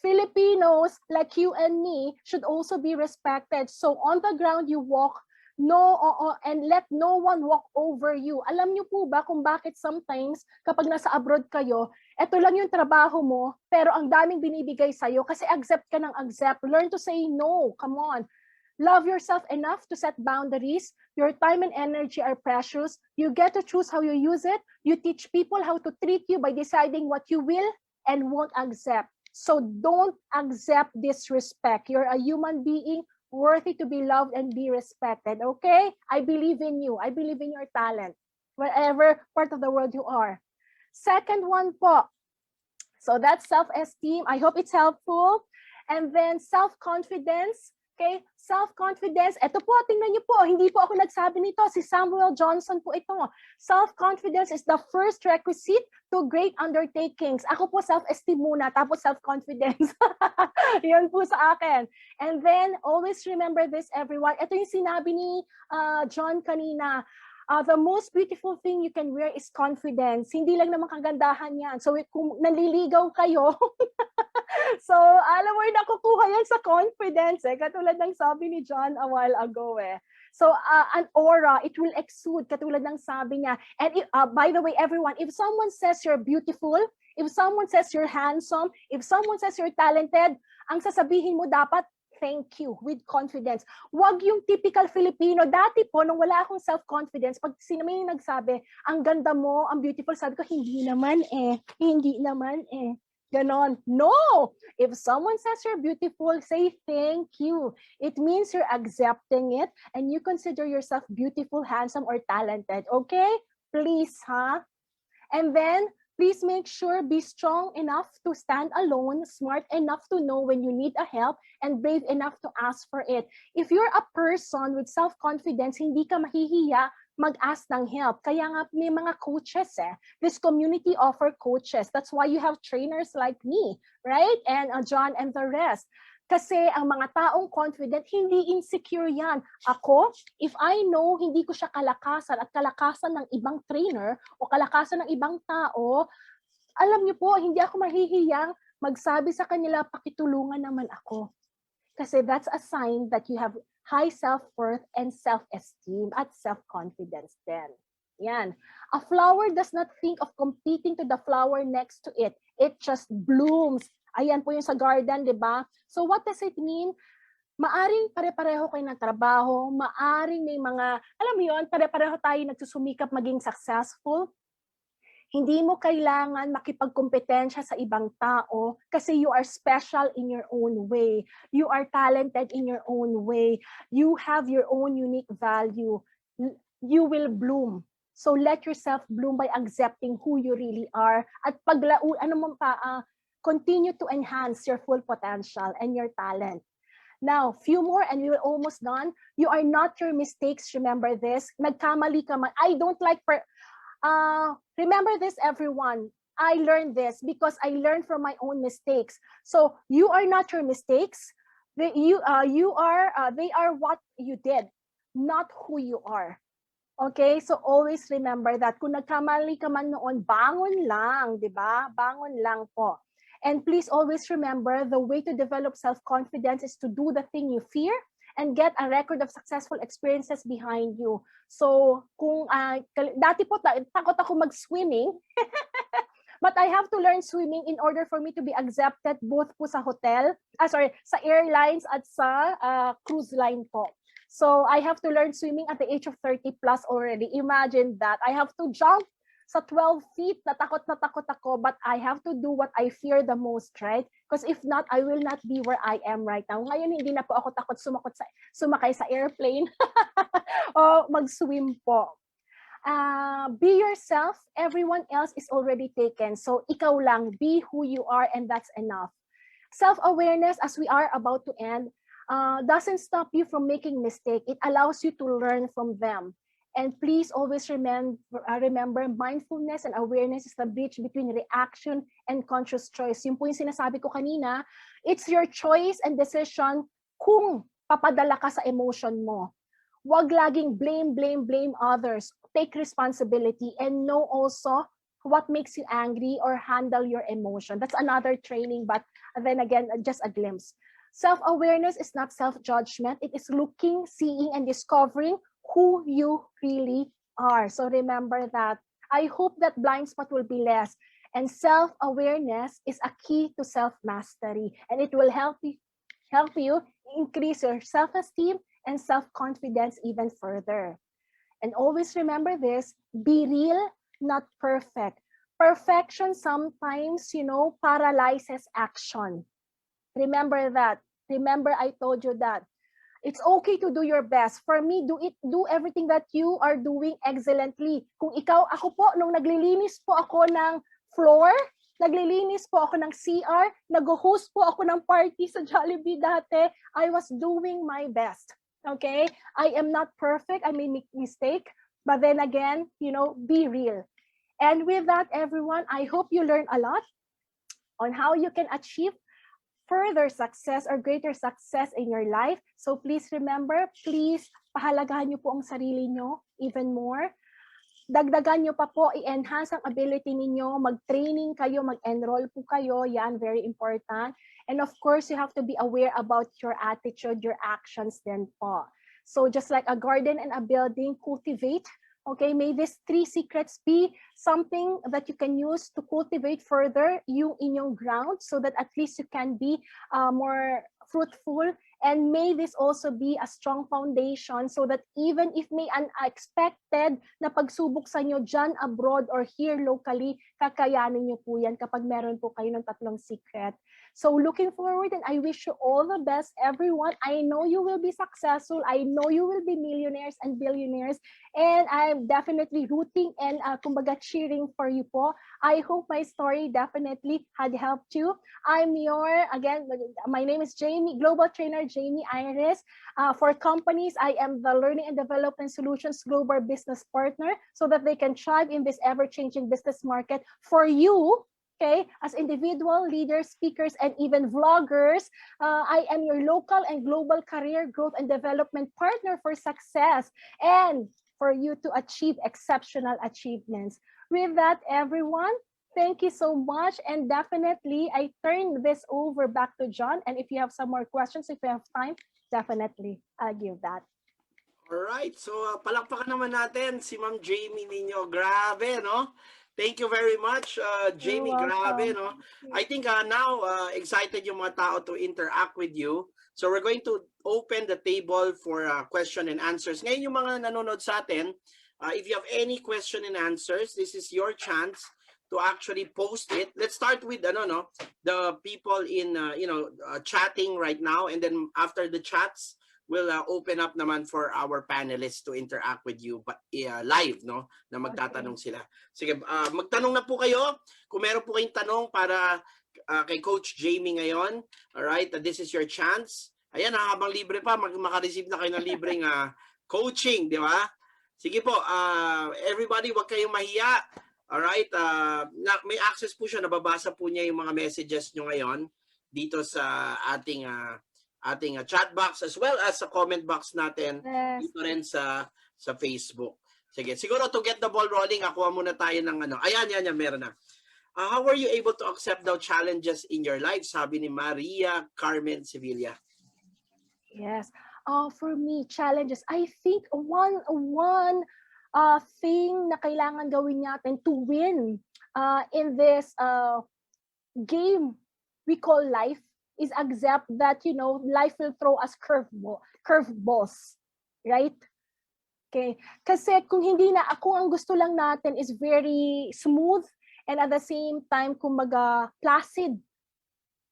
[SPEAKER 2] Filipinos, like you and me, should also be respected. So on the ground you walk, and let no one walk over you. Alam niyo po ba kung bakit sometimes kapag nasa abroad kayo, eto lang yung trabaho mo, pero ang daming binibigay sa'yo kasi accept ka ng accept. Learn to say no. Come on. Love yourself enough to set boundaries. Your time and energy are precious. You get to choose how you use it. You teach people how to treat you by deciding what you will and won't accept. So don't accept disrespect. You're a human being worthy to be loved and be respected. Okay? I believe in you. I believe in your talent, wherever part of the world you are. Second one po. So that's self-esteem. I hope it's helpful. And then self-confidence. Okay? Self-confidence. Ito po, tingnan niyo po. Hindi po ako nagsabi nito. Si Samuel Johnson po ito. Self-confidence is the first requisite to great undertakings. Ako po self-esteem muna, tapos self-confidence. Yan po sa akin. And then, always remember this, everyone. Ito yung sinabi ni John kanina. The most beautiful thing you can wear is confidence. Hindi lang naman kagandahan yan. So, kung naliligaw kayo, so, alam mo, nakukuha yan sa confidence. Katulad ng sabi ni John a while ago. So, an aura, it will exude, katulad ng sabi niya. And by the way, everyone, if someone says you're beautiful, if someone says you're handsome, if someone says you're talented, ang sasabihin mo dapat, thank you with confidence. Wag yung typical Filipino. Dati po, nung wala akong self-confidence, pag sino may nagsabi, ang ganda mo, ang beautiful, sabi ko, hindi naman eh. Hindi naman eh. Ganon. No! If someone says you're beautiful, say thank you. It means you're accepting it and you consider yourself beautiful, handsome, or talented. Okay? Please, huh? And then, please make sure be strong enough to stand alone, smart enough to know when you need a help, and brave enough to ask for it. If you're a person with self-confidence, hindi ka mahihiya mag-ask ng help. Kaya nga may mga coaches eh. This community offer coaches. That's why you have trainers like me, right? And John and the rest. Kasi ang mga taong confident, hindi insecure yan. Ako, if I know hindi ko siya kalakasan at kalakasan ng ibang trainer o kalakasan ng ibang tao, alam niyo po, hindi ako mahihiyang magsabi sa kanila, pakitulungan naman ako. Kasi that's a sign that you have high self-worth and self-esteem at self-confidence then. Yan. A flower does not think of competing to the flower next to it. It just blooms. Ayan po yung sa garden, di ba? So what does it mean? Maaring pare-pareho kayo ng trabaho, maaring may mga, alam mo yun, pare-pareho tayo nagsusumikap maging successful. Hindi mo kailangan makipagkompetensya sa ibang tao kasi you are special in your own way. You are talented in your own way. You have your own unique value. You will bloom. So let yourself bloom by accepting who you really are. At continue to enhance your full potential and your talent. Now, few more and we will almost done. You are not your mistakes. Remember this. Nagkamali ka man. I don't like... remember this, everyone. I learned this because I learned from my own mistakes. So you are not your mistakes. They are what you did, not who you are. Okay, so always remember that. Kung nagkamali ka man noon, bangon lang, di ba? Bangon lang po. And please always remember, the way to develop self-confidence is to do the thing you fear and get a record of successful experiences behind you. So, kung dati po takot ako mag-swimming, but I have to learn swimming in order for me to be accepted both po sa hotel, sa airlines at sa cruise line po. So, I have to learn swimming at the age of 30 plus already. Imagine that. I have to jump sa 12 feet, natakot ako, but I have to do what I fear the most, right? Because if not, I will not be where I am right now. Ngayon, hindi na po ako takot sumakay sa airplane o mag-swim po. Be yourself. Everyone else is already taken. So, ikaw lang. Be who you are and that's enough. Self-awareness, as we are about to end, doesn't stop you from making mistakes. It allows you to learn from them. And please always remember mindfulness and awareness is the bridge between reaction and conscious choice. Yung po yung sinasabi ko kanina, it's your choice and decision kung papadala ka sa emotion mo. Huwag laging blame others. Take responsibility and know also what makes you angry or handle your emotion. That's another training, but then again, just a glimpse. Self-awareness is not self-judgment. It is looking, seeing, and discovering who you really are. So remember that. I hope that blind spot will be less. And self-awareness is a key to self-mastery. And it will help you increase your self-esteem and self-confidence even further. And always remember this, be real, not perfect. Perfection sometimes, paralyzes action. Remember that. Remember, I told you that. It's okay to do your best. For me, do everything that you are doing excellently. Kung ako po, nung naglilinis po ako ng floor, naglilinis po ako ng CR, nag-host po ako ng party sa Jollibee dati, I was doing my best. Okay? I am not perfect. I made mistake. But then again, be real. And with that, everyone, I hope you learn a lot on how you can achieve further success or greater success in your life. So please remember, please pahalagahan niyo po ang sarili niyo even more. Dagdagan niyo pa po, i-enhance ang ability ninyo, mag-training kayo, mag-enroll po kayo, yan, very important. And of course, you have to be aware about your attitude, your actions din po. So just like a garden and a building, cultivate. Okay, may these 3 secrets be something that you can use to cultivate further yung inyong ground so that at least you can be more fruitful And may this also be a strong foundation so that even if may unexpected na pagsubok sa inyo dyan abroad or here locally, kakayanin nyo po yan kapag meron po kayo ng tatlong secret. So looking forward, and I wish you all the best, everyone. I know you will be successful. I know you will be millionaires and billionaires. And I'm definitely rooting and kumbaga cheering for you po. I hope my story definitely had helped you. I'm again, my name is Jamie, Global Trainer Jamie Iris. For companies, I am the Learning and Development Solutions Global Business Partner so that they can thrive in this ever-changing business market. For you, okay, as individual leaders, speakers, and even vloggers, I am your local and global career growth and development partner for success and for you to achieve exceptional achievements. With that, everyone, thank you so much. And definitely, I turn this over back to John. And if you have some more questions, if you have time, definitely, I'll give that.
[SPEAKER 1] Alright, so palakpakan naman natin si Ma'am Jamie ninyo. Grabe, no? Thank you very much, Jamie. Grabe, no? I think now excited yung mga tao to interact with you. So we're going to open the table for question and answers. Ngayon yung mga nanonood sa atin, if you have any question and answers, this is your chance to actually post it. Let's start with the people in chatting right now, and then after the chats, we'll open up naman for our panelists to interact with you live, no? Na magtatanong sila. Sige, magtanong na po kayo. Kung meron po kayong tanong para kay Coach Jamie ngayon, all right? This is your chance. Ayan, habang libre pa, makareceive na kayo ng libreng coaching, di ba? Sige po, everybody, wag kayong mahiya. All right? May access po siya, nababasa po niya yung mga messages nyo ngayon dito sa ating chat box as well as sa comment box natin dito rin sa Facebook. Sige, siguro to get the ball rolling, akuha muna tayo ng Ayan, meron na. How were you able to accept the challenges in your life? Sabi ni Maria Carmen Sevilla.
[SPEAKER 2] Yes. For me, challenges. I think one thing na kailangan gawin natin to win in this game we call life is accept that, life will throw us curveballs, right? Okay. Kasi kung ang gusto lang natin is very smooth and at the same time, kumbaga, placid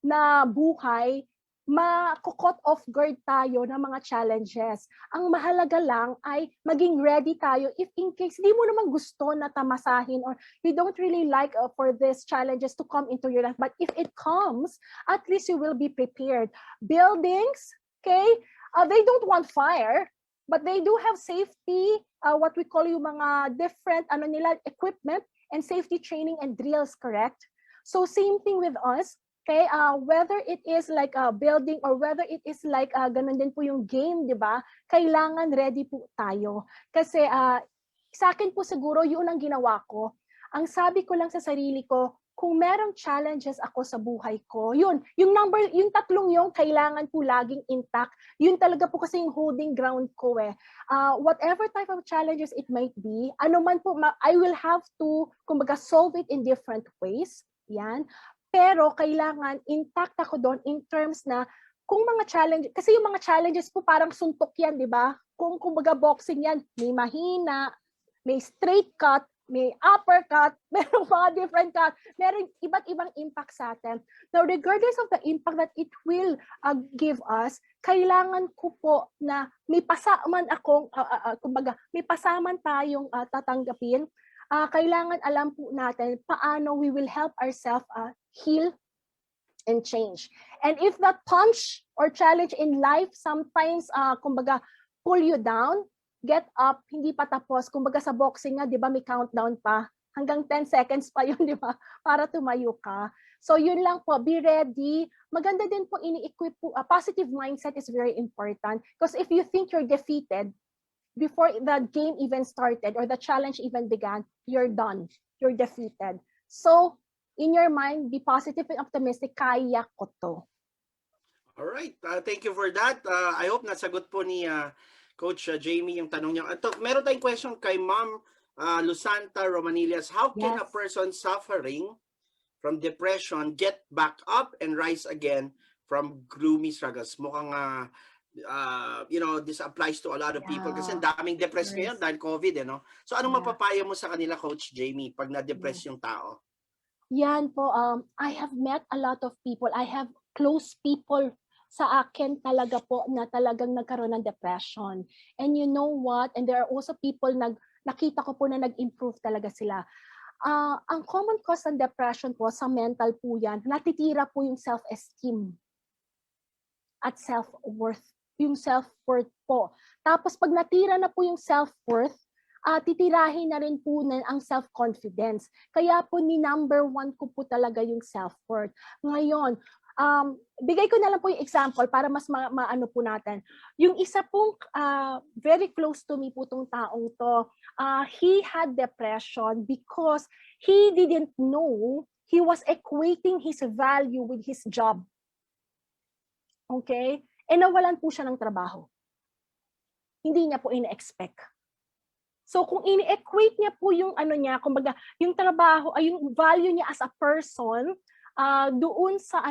[SPEAKER 2] na buhay, ma-cut off guard tayo ng mga challenges. Ang mahalaga lang ay maging ready tayo if in case di mo naman gusto na tamasahin or you don't really like for these challenges to come into your life. But if it comes, at least you will be prepared. Buildings, okay, they don't want fire, but they do have safety, what we call yung mga different equipment and safety training and drills, correct? So same thing with us. Okay, whether it is like a building or whether it is like ganun din po yung game, di ba? Kailangan ready po tayo. Kasi sa akin po siguro yun ang ginawa ko. Ang sabi ko lang sa sarili ko, kung merong challenges ako sa buhay ko, yung tatlong yung kailangan po laging intact. Yun talaga po kasi yung holding ground ko eh. Whatever type of challenges it might be, man po, I will have to, kumbaga, solve it in different ways. Yan. Pero kailangan intact ako doon in terms na kung mga challenge, kasi yung mga challenges po parang suntok yan, di ba? Kung kumbaga boxing yan, may mahina, may straight cut, may uppercut, merong mga different cut, merong iba't ibang impact sa atin. Now, regardless of the impact that it will give us, kailangan ko po na may pasaman akong, kumbaga, may pasaman tayong tatanggapin. Kailangan alam po natin paano we will help ourselves heal and change. And if that punch or challenge in life sometimes, kumbaga, pull you down, get up, hindi pa tapos. Kumbaga sa boxing nga, di ba, may countdown pa. Hanggang 10 seconds pa yun, di ba, para tumayo ka. So yun lang po, be ready. Maganda din po ini-equip po. A positive mindset is very important. Because if you think you're defeated, before the game even started or the challenge even began, you're done. You're defeated. So, in your mind, be positive and optimistic. Kaya ko to.
[SPEAKER 1] All right. Thank you for that. I hope nasagot po ni Coach Jamie yung tanong niya. Meron tayong question kay Ma'am Lusanta Romanillas. How can a person suffering from depression get back up and rise again from gloomy struggles. Mukhang this applies to a lot of people kasi ang daming depressed ngayon dahil COVID, So anong mapapayo mo sa kanila, Coach Jamie, pag na-depress yung tao?
[SPEAKER 2] Yan po, I have met a lot of people. I have close people sa akin talaga po na talagang nagkaroon ng depression. And you know what? And there are also people nakita ko po na nag-improve talaga sila. Ang common cause ng depression po sa mental po yan, natitira po yung self-esteem at self-worth. Yung self-worth po. Tapos pag natira na po yung self-worth, titirahin na rin po ang self-confidence. Kaya po ni number 1 ko po talaga yung self-worth. Ngayon, bigay ko na lang po yung example para mas maano po natin. Yung isa pong very close to me po tong taong to, he had depression because he didn't know he was equating his value with his job. Okay? E nawalan po siya ng trabaho. Hindi niya po ina-expect. So kung ini-equate niya po yung kumbaga, yung trabaho ay yung value niya as a person, doon sa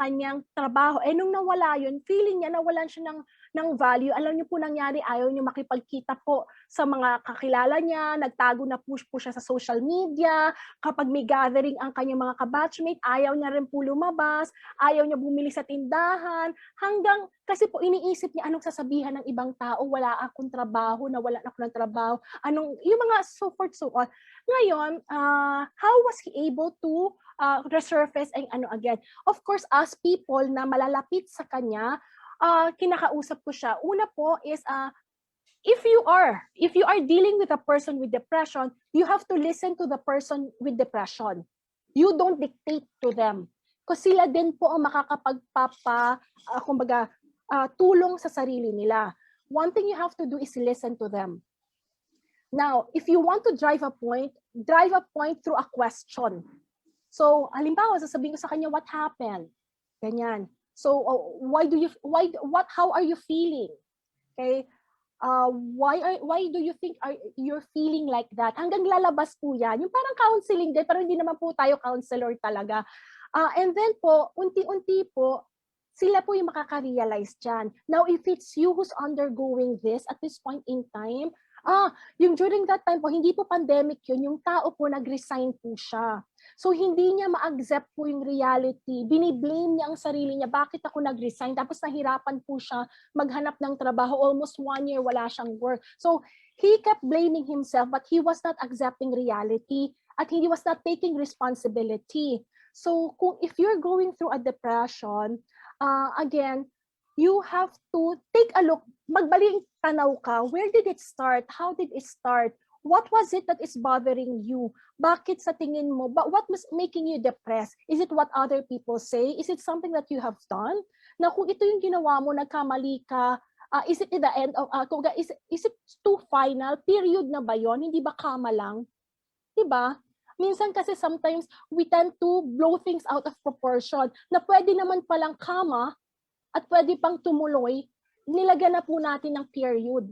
[SPEAKER 2] kanyang trabaho. Nung nawala yun, feeling niya nawalan siya ng value. Alam niyo po nangyari, ayaw niya makipagkita po sa mga kakilala niya, nagtago na po siya sa social media, kapag may gathering ang kanyang mga kabatchmate, ayaw niya rin po lumabas, ayaw niya bumili sa tindahan, hanggang kasi po iniisip niya anong sasabihan ng ibang tao, wala akong trabaho, nawalan ako ng trabaho, yung mga so forth so on. Ngayon, how was he able to resurface and again? Of course, as people na malalapit sa kanya, kinakausap ko siya. Una po is, if you are dealing with a person with depression, you have to listen to the person with depression. You don't dictate to them. Kasi sila din po ang tulong sa sarili nila. One thing you have to do is listen to them. Now, if you want to drive a point through a question. So, halimbawa, sasabihin ko sa kanya, what happened? Ganyan. So, how are you feeling? Okay? Why do you think you're feeling like that? Hanggang lalabas po yan. Yung parang counseling din, pero hindi naman po tayo counselor talaga. And then po, unti-unti po, sila po yung makaka-realize dyan. Now, if it's you who's undergoing this at this point in time, yung during that time po, hindi po pandemic yun, yung tao po nag-resign po siya. So hindi niya ma-accept po yung reality. Biniblame niya ang sarili niya, bakit ako nag-resign? Tapos nahirapan po siya maghanap ng trabaho. Almost 1 year wala siyang work. So he kept blaming himself, but he was not accepting reality at he was not taking responsibility. So if you're going through a depression, again, you have to take a look, magbaling tanaw ka, where did it start? How did it start? What was it that is bothering you? Bakit sa tingin mo? What was making you depressed? Is it what other people say? Is it something that you have done? Na kung ito yung ginawa mo, nagkamali ka, is it in the end of, is it too final? Period na ba yon? Hindi ba kama lang? Diba? Minsan kasi sometimes we tend to blow things out of proportion na pwede naman palang kama at pwede pang tumuloy, nilagyan na po natin ng period.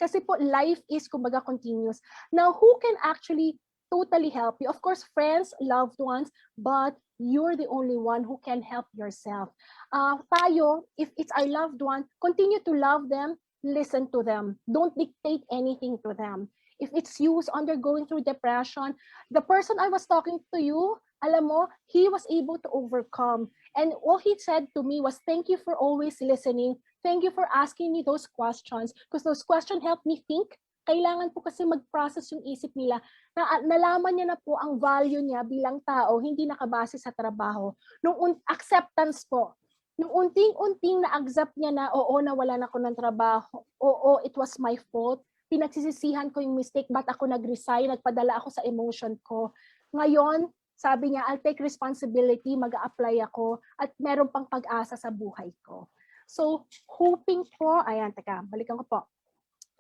[SPEAKER 2] Kasi po, life is, kumbaga, continuous. Now, who can actually totally help you? Of course, friends, loved ones, but you're the only one who can help yourself. Tayo, if it's our loved one, continue to love them, listen to them. Don't dictate anything to them. If it's you who's undergoing through depression, the person I was talking to you, alam mo, he was able to overcome. And all he said to me was, thank you for always listening. Thank you for asking me those questions. Because those questions helped me think. Kailangan po kasi mag-process yung isip nila. Nalaman niya na po ang value niya bilang tao, hindi nakabase sa trabaho. Nung acceptance po, nung unting-unting na-accept niya na, oo, nawalan ako ng trabaho. Oo, it was my fault. Pinagsisisihan ko yung mistake, ba't ako nag-resign, nagpadala ako sa emotion ko. Ngayon, sabi niya, I'll take responsibility, mag-a-apply ako, at meron pang pag-asa sa buhay ko. So, hoping po, ayan, teka, balikan ko po.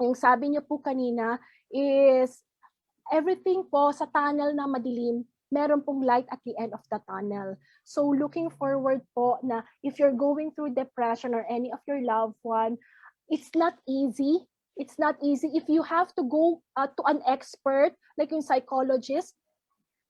[SPEAKER 2] Yung sabi niyo po kanina is, everything po sa tunnel na madilim, meron pong light at the end of the tunnel. So, looking forward po na if you're going through depression or any of your loved one, it's not easy. It's not easy. If you have to go to an expert, like yung psychologist,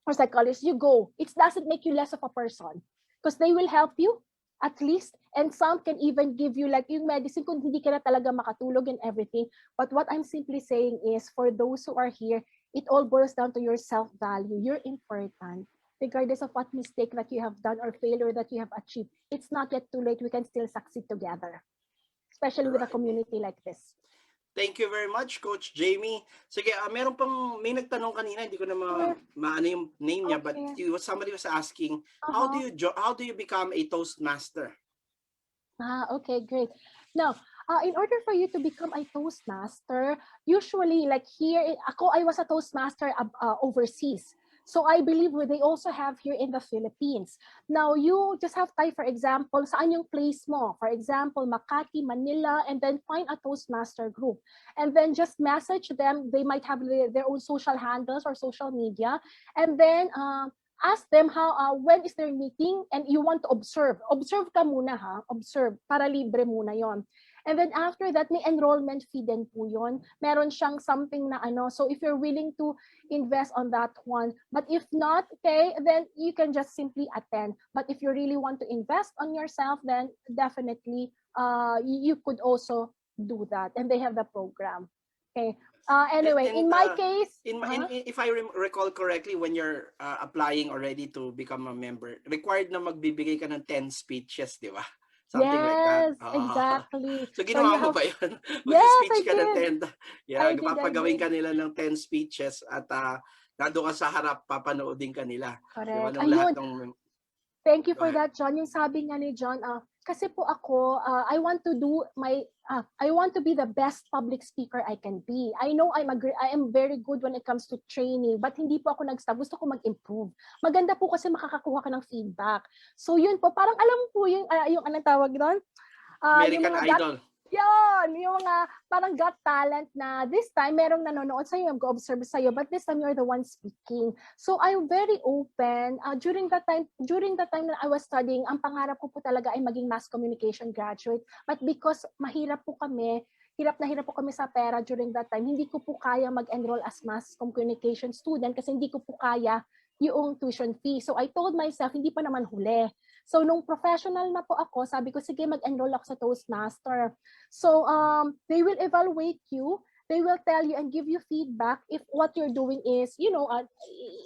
[SPEAKER 2] or psychologist, you go. It doesn't make you less of a person because they will help you. at least, and some can even give you like yung medicine kung hindi ka na talaga makatulog and everything. But what I'm simply saying is, for those who are here, it all boils down to your self-value. You're important. Regardless of what mistake that you have done or failure that you have achieved, it's not yet too late. We can still succeed together, especially with a
[SPEAKER 1] Alright.
[SPEAKER 2] community like this.
[SPEAKER 1] Thank you very much, Coach Jamie. Sige, meron pang may nagtanong kanina, hindi ko na maano yung name niya, but
[SPEAKER 2] Okay.
[SPEAKER 1] somebody was asking, how do you become a Toastmaster?
[SPEAKER 2] Okay, great. Now, in order for you to become a Toastmaster, usually like here, I was a Toastmaster overseas. So I believe they also have here in the Philippines. Now, you just have type, for example, saan yung place mo? For example, Makati, Manila, and then find a Toastmaster group. And then just message them. They might have their own social handles or social media. And then ask them when is their meeting, and you want to observe ka muna, observe, para libre muna yon. And then after that, may enrollment fee din po yun. Meron siyang something na so if you're willing to invest on that one, but if not, okay, then you can just simply attend. But if you really want to invest on yourself, then definitely you could also do that, and they have the program. Okay. Anyway, in my case,
[SPEAKER 1] if I recall correctly, when you're applying already to become a member, required na magbibigay ka ng 10 speeches, di ba? Something like that.
[SPEAKER 2] yes, exactly.
[SPEAKER 1] So ginawa mo ba yun?
[SPEAKER 2] Yes,
[SPEAKER 1] Mag-speech
[SPEAKER 2] I
[SPEAKER 1] ka ng
[SPEAKER 2] did.
[SPEAKER 1] 10. Yeah,
[SPEAKER 2] I did.
[SPEAKER 1] papagawin ka nila ng 10 speeches at nado ka sa harap, papanoodin ka nila. Diba,
[SPEAKER 2] Correct.
[SPEAKER 1] ng lahat
[SPEAKER 2] Ayun.
[SPEAKER 1] ng...
[SPEAKER 2] Thank you
[SPEAKER 1] Go
[SPEAKER 2] for
[SPEAKER 1] ahead.
[SPEAKER 2] that, John. Yung sabi nga ni John, kasi po ako, I want to do I want to be the best public speaker I can be. I know I am very good when it comes to training, but hindi po ako nag-stop. Gusto ko mag-improve. Maganda po kasi makakakuha ka ng feedback. So yun po, parang alam mo po yung anong tawag doon?
[SPEAKER 1] American Idol.
[SPEAKER 2] Yung mga parang got talent na this time merong nanonood sa'yo, mag-observe sa'yo, but this time you're the one speaking. So I'm very open. During that time that I was studying, ang pangarap ko po talaga ay maging mass communication graduate. But because mahirap po kami, hirap po kami sa pera during that time, hindi ko po kaya mag-enroll as mass communication student kasi hindi ko po kaya yung tuition fee. So I told myself, hindi pa naman huli. So nung professional na po ako, sabi ko, sige, mag-enroll ako sa Toastmaster. So they will evaluate you. They will tell you and give you feedback if what you're doing is,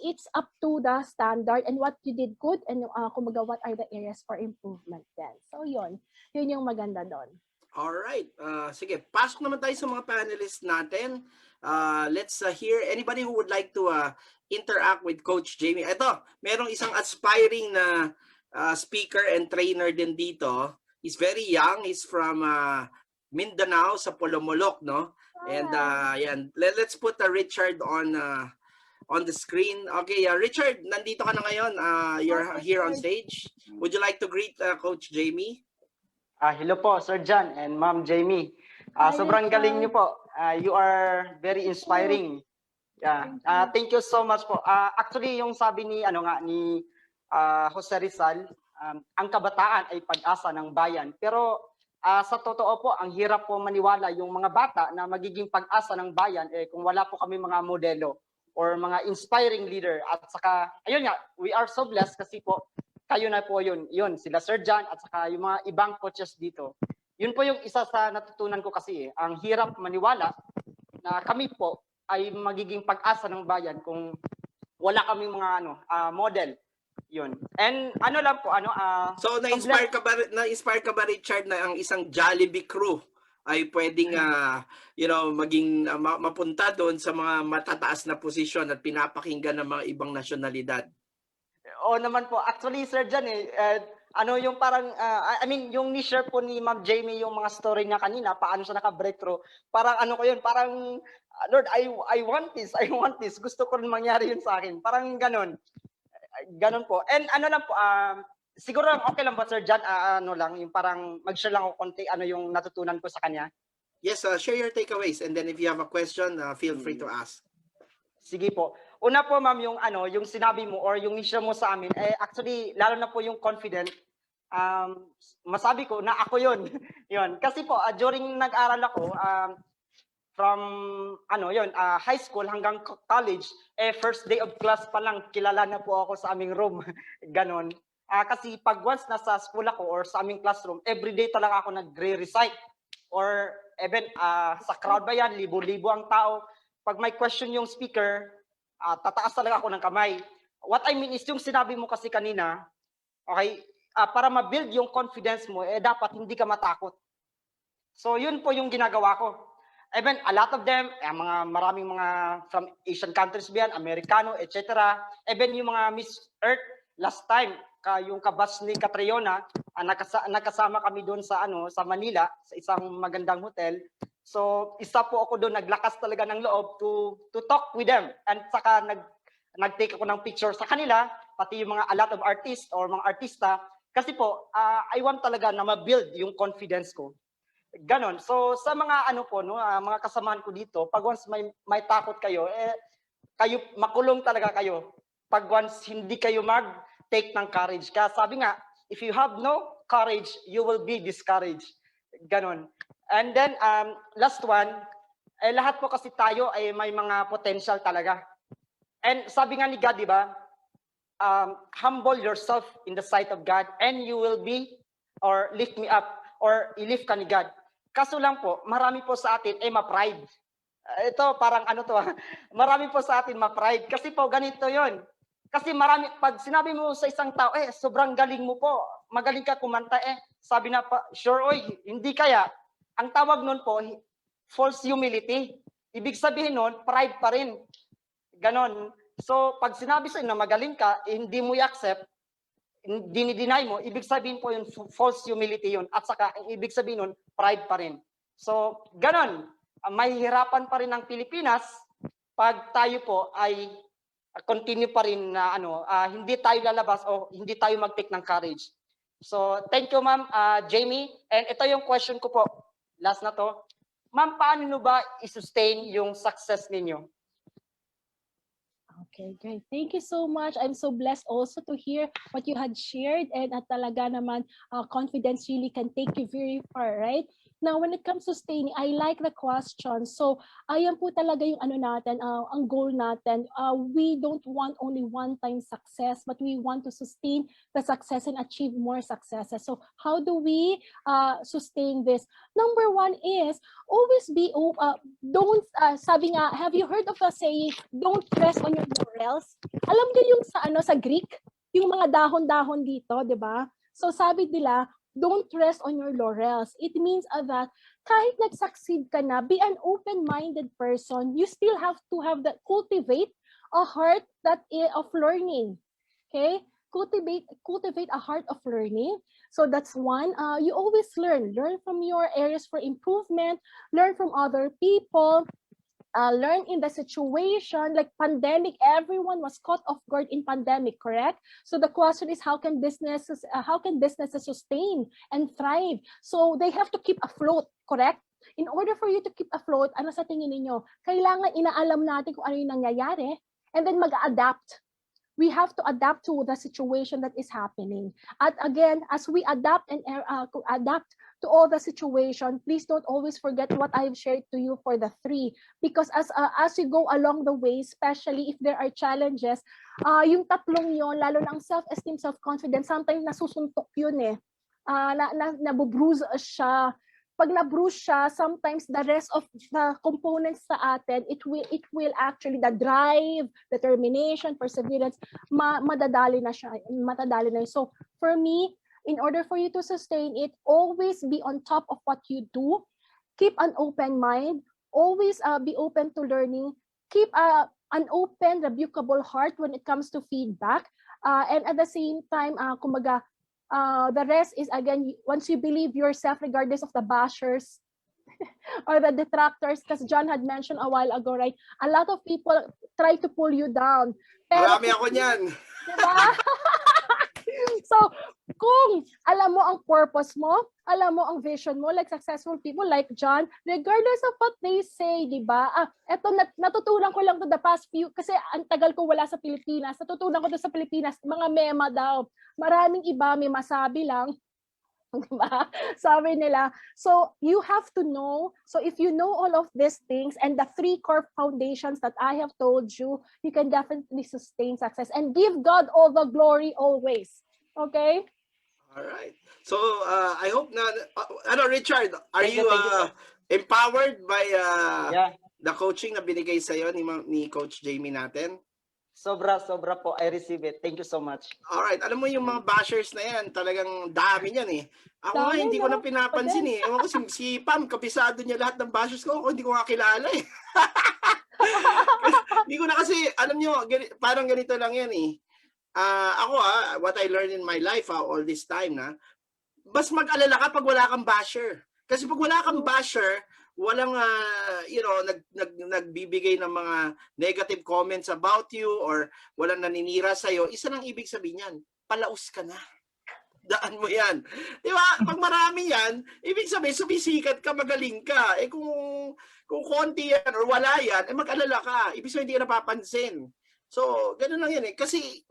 [SPEAKER 2] it's up to the standard and what you did good and kumbaga, what are the areas for improvement then. So yun yung maganda doon.
[SPEAKER 1] Alright. Sige, pasok naman tayo sa mga panelists natin. Let's hear anybody who would like to interact with Coach Jamie. Ito, merong isang aspiring na speaker and trainer din dito. He's very young. He's from Mindanao sa Polomolok, no? And yan. Let's put Richard on the screen. Okay, Richard, nandito ka na ngayon. You're here on stage. Would you like to greet Coach Jamie?
[SPEAKER 3] Hello po, Sir John and Ma'am Jamie.
[SPEAKER 2] Hi,
[SPEAKER 3] Sobrang
[SPEAKER 2] Richard.
[SPEAKER 3] galing niyo po. You are very inspiring. Yeah. Thank you so much po. Actually, yung sabi ni Jose Rizal, ang kabataan ay pag-asa ng bayan. Pero sa totoo po, ang hirap po maniwala yung mga bata na magiging pag-asa ng bayan kung wala po kami mga modelo or mga inspiring leader. At saka, ayun nga, we are so blessed kasi po, kayo na po yun, sila Sir John at saka yung mga ibang coaches dito. Yun po yung isa sa natutunan ko kasi ang hirap maniwala na kami po ay magiging pag-asa ng bayan kung wala kami mga model. Yun. And lang po
[SPEAKER 1] so na-inspire ka ba Richard na ang isang Jollibee crew ay pwedeng maging mapunta doon sa mga matataas na posisyon at pinapakinggan ng mga ibang nasyonalidad?
[SPEAKER 3] Oo naman po. Actually, Sir John, yung parang, yung ni-share po ni Ma'am Jamie yung mga story niya kanina, paano siya naka-breakthrough. Parang parang, Lord, I want this. Gusto ko rin mangyari yun sa akin. Parang ganon. Ganon po. And lang po, siguro okay lang ba, Sir John, yung parang mag-share lang ako konti, yung natutunan ko sa kanya?
[SPEAKER 1] Yes, share your takeaways. And then if you have a question, feel free to ask.
[SPEAKER 3] Sige po. Una po, ma'am, yung sinabi mo or yung issue mo sa amin, actually, lalo na po yung confident, masabi ko na ako yun. Yun. Kasi po, during nag-aral ako, from high school hanggang college, first day of class pa lang, kilala na po ako sa aming room. Ganon. Kasi pag once nasa school ako or sa aming classroom, everyday talaga ako nagre-recite. Or even sa crowd ba yan, libo-libo ang tao. Pag may question yung speaker, tataas talaga ako ng kamay. What I mean is yung sinabi mo kasi kanina, okay, para ma-build yung confidence mo, dapat hindi ka matakot. So yun po yung ginagawa ko. Even a lot of them, maraming mga from Asian countries ba yan, Amerikano, etc. Even yung mga Miss Earth, last time, yung kabas ni Catriona, nakasama kami doon sa sa Manila, sa isang magandang hotel. So isa po ako doon, naglakas talaga ng loob to talk with them. And saka nag-take ako ng picture sa kanila, pati yung mga a lot of artists or mga artista. Kasi po, I want talaga na ma-build yung confidence ko. Ganon. So sa mga mga kasamahan ko dito, pag once may takot kayo, kayo makulong talaga kayo. Pag once hindi kayo mag-take ng courage. Kaya sabi nga, if you have no courage, you will be discouraged. Ganon. And then last one, lahat po kasi tayo ay may mga potential talaga. And sabi nga ni God, di ba? Humble yourself in the sight of God and you will be, or lift me up, or i-lift ka ni God. Kaso lang po, marami po sa atin ay ma-pride. Ito parang marami po sa atin ma-pride. Kasi po ganito yon. Kasi marami, pag sinabi mo sa isang tao, sobrang galing mo po, magaling ka kumanta, sabi na pa, sure oy, hindi kaya. Ang tawag nun po, false humility. Ibig sabihin nun, pride pa rin. Ganon. So, pag sinabi sa inyo na magaling ka, hindi mo i-accept, dinideny mo, ibig sabihin po yun, false humility yun. At saka, ibig sabihin nun, pride pa rin. So, ganon. Mahihirapan pa rin ang Pilipinas pag tayo po ay continue pa rin na hindi tayo lalabas o hindi tayo mag-take ng courage. So, thank you, Ma'am Jamie. And ito yung question ko po. Last na to. Ma'am, paano nyo ba i-sustain yung success ninyo?
[SPEAKER 2] Okay, great. Thank you so much. I'm so blessed also to hear what you had shared, and talaga naman, confidence really can take you very far, right? Now, when it comes to sustaining, I like the question. So, ayan po talaga yung natin, ang goal natin. We don't want only one-time success, but we want to sustain the success and achieve more successes. So, how do we sustain this? Number one is, always be, sabi nga, have you heard of a saying, don't rest on your laurels? Alam niyo yung sa Greek, yung mga dahon-dahon dito, di ba? So, sabi nila, don't rest on your laurels. It means that kahit nag-succeed ka na, be an open-minded person. You still have to cultivate a heart of learning. Okay? Cultivate a heart of learning. So that's one. You always learn from your areas for improvement, learn from other people, learn in the situation, like pandemic, everyone was caught off guard in pandemic, correct? So the question is, how can businesses sustain and thrive? So they have to keep afloat, correct? In order for you to keep afloat, ano sa tingin ninyo? Kailangan inaalam natin kung ano yung nangyayari and then mag-adapt. We have to adapt to the situation that is happening. And again, as we adapt to all the situation, please don't always forget what I've shared to you for the 3. Because as you go along the way, especially if there are challenges, yung tatlong yon, lalo na ang self-esteem, self-confidence, sometimes nasusuntok yun nabubruise siya. Pag na-bruise siya, sometimes the rest of the components sa atin, it will actually, the drive, determination, perseverance, matadali na siya. So for me, in order for you to sustain it, always be on top of what you do. Keep an open mind. Always be open to learning. Keep an open, rebukable heart when it comes to feedback. And at the same time, kumbaga, the rest is, again, once you believe yourself, regardless of the bashers or the detractors, because John had mentioned a while ago, right? A lot of people try to pull you down. Pero,
[SPEAKER 1] marami ako niyan.
[SPEAKER 2] Diba? So, kung alam mo ang purpose mo, alam mo ang vision mo, like successful people like John, regardless of what they say, di ba? Eto, natutunan ko lang to the past few, kasi ang tagal ko wala sa Pilipinas. Natutunan ko to sa Pilipinas, mga mema daw. Maraming iba, may masabi lang. Diba? Sabi nila. So, you have to know. So, if you know all of these things and the 3 core foundations that I have told you, you can definitely sustain success and give God all the glory always. Okay?
[SPEAKER 1] All right. So I hope na Richard, are
[SPEAKER 3] Thank you,
[SPEAKER 1] you
[SPEAKER 3] thank you po.
[SPEAKER 1] empowered by
[SPEAKER 3] Yeah.
[SPEAKER 1] the coaching na binigay sa iyo ni Coach Jamie natin?
[SPEAKER 3] Sobra po. I receive it. Thank you so much.
[SPEAKER 1] Alright, alam mo yung mga bashers na yan, talagang dami niyan eh. Ako nga,
[SPEAKER 2] Dami,
[SPEAKER 1] hindi ko
[SPEAKER 2] no?
[SPEAKER 1] na pinapansin
[SPEAKER 2] Pwede.
[SPEAKER 1] eh. Ewan ko, si Pam, kabisado niya lahat ng bashers ko. Ako, hindi ko nga kilala eh. Hindi ko na kasi, alam nyo, parang ganito lang yan eh. Ako what I learned in my life all this time na, mas mag-alala ka pag wala kang basher. Kasi pag wala kang basher, walang nagbibigay ng mga negative comments about you or walang naninira sa iyo, isa nang ibig sabihin niyan, palaus ka na. Daan mo yan. Di ba? Pag marami yan, ibig sabihin, sumisikat ka, magaling ka. Eh kung konti yan or wala yan, eh mag-alala ka. Ibig sabihin, hindi ka napapansin. So, ganun lang yan eh. Kasi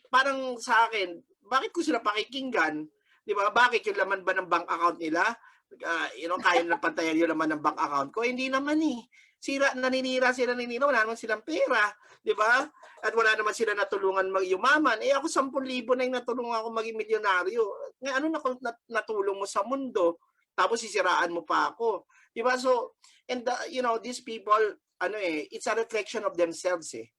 [SPEAKER 1] parang sa akin, bakit ko sila pakikinggan? Di ba? Bakit yung laman ba ng bank account nila? Kaya na pantayan yung laman ng bank account ko? Hindi naman eh. Naninira sila, wala naman silang pera. Di ba? At wala naman sila natulungan mag-yumaman. Eh ako 10,000 na yung natulungan ako maging milyonaryo. Nga ano natulong mo sa mundo? Tapos sisiraan mo pa ako. Di ba? So, and these people, it's a reflection of themselves eh.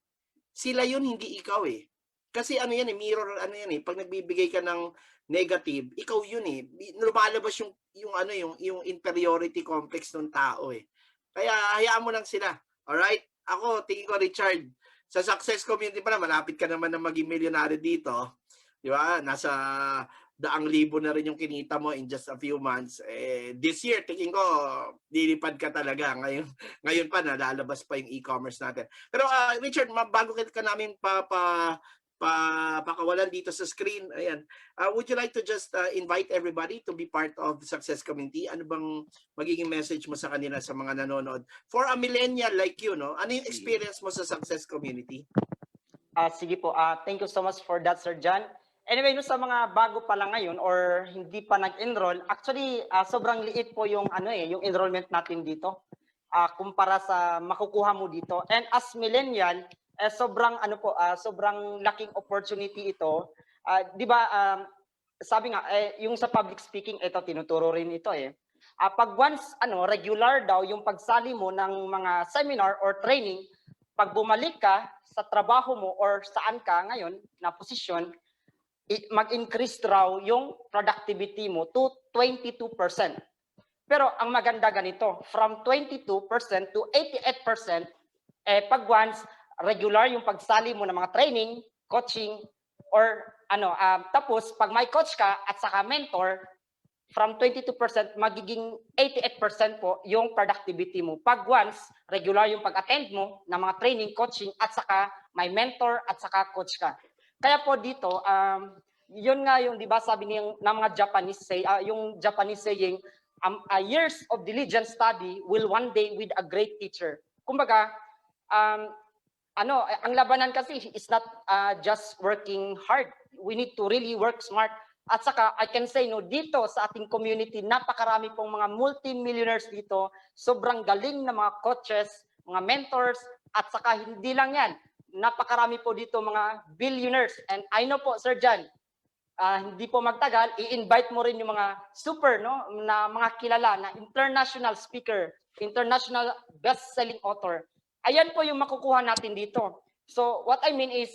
[SPEAKER 1] Sila yun, hindi ikaw eh. Kasi mirror, pag nagbibigay ka ng negative, ikaw yun eh. Lumalabas yung inferiority complex ng tao eh. Kaya hayaan mo lang sila. Alright? Ako, tingin ko, Richard, sa success community pa na, malapit ka naman na maging millionaire dito. Di ba? Nasa 100,000 na rin yung kinita mo in just a few months. This year, tingin ko, lilipad ka talaga. Ngayon pa, nalalabas pa yung e-commerce natin. Pero Richard, bago ka namin pakawalan dito sa screen, ayan. Would you like to just invite everybody to be part of the success community? Ano bang magiging message mo sa kanila, sa mga nanonood? For a millennial like you, no? Ano yung experience mo sa success community?
[SPEAKER 3] Sige po. Thank you so much for that, Sir John. Anyway, sa mga bago pa lang ngayon or hindi pa nag-enroll, actually sobrang liit po yung yung enrollment natin dito. Kumpara sa makukuha mo dito. And as millennial, sobrang sobrang laking opportunity ito. 'Di ba sabi nga yung sa public speaking ito tinuturo rin ito eh. Pag once regular daw yung pagsali mo ng mga seminar or training, pag bumalik ka sa trabaho mo or saan ka ngayon na posisyon, mag-increase raw yung productivity mo to 22%. Pero ang maganda ganito, from 22% to 88%, pag once regular yung pagsali mo ng mga training, coaching, or tapos pag may coach ka at saka mentor, from 22% magiging 88% po yung productivity mo. Pag once regular yung pag-attend mo ng mga training, coaching, at saka may mentor at saka coach ka. Kaya po dito, yun nga yung 'di ba sabi ng mga Japanese yung Japanese saying, years of diligent study will one day with a great teacher. Kumbaga, ang labanan kasi is not just working hard. We need to really work smart. At saka I can say dito sa ating community, napakarami pong mga multi-millionaires dito, sobrang galing na mga coaches, mga mentors, at saka hindi lang yan, napakarami po dito mga billionaires. And I know po, Sir John, hindi po magtagal, i-invite mo rin yung mga super na mga kilala na international speaker, international best-selling author. Ayan po yung makukuha natin dito. So what I mean is,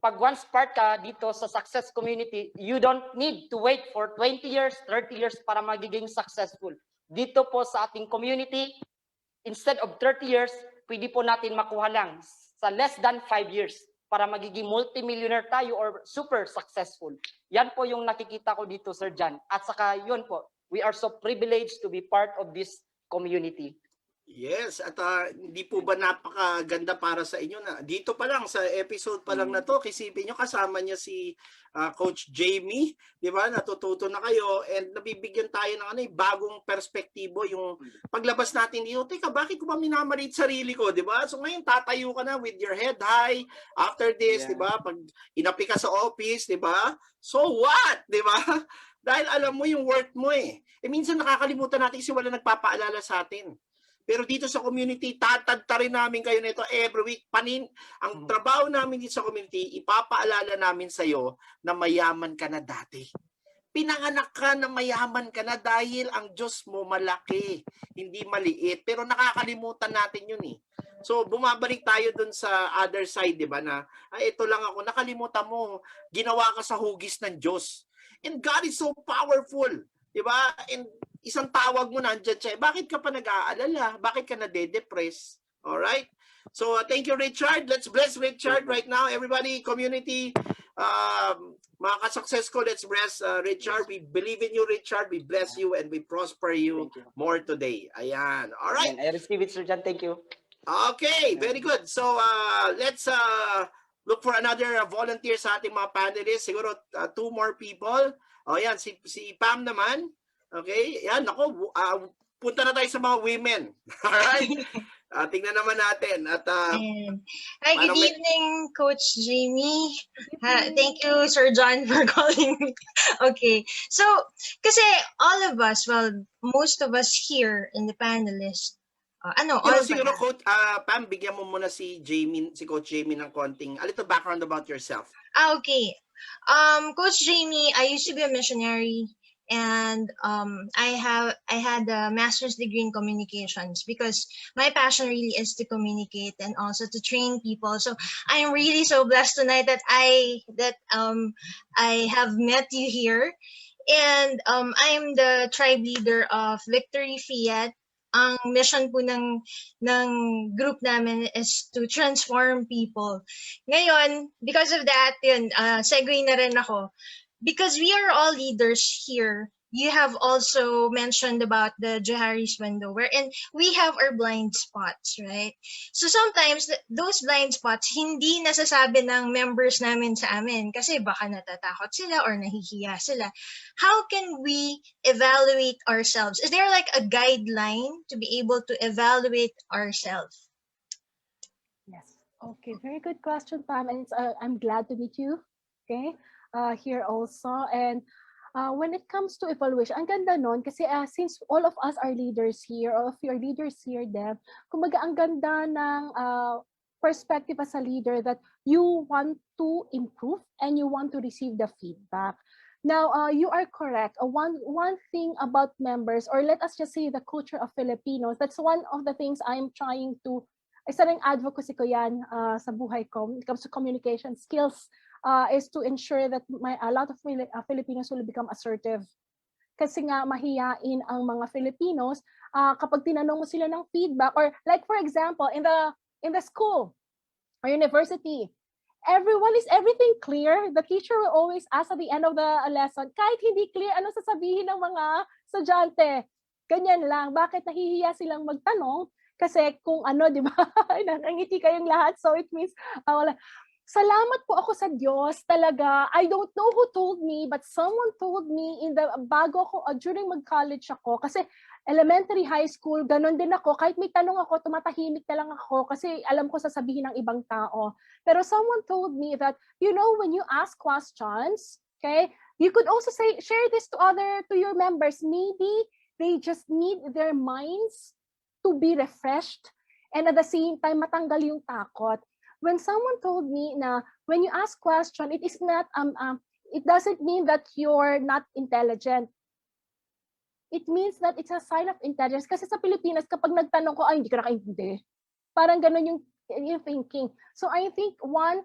[SPEAKER 3] pag once part ka dito sa success community, you don't need to wait for 20 years, 30 years para magiging successful. Dito po sa ating community, instead of 30 years, pwede po natin makuha lang sa less than 5 years para magiging multimillionaire tayo or super successful. Yan po yung nakikita ko dito, Sir John. At saka yun po, we are so privileged to be part of this community.
[SPEAKER 1] Yes, at hindi po ba napakaganda para sa inyo na dito pa lang sa episode pa lang na to, isipin nyo kasama niya si Coach Jamie, di ba? Natututo na kayo and nabibigyan tayo ng bagong perspektibo yung paglabas natin dito. Teka, bakit ko ba minamalit sarili ko, di ba? So ngayon tatayo ka na with your head high after this, di ba? Pag inapi ka sa office, di ba? So what, di ba? Dahil alam mo yung worth mo eh. Minsan nakakalimutan natin kasi wala nagpapaalala sa atin. Pero dito sa community, tatadtarin namin kayo nito every week. Ang trabaho namin dito sa community, ipapaalala namin sa'yo na mayaman ka na dati. Pinanganak ka na mayaman ka na dahil ang Diyos mo malaki, hindi maliit. Pero nakakalimutan natin yun eh. So bumabalik tayo dun sa other side, di ba, na ito lang ako, nakalimutan mo, ginawa ka sa hugis ng Diyos. And God is so powerful, di ba? And isang tawag mo nandiyan siya, bakit ka pa nag-aalala? Bakit ka nade-depress? Alright? So thank you, Richard. Let's bless Richard right now. Everybody, community, mga ka-success ko, let's bless Richard. We believe in you, Richard. We bless you and we prosper you
[SPEAKER 3] Thank you.
[SPEAKER 1] more today. Ayan. All right.
[SPEAKER 3] I receive it, Sir John. Thank you.
[SPEAKER 1] Okay, very good. So let's look for another volunteer sa ating mga panelists. Siguro 2 more people. O yan, si Pam naman. Okay, yan, ako, punta na tayo sa mga women. Alright? Tingnan naman natin. At,
[SPEAKER 4] Hi, good evening, Coach Jamie. Thank you, Sir John, for calling me. Okay. So, kasi all of us, well, most of us here in the panelists,
[SPEAKER 1] siguro, Coach, Pam, bigyan mo muna si Coach Jamie ng konting, a little background about yourself.
[SPEAKER 4] Okay. Coach Jamie, I used to be a missionary, and I had a master's degree in communications because my passion really is to communicate and also to train people. So I'm really so blessed tonight that I have met you here, and I'm the tribe leader of Victory Fiat. Ang mission po ng group namin is to transform people. Ngayon, because of that, yun, segue na rin ako. Because we are all leaders here, you have also mentioned about the Johari's window, wherein we have our blind spots, right? So sometimes, those blind spots, hindi nasasabi ng members namin sa amin kasi baka natatakot sila or nahihiya sila. How can we evaluate ourselves? Is there like a guideline to be able to evaluate ourselves?
[SPEAKER 2] Yes. Okay, very good question, Pam. And I'm glad to meet you. Okay, here also. And when it comes to evaluation, ang ganda nun kasi since all of us are leaders here, all of you are leaders here, Deb, kumbaga ang ganda ng perspective as a leader that you want to improve and you want to receive the feedback. Now, you are correct. One thing about members, or let us just say the culture of Filipinos, that's one of the things I'm trying to, isa ring advocacy ko yan sa buhay ko when it comes to communication skills. Is to ensure that a lot of Filipinos will become assertive. Kasi nga mahiyain ang mga Filipinos kapag tinanong mo sila ng feedback, or like for example in the school or university, is everything clear? The teacher will always ask at the end of the lesson, kahit hindi clear ano sasabihin ng mga estudyante. Ganyan lang. Bakit nahihiya silang magtanong? Kasi kung ano, di ba? Nangiti kayong lahat, so it means wala. Salamat po ako sa Diyos talaga. I don't know who told me, but someone told me during mag-college ako, kasi elementary, high school, ganun din ako. Kahit may tanong ako, tumatahimik na lang ako kasi alam ko sasabihin ng ibang tao. Pero someone told me that, when you ask questions, okay, you could also share this to your members. Maybe they just need their minds to be refreshed and at the same time matanggal yung takot. When someone told me na when you ask question, it is not it doesn't mean that you're not intelligent. It means that it's a sign of intelligence. Kasi sa Pilipinas, kapag nagtanong ko, ay, hindi ka nakaintindi. Parang ganun yung thinking. So I think one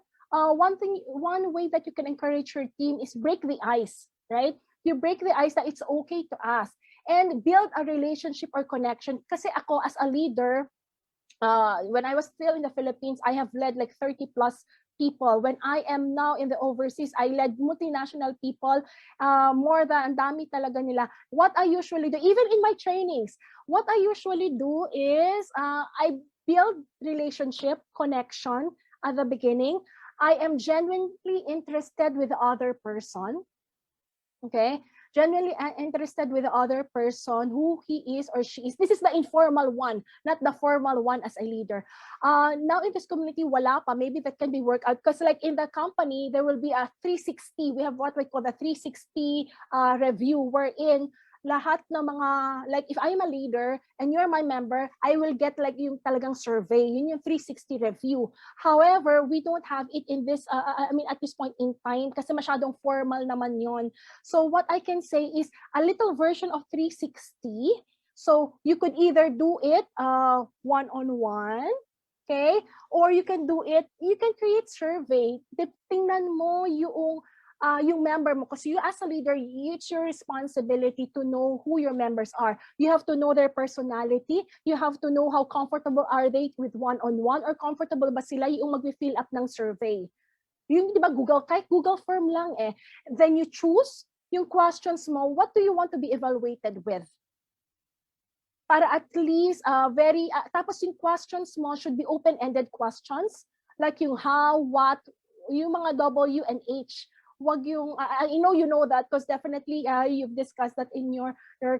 [SPEAKER 2] way that you can encourage your team is break the ice, right? You break the ice that it's okay to ask and build a relationship or connection. Kasi ako as a leader, when I was still in the Philippines, I have led like 30 plus people. When I am now in the overseas, I led multinational people, more than, ang dami talaga nila. What I usually do, even in my trainings, what I usually do is I build relationship, connection at the beginning. I am genuinely interested with the other person. Okay? Genuinely interested with the other person, who he is or she is. This is the informal one, not the formal one as a leader. Now in this community, wala pa. Maybe that can be worked out because like in the company, there will be a 360. We have what we call the 360 review wherein lahat ng mga, like if I'm a leader and you're my member, I will get like yung talagang survey, yun yung 360 review. However, we don't have it in this, I mean, at this point in time, kasi masyadong formal naman yon. So what I can say is a little version of 360. So you could either do it one-on-one, okay? Or you can do it, you can create survey. Tingnan mo yung member mo, kasi you as a leader, it's your responsibility to know who your members are. You have to know their personality. You have to know how comfortable are they with one-on-one, or comfortable ba sila yung mag-fill up ng survey. Yung, di ba, kahit Google form lang eh. Then you choose yung questions mo, what do you want to be evaluated with? Para at least tapos yung questions mo should be open-ended questions, like yung how, what, yung mga W and H. Wag yung, I know you know that because definitely you've discussed that in your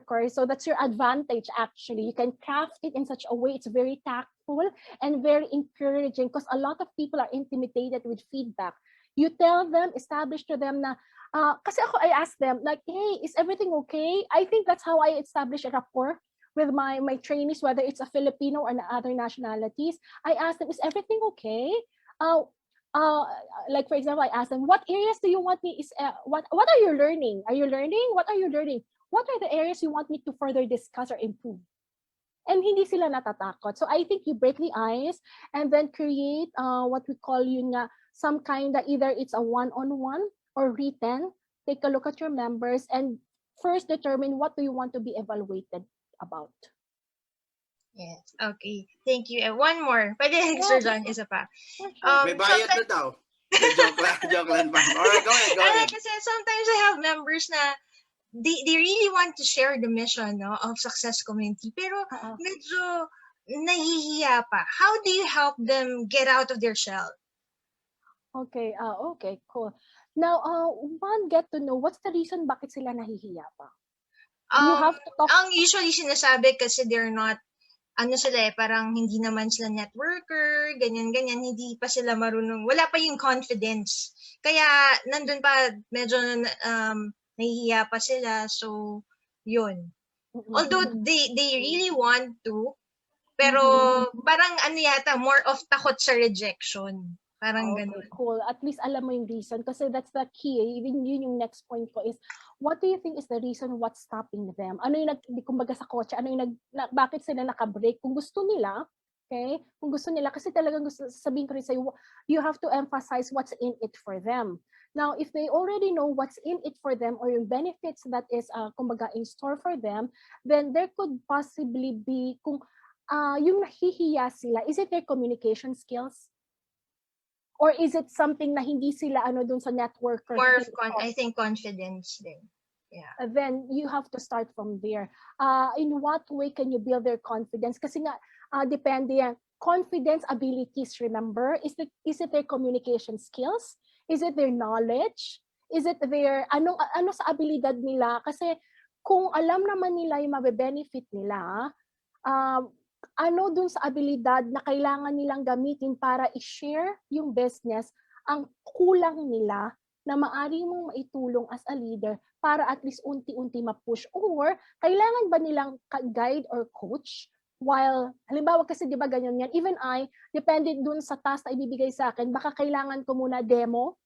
[SPEAKER 2] course. So that's your advantage actually. You can craft it in such a way, it's very tactful and very encouraging, because a lot of people are intimidated with feedback. You tell them, establish to them na, kasi ako, I ask them like, hey, is everything okay? I think that's how I establish a rapport with my trainees, whether it's a Filipino or other nationalities. I ask them, is everything okay? Like for example, I ask them, what areas do you want me, what are you learning? Are you learning? What are you learning? What are the areas you want me to further discuss or improve? And hindi sila natatakot. So I think you break the ice and then create what we call some kind of, either it's a one-on-one or written. Take a look at your members and first determine what do you want to be evaluated about.
[SPEAKER 4] Yes. Okay. Thank you. And one more. Pwede, Sir John, isa pa.
[SPEAKER 1] May bayad na daw. Joke lang pa. Alright, go ahead.
[SPEAKER 4] Kasi sometimes I have members na they really want to share the mission, no, of Success Community, pero medyo nahihiya pa. How do you help them get out of their shell?
[SPEAKER 2] Okay, okay, cool. Now, one, get to know what's the reason bakit sila nahihiya pa. You have to talk.
[SPEAKER 4] Ang usually sinasabi kasi they're not, sila parang hindi naman sila networker, ganyan-ganyan, hindi pa sila marunong, wala pa yung confidence. Kaya nandun pa, medyo nahihiya pa sila, so yun. Although they really want to, pero parang yata, more of takot sa rejection. Parang ganun.
[SPEAKER 2] Cool. At least alam mo yung reason, kasi that's the key. Even yun yung next point ko is, what do you think is the reason what's stopping them? Ano yung kumbaga sa kotse, ano yung bakit sila naka-break? Kung gusto nila, okay? Kung gusto nila, kasi talagang sabihin ko rin sa'yo, you have to emphasize what's in it for them. Now, if they already know what's in it for them or yung benefits that is, kumbaga, in store for them, then there could possibly be, kung yung nahihiya sila, is it their communication skills? Or is it something na hindi sila dun sa networker?
[SPEAKER 4] More of, I think, confidence din. Yeah.
[SPEAKER 2] Then you have to start from there. In what way can you build their confidence? Kasi nga, depende yan. Confidence, abilities, remember? Is it their communication skills? Is it their knowledge? Is it their, ano sa abilidad nila? Kasi kung alam naman nila yung mabe-benefit nila, ano dun sa abilidad na kailangan nilang gamitin para i-share yung business, ang kulang nila na maaari mong maitulong as a leader para at least unti-unti ma-push, or kailangan ba nilang guide or coach while, halimbawa kasi di ba ganyan yan, even I, depende dun sa task na ibibigay sa akin, baka kailangan ko muna demo,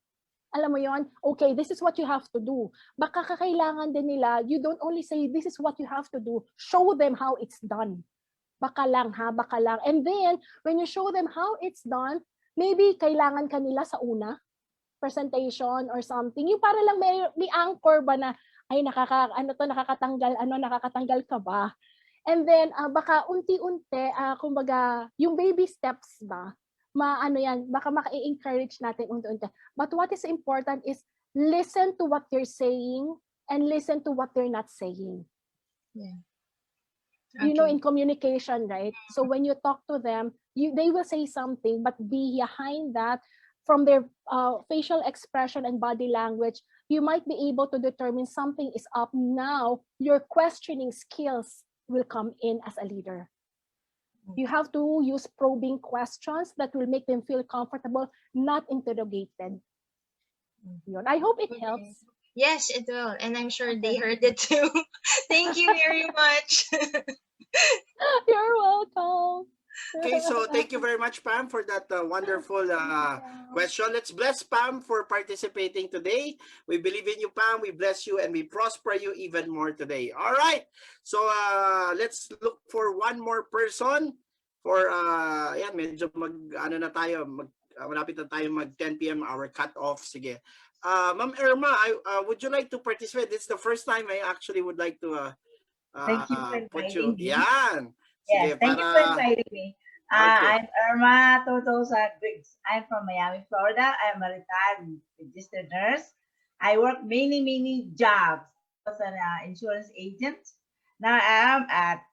[SPEAKER 2] alam mo yon, okay, this is what you have to do. Baka kakailangan din nila, you don't only say this is what you have to do, show them how it's done. Baka lang ha, baka lang. And then, when you show them how it's done, maybe kailangan kanila sa una, presentation or something. Yung para lang may anchor ba na, ay nakakatanggal ka ba? And then, baka unti-unti, kumbaga, yung baby steps ba, baka maka-encourage natin unti-unti. But what is important is, listen to what they're saying and listen to what they're not saying.
[SPEAKER 4] Yeah.
[SPEAKER 2] You know, in communication, right? So when you talk to them, they will say something, but behind that, from their facial expression and body language, you might be able to determine something is up. Now, your questioning skills will come in as a leader. You have to use probing questions that will make them feel comfortable, not interrogated. I hope it helps.
[SPEAKER 4] Yes, it will. And I'm sure they
[SPEAKER 2] Okay.
[SPEAKER 4] heard it too. Thank you very much.
[SPEAKER 2] You're welcome.
[SPEAKER 1] Okay, so thank you very much, Pam, for that wonderful question. Let's bless Pam for participating today. We believe in you, Pam. We bless you and we prosper you even more today. All right. So let's look for one more person for yan, medyo mag ano na tayo, malapit na tayo mag 10 p.m. our cut off. Sige. Ma'am Irma, would you like to participate? It's the first time I actually would like to
[SPEAKER 5] Thank you for
[SPEAKER 1] put you.
[SPEAKER 5] inviting me.
[SPEAKER 1] Yan.
[SPEAKER 5] Yes,
[SPEAKER 1] Sige,
[SPEAKER 5] thank you for
[SPEAKER 1] para
[SPEAKER 5] inviting me.
[SPEAKER 1] okay.
[SPEAKER 5] I'm Irma Totosa Griggs. I'm from Miami, Florida. I'm a retired registered nurse. I work many jobs as an insurance agent. Now I am at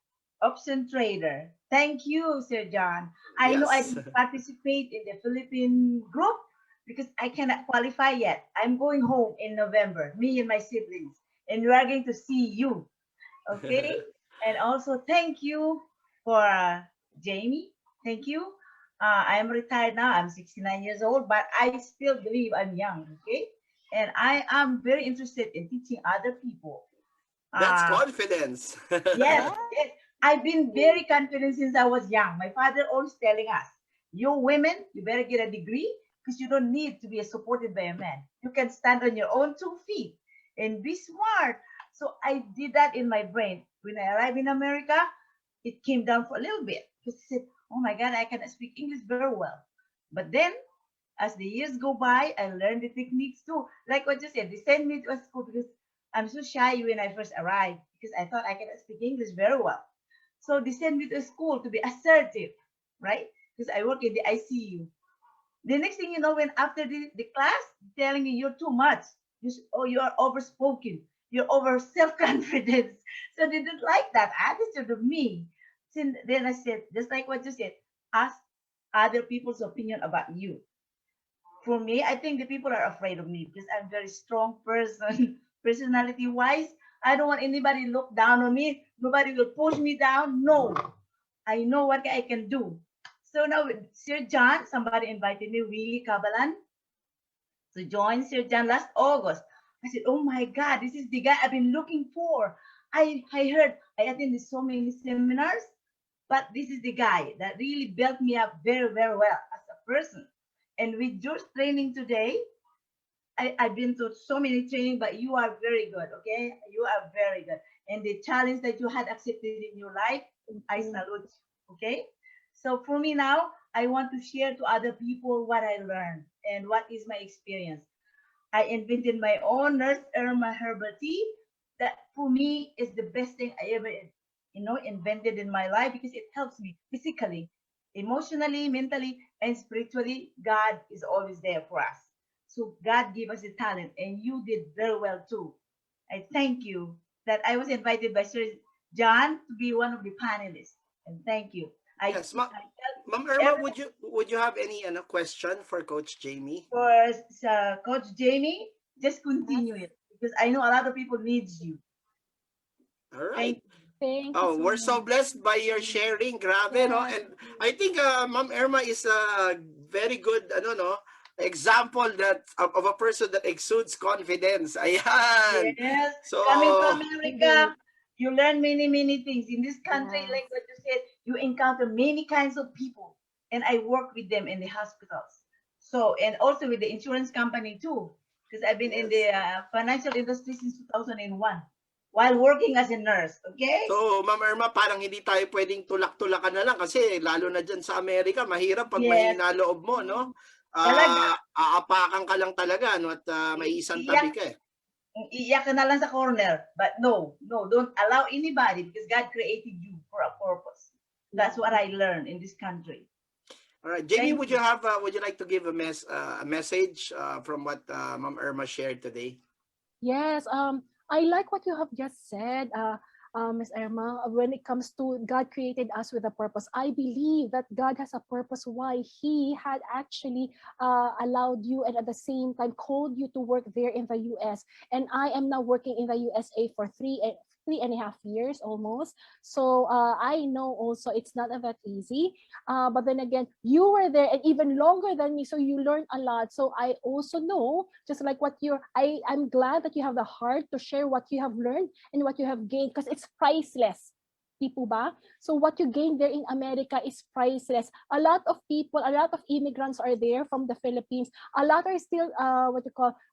[SPEAKER 5] option trader. Thank you, Sir John. I know I
[SPEAKER 1] Yes.
[SPEAKER 5] didn't participate in the Philippine group because I cannot qualify yet. I'm going home in November, me and my siblings, and we are going to see you. Okay? And also thank you for Jamie. Thank you. I'm retired now. I'm 69 years old, but I still believe I'm young. Okay? And I am very interested in teaching other people.
[SPEAKER 1] That's
[SPEAKER 5] Uh,
[SPEAKER 1] confidence.
[SPEAKER 5] yes,
[SPEAKER 2] Yeah.
[SPEAKER 5] yes. I've been very confident since I was young. My father always telling us, you women, you better get a degree because you don't need to be supported by a man. You can stand on your own 2 feet and be smart. So I did that in my brain. When I arrived in America, it came down for a little bit because I said, oh my God, I cannot speak English very well. But then as the years go by, I learned the techniques too. Like what you said, they sent me to a school because I'm so shy when I first arrived because I thought I cannot speak English very well. So they sent me to school to be assertive, right? Because I work in the ICU. The next thing you know, when after the class, telling me you're too much, you are overspoken, you're over self-confidence. So they didn't like that attitude of me. Then I said, just like what you said, ask other people's opinion about you. For me, I think the people are afraid of me because I'm a very strong person, personality wise. I don't want anybody to look down on me. Nobody will push me down. No, I know what I can do. So now, Sir John, somebody invited me, Willie Kabalan, to join Sir John last August. I said, oh my God, this is the guy I've been looking for. I heard, I attended so many seminars, but this is the guy that really built me up very well as a person. And with your training today, I've been to so many training, but you are very good, okay? You are very good. And the challenge that you had accepted in your life, I salute you, okay? So for me now, I want to share to other people what I learned and what is my experience. I invented my own Nurse Irma herbal tea. That for me is the best thing I ever, invented in my life because it helps me physically, emotionally, mentally, and spiritually. God is always there for us. So God gave us a talent, and you did very well too. I thank you that I was invited by Sir John to be one of the panelists, and thank you.
[SPEAKER 1] Yes,
[SPEAKER 5] I
[SPEAKER 1] Ma'am
[SPEAKER 5] tell
[SPEAKER 1] Irma, would you have any question for Coach Jamie?
[SPEAKER 5] for Coach Jamie, just
[SPEAKER 2] Yes.
[SPEAKER 5] continue it because I know a lot of people needs you.
[SPEAKER 1] All right.
[SPEAKER 5] Thank you.
[SPEAKER 2] Thank you
[SPEAKER 1] Oh,
[SPEAKER 2] so
[SPEAKER 1] we're so
[SPEAKER 2] much.
[SPEAKER 1] blessed by your sharing. Grabe, no?
[SPEAKER 2] Yes.
[SPEAKER 1] And I think Ma'am Irma is a very good, no, example that of a person that exudes confidence. Ayan.
[SPEAKER 5] Yes,
[SPEAKER 1] So,
[SPEAKER 5] coming to
[SPEAKER 2] Indeed.
[SPEAKER 5] America, you learn many things. In this country,
[SPEAKER 2] Yes.
[SPEAKER 5] like what you said, you encounter many kinds of people, and I work with them in the hospitals. So, and also with the insurance company too, because I've been in
[SPEAKER 1] yes.
[SPEAKER 5] the financial industry since 2001 while working as a nurse. Okay?
[SPEAKER 1] So, Ma'am Irma, parang hindi tayo pwedeng tulak-tulakan na lang kasi lalo na dyan sa Amerika, mahirap pag
[SPEAKER 5] Yes,
[SPEAKER 1] mahina loob mo, no?
[SPEAKER 5] talaga.
[SPEAKER 1] Aapakan ka lang talaga, no? At may isang
[SPEAKER 5] Iyak,
[SPEAKER 1] tabi ka eh.
[SPEAKER 5] iyak ka na lang sa corner. But no, don't allow anybody because God created you for a purpose. That's what I learned in this country.
[SPEAKER 1] All right, Jamie,
[SPEAKER 5] Thank you.
[SPEAKER 1] would you like to give a message from what Ma'am Irma shared today?
[SPEAKER 2] Yes, I like what you have just said, Ms. Irma. When it comes to God created us with a purpose, I believe that God has a purpose why He had actually allowed you and at the same time called you to work there in the U.S. And I am now working in the USA for 3.5 years almost. So I know also it's not that easy. But then again, you were there and even longer than me, so you learned a lot. So I also know, just like what I'm glad that you have the heart to share what you have learned and what you have gained, because it's priceless. Di po ba? So what you gain there in America is priceless. A lot of people, a lot of immigrants are there from the Philippines. A lot are still,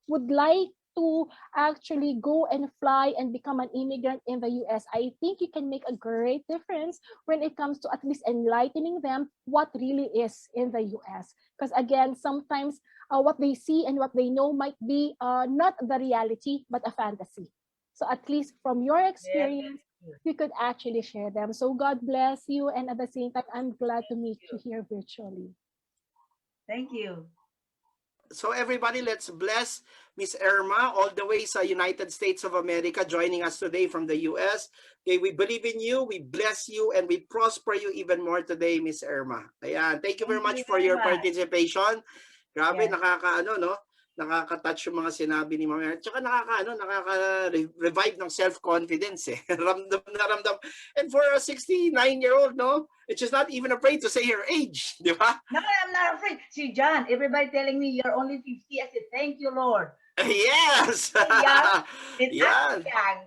[SPEAKER 2] would like to actually go and fly and become an immigrant in the US. I think you can make a great difference when it comes to at least enlightening them what really is in the US. Because again, sometimes what they see and what they know might be not the reality, but a fantasy. So at least from your experience, we could actually share them. So God bless you. And at the same time, I'm glad to meet you here virtually.
[SPEAKER 5] Thank you.
[SPEAKER 1] So everybody, let's bless Miss Irma all the way sa United States of America, joining us today from the US. Okay, we believe in you, we bless you, and we prosper you even more today, Miss Irma. Ayan, thank you very
[SPEAKER 5] Thank
[SPEAKER 1] much
[SPEAKER 5] you
[SPEAKER 1] for
[SPEAKER 5] very
[SPEAKER 1] your
[SPEAKER 5] much.
[SPEAKER 1] participation. Grabe,
[SPEAKER 5] Yes.
[SPEAKER 1] nakakaano, no? Nakaka-touch yung mga sinabi ni Mama. Tsaka nakaka-revive ng self-confidence eh. Ramdam na ramdam. And for a 69-year-old, no? It's just not even afraid to say her age, di ba?
[SPEAKER 5] No, I'm not afraid. See, John, everybody telling me you're only 50. I said, thank you, Lord.
[SPEAKER 1] Yes!
[SPEAKER 5] Young. It's
[SPEAKER 1] Yan.
[SPEAKER 5] young.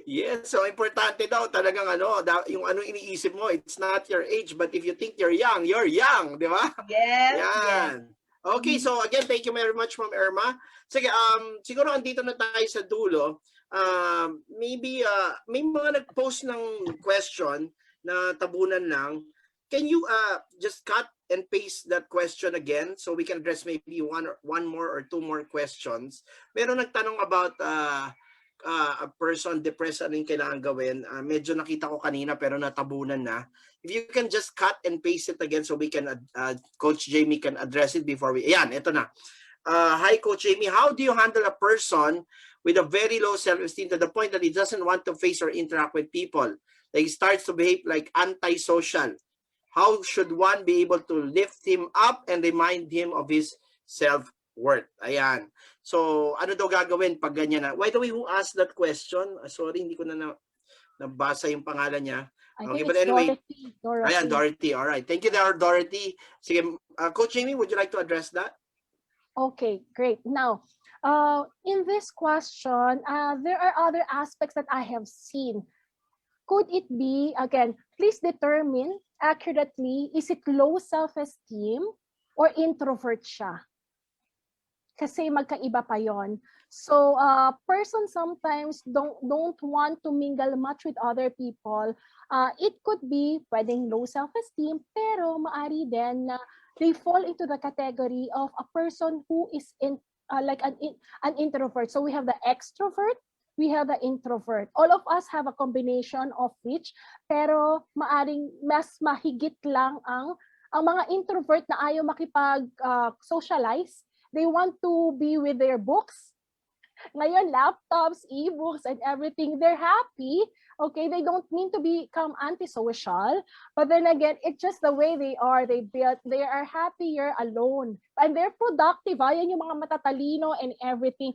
[SPEAKER 1] Yes, so importante daw talagang yung ano iniisip mo, it's not your age, but if you think you're young, di ba?
[SPEAKER 5] Yes, yes.
[SPEAKER 1] Yan. Okay, so again, thank you very much, Ma'am Irma. Sige, siguro andito na tayo sa dulo. Maybe may mga nag-post ng question na tabunan lang. Can you just cut and paste that question again so we can address maybe one more or two more questions? Meron nagtanong about a person depressed, ano yung kailangan gawin. Medyo nakita ko kanina pero natabunan na. If you can just cut and paste it again so we can, Coach Jamie can address it before we, ayan, ito na. Hi, Coach Jamie. How do you handle a person with a very low self-esteem to the point that he doesn't want to face or interact with people? Like he starts to behave like antisocial. How should one be able to lift him up and remind him of his self-worth? Ayan. So, ano daw gagawin pag ganyan na? By the way, who asked that question? Sorry, hindi ko na nabasa yung pangalan niya.
[SPEAKER 2] I
[SPEAKER 1] Okay,
[SPEAKER 2] think
[SPEAKER 1] but
[SPEAKER 2] it's
[SPEAKER 1] anyway.
[SPEAKER 2] Dorothy.
[SPEAKER 1] Ayan, Dorothy. All right. Thank you there, Dorothy. Sige, Coach Jamie, would you like to address that?
[SPEAKER 2] Okay, great. Now, in this question, there are other aspects that I have seen. Could it be, again, please determine accurately, is it low self-esteem or introvert siya? Kasi magkaiba pa yon. So, person sometimes don't want to mingle much with other people. It could be pwedeng low self-esteem, pero maari din na they fall into the category of a person who is like an introvert. So we have the extrovert, we have the introvert. All of us have a combination of which, pero maaring mas mahigit lang ang mga introvert na ayaw makipag-socialize. They want to be with their books. Ngayon, laptops, e-books, and everything, they're happy. Okay, they don't mean to become antisocial. But then again, it's just the way they are. They are happier alone. And they're productive. Yan yung mga matatalino and everything.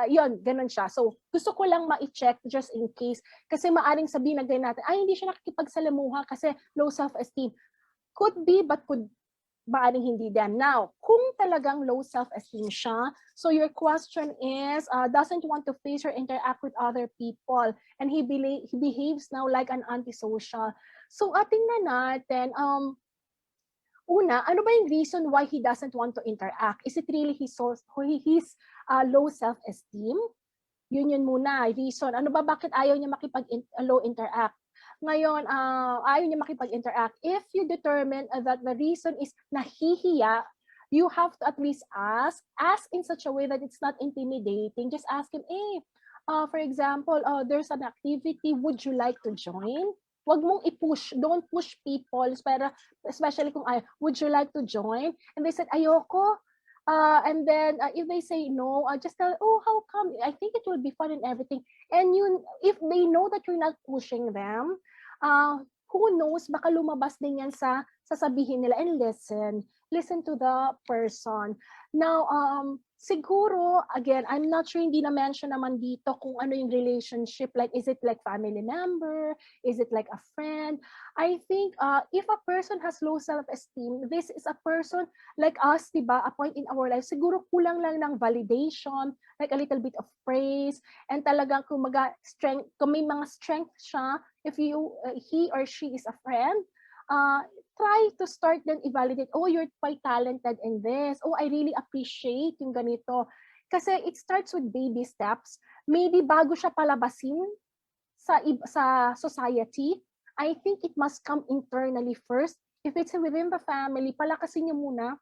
[SPEAKER 2] Yun, ganun siya. So, gusto ko lang ma-check just in case. Kasi maaring sabihin na ganyan natin, ay, hindi siya nakikipagsalamuha kasi low self-esteem. Could be, but maaring hindi din. Now, kung talagang low self-esteem siya, so your question is, doesn't want to face or interact with other people, and he behaves now like an antisocial. So, tingnan natin, una, ano ba yung reason why he doesn't want to interact? Is it really his low self-esteem? Yun muna, reason. Ano ba, bakit ayaw niya low interact? Ngayon, ayaw niya makipag-interact. If you determine that the reason is nahihiya, you have to at least ask in such a way that it's not intimidating. Just ask him, for example, there's an activity, would you like to join? Wag mong i-push. Don't push people, especially kung would you like to join? And they said, ayoko. And then if they say no, just tell, oh, how come? I think it will be fun and everything. And if they know that you're not pushing them, who knows, baka lumabas din yan sa sasabihin nila, and listen. listen to the person. Now, siguro, again, I'm not sure, hindi na-mention naman dito kung ano yung relationship, like, is it like family member? Is it like a friend? I think if a person has low self-esteem, this is a person like us, diba, a point in our life, siguro kulang lang ng validation, like a little bit of praise, and talagang strength, kung may mga strength siya, if he or she is a friend, try to start then evaluate, oh, you're quite talented in this. Oh, I really appreciate yung ganito. Kasi it starts with baby steps. Maybe bago siya palabasin sa society, I think it must come internally first. If it's within the family, palakasin niyo muna.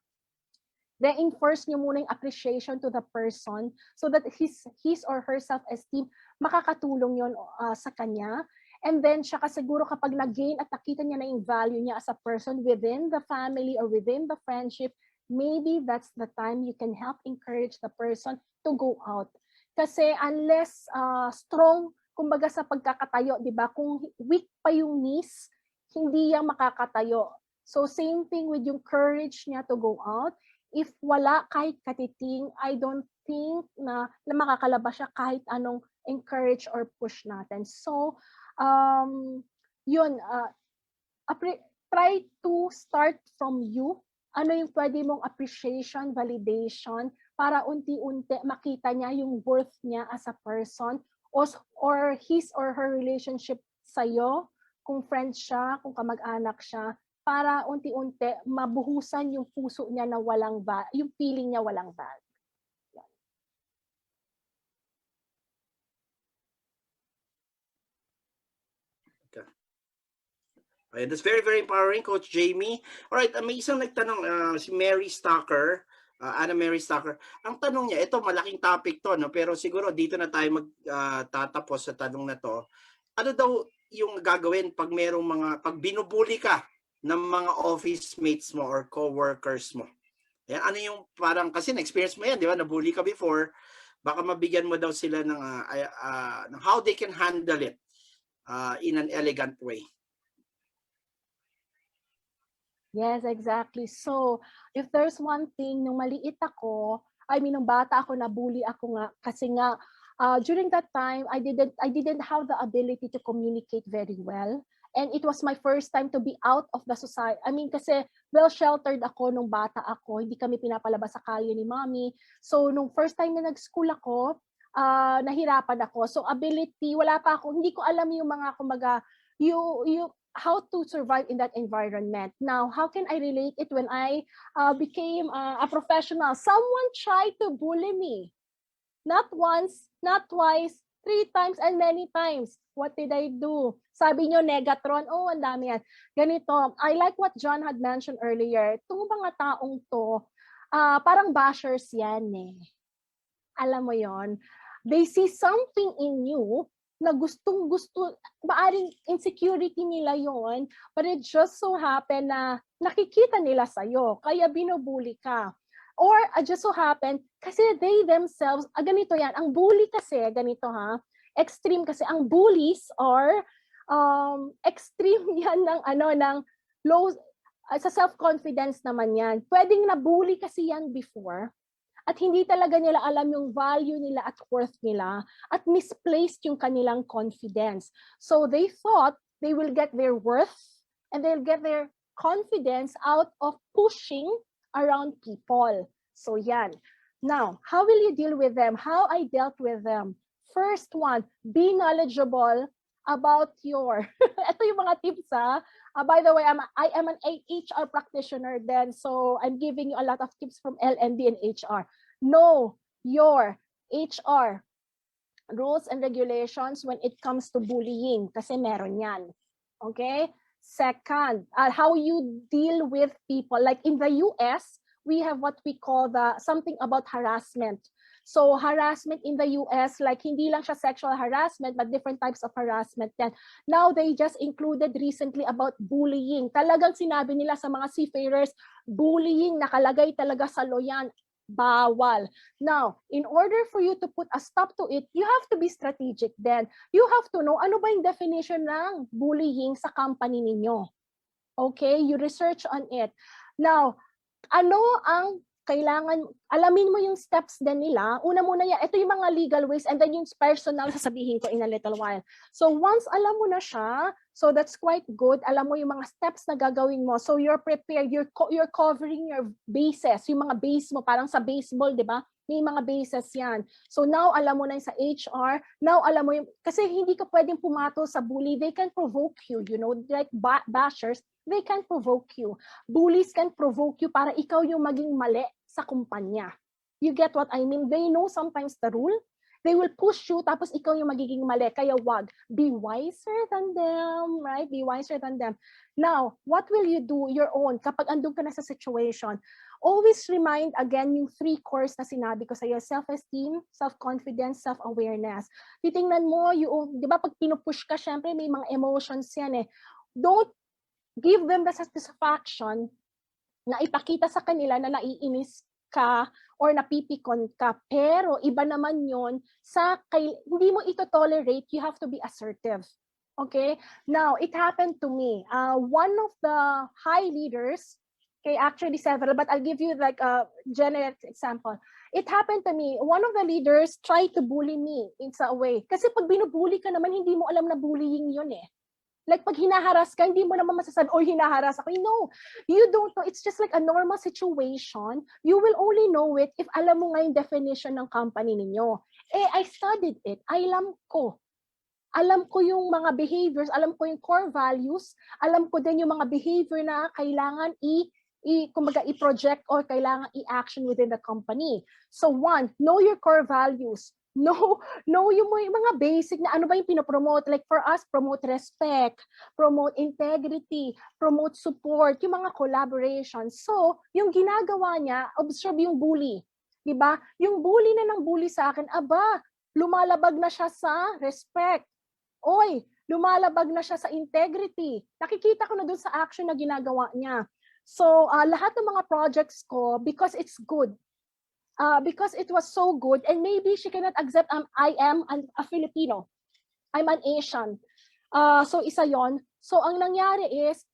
[SPEAKER 2] Then enforce niyo muna yung appreciation to the person so that his or her self-esteem, makakatulong yon sa kanya. And then, siya siguro kapag nag-gain at nakita niya na yung value niya as a person within the family or within the friendship, maybe that's the time you can help encourage the person to go out. Kasi unless strong, kumbaga sa pagkakatayo, di ba? Kung weak pa yung knees, hindi yan makakatayo. So same thing with yung courage niya to go out. If wala kahit katiting, I don't think na makakalabas siya kahit anong encourage or push natin. So, yun, try to start from you. Ano yung pwede mong appreciation, validation, para unti-unti makita niya yung worth niya as a person or his or her relationship sa'yo, kung friend siya, kung kamag-anak siya, para unti-unti mabuhusan yung puso niya na walang yung feeling niya walang value.
[SPEAKER 1] Okay, that's very, very empowering, Coach Jamie. All right, may isang nagtanong, si Mary Stocker, Anna Mary Stocker. Ang tanong niya, ito malaking topic to, no? Pero siguro dito na tayo magtatapos sa tanong na to. Ano daw yung gagawin pag pag binubuli ka ng mga office mates mo or co-workers mo? Yan, ano yung parang, kasi na-experience mo yan, di ba? Nabully ka before. Baka mabigyan mo daw sila ng how they can handle it in an elegant way.
[SPEAKER 2] Yes, exactly. So, if there's one thing, nung maliit ako, nung bata ako, nabully ako nga, kasi nga, during that time, I didn't have the ability to communicate very well. And it was my first time to be out of the society. Kasi well-sheltered ako nung bata ako, hindi kami pinapalabas sa kalye ni mommy. So, nung first time na nag-school ako, nahirapan ako. So, ability, wala pa ako, hindi ko alam yung mga, kumbaga, how to survive in that environment. Now, how can I relate it when I became a professional? Someone tried to bully me. Not once, not twice, 3 times and many times. What did I do? Sabi nyo, Negatron. Oh, ang dami yan. Ganito, I like what John had mentioned earlier. Itong mga taong to, parang bashers yan eh. Alam mo yon. They see something in you na gustong-gusto, maaring insecurity nila yon, but it just so happen na nakikita nila sa'yo, kaya binubuli ka. Or just so happen, kasi they themselves, ganito yan, ang bully kasi, ganito ha, extreme kasi, ang bullies are extreme yan ng low, sa self-confidence naman yan. Pwedeng na-bully kasi yan before, at hindi talaga nila alam yung value nila at worth nila, at misplaced yung kanilang confidence. So they thought they will get their worth and they'll get their confidence out of pushing around people. So yan. Now, how will you deal with them? How I dealt with them? First one, be knowledgeable about your, ito yung mga tips ha. By the way, I am an HR practitioner then, so I'm giving you a lot of tips from L&D and HR. Know your HR rules and regulations when it comes to bullying, kasi meron yan. Okay? Second, how you deal with people. Like in the US, we have what we call something about harassment. So harassment in the US, like hindi lang siya sexual harassment, but different types of harassment. Then now they just included recently about bullying. Talagang sinabi nila sa mga seafarers, bullying nakalagay talaga sa law yan. Bawal. Now, in order for you to put a stop to it, you have to be strategic then. You have to know ano ba yung definition ng bullying sa company ninyo. Okay? You research on it. Now, ano ang kailangan, alamin mo yung steps din nila. Una muna yan, ito yung mga legal ways and then yung personal sasabihin ko in a little while. So once alam mo na siya, so that's quite good. Alam mo yung mga steps na gagawin mo. So you're prepared, you're covering your bases, yung mga base mo, parang sa baseball, di ba? May mga bases yan. So now alam mo na yung sa HR, now alam mo yung, kasi hindi ka pwedeng pumatol sa bully, they can provoke you, you know, like bashers, they can provoke you. Bullies can provoke you para ikaw yung maging mali sa kumpanya. You get what I mean? They know sometimes the rule. They will push you, tapos ikaw yung magiging mali. Kaya wag. Be wiser than them, right? Be wiser than them. Now, what will you do your own kapag andun ka na sa situation? Always remind again yung 3 cores na sinabi ko sa iyo: self-esteem, self-confidence, self-awareness. Titingnan mo yung, di ba pag pinupush ka, syempre may mga emotions yan eh. Don't give them the satisfaction na ipakita sa kanila na naiinis ka or napipikon ka. Pero iba naman yon sa hindi mo ito tolerate, you have to be assertive. Okay? Now, it happened to me. One of the high leaders, okay, actually several, but I'll give you like a general example. It happened to me. One of the leaders tried to bully me in some way. Kasi pag binubully ka naman, hindi mo alam na bullying yun eh. Like pag hinaharas ka, hindi mo naman masasabi, oh, hinaharas ako. No, you don't know. It's just like a normal situation. You will only know it if alam mo nga yung definition ng company ninyo. Eh, I studied it. Alam ko. Alam ko yung mga behaviors, alam ko yung core values, alam ko din yung mga behavior na kailangan kumbaga i-project or kailangan i-action within the company. So one, know your core values. No yung mga basic na ano ba yung pinopromote. Like for us, promote respect, promote integrity, promote support, yung mga collaboration. So, yung ginagawa niya, observe yung bully. Diba? Yung bully na ng bully sa akin, aba, lumalabag na siya sa respect. Oy, lumalabag na siya sa integrity. Nakikita ko na dun sa action na ginagawa niya. So, lahat ng mga projects ko, because it's good, because it was so good, and maybe she cannot accept I am a Filipino. I'm an Asian. So isa yon. So ang nangyari is,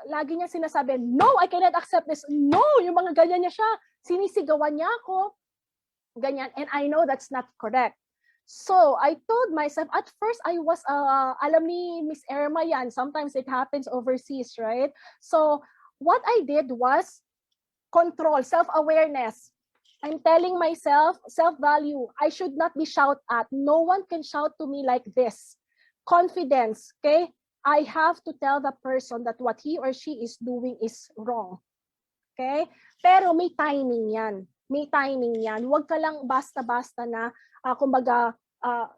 [SPEAKER 2] lagi niya sinasabi, no, I cannot accept this. No, yung mga ganyan niya siya. Sinisigawan niya ako. Ganyan. And I know that's not correct. So I told myself, at first I was, alam ni Miss Irma yan, sometimes it happens overseas, right? So what I did was control, self-awareness. I'm telling myself, self-value, I should not be shout at. No one can shout to me like this. Confidence, okay? I have to tell the person that what he or she is doing is wrong. Okay? Pero may timing yan. May timing yan. Huwag ka lang basta-basta na, kumbaga,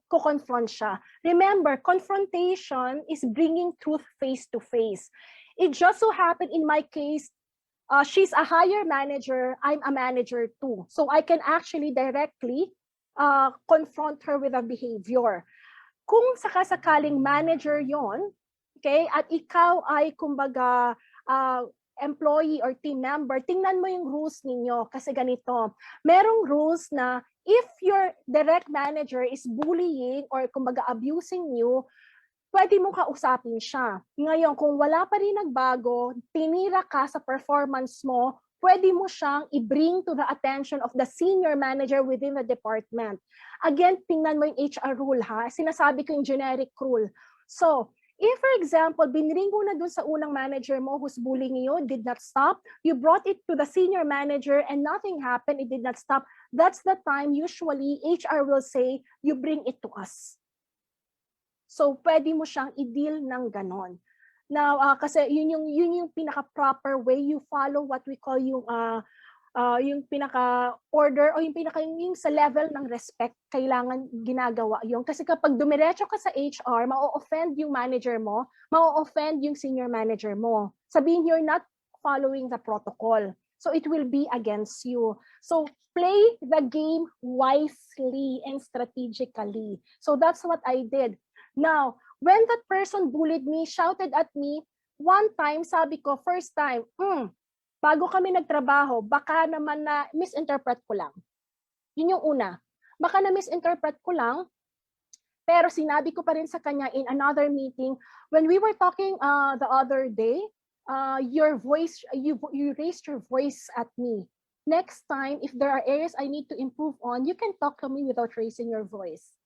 [SPEAKER 2] ko-confront siya. Remember, confrontation is bringing truth face to face. It just so happened in my case, she's a higher manager, I'm a manager too. So I can actually directly confront her with a behavior. Kung sakasakaling manager yon, okay, at ikaw ay kumbaga employee or team member, tingnan mo yung rules ninyo kasi ganito. Merong rules na if your direct manager is bullying or kumbaga abusing you, pwede mong kausapin siya. Ngayon, kung wala pa rin nagbago, tinira ka sa performance mo, pwede mo siyang i-bring to the attention of the senior manager within the department. Again, tingnan mo yung HR rule ha. Sinasabi ko yung generic rule. So, if for example, binring mo na dun sa unang manager mo who's bullying you, did not stop, you brought it to the senior manager and nothing happened, it did not stop, that's the time usually HR will say, you bring it to us. So, pwede mo siyang i-deal ng ganon. Now, kasi yun yung pinaka-proper way, you follow what we call yung pinaka-order o yung sa level ng respect, kailangan ginagawa yung. Kasi kapag dumiretso ka sa HR, ma-offend yung manager mo, ma-offend yung senior manager mo. Sabihin you're not following the protocol. So, it will be against you. So, play the game wisely and strategically. So, that's what I did. Now, when that person bullied me, shouted at me, one time, sabi ko, first time, bago kami nagtrabaho, baka naman na misinterpret ko lang. Yun yung una. Baka na misinterpret ko lang, pero sinabi ko pa rin sa kanya in another meeting, when we were talking the other day, your voice, you raised your voice at me. Next time, if there are areas I need to improve on, you can talk to me without raising your voice.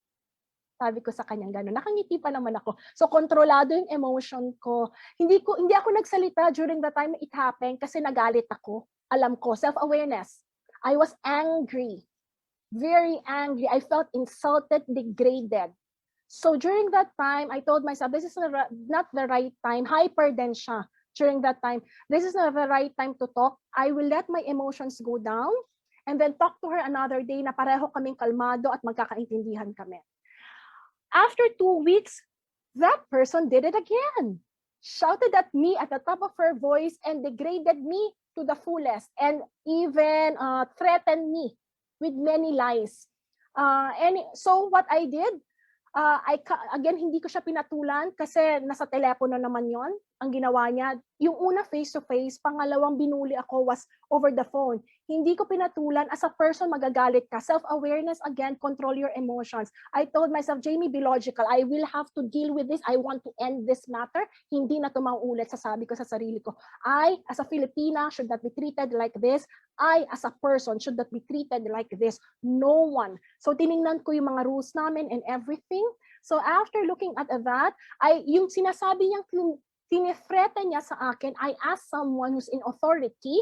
[SPEAKER 2] Sabi ko sa kanya gano'n. Nakangiti pa naman ako. So kontrolado yung emotion ko. Hindi ako nagsalita during the time it happened kasi nagalit ako. Alam ko, self-awareness. I was angry. Very angry. I felt insulted, degraded. So during that time, I told myself, this is not the right time. Hyper din siya during that time. This is not the right time to talk. I will let my emotions go down and then talk to her another day na pareho kaming kalmado at magkakaintindihan kami. After 2 weeks, that person did it again. Shouted at me at the top of her voice and degraded me to the fullest and even threatened me with many lies. So what I did, again, hindi ko siya pinatulan kasi nasa telepono naman yon. Ang ginawa niya, yung una face-to-face, pangalawang binuli ako was over the phone. Hindi ko pinatulan. As a person, magagalit ka. Self-awareness, again, control your emotions. I told myself, Jamie, be logical. I will have to deal with this. I want to end this matter. Hindi na ito mauulit. Sasabi ko sa sarili ko, I, as a Filipina, should not be treated like this. I, as a person, should not be treated like this. No one. So, tiningnan ko yung mga rules namin and everything. So, after looking at that, yung sinasabi niyang tinithreaten niya sa akin, I asked someone who's in authority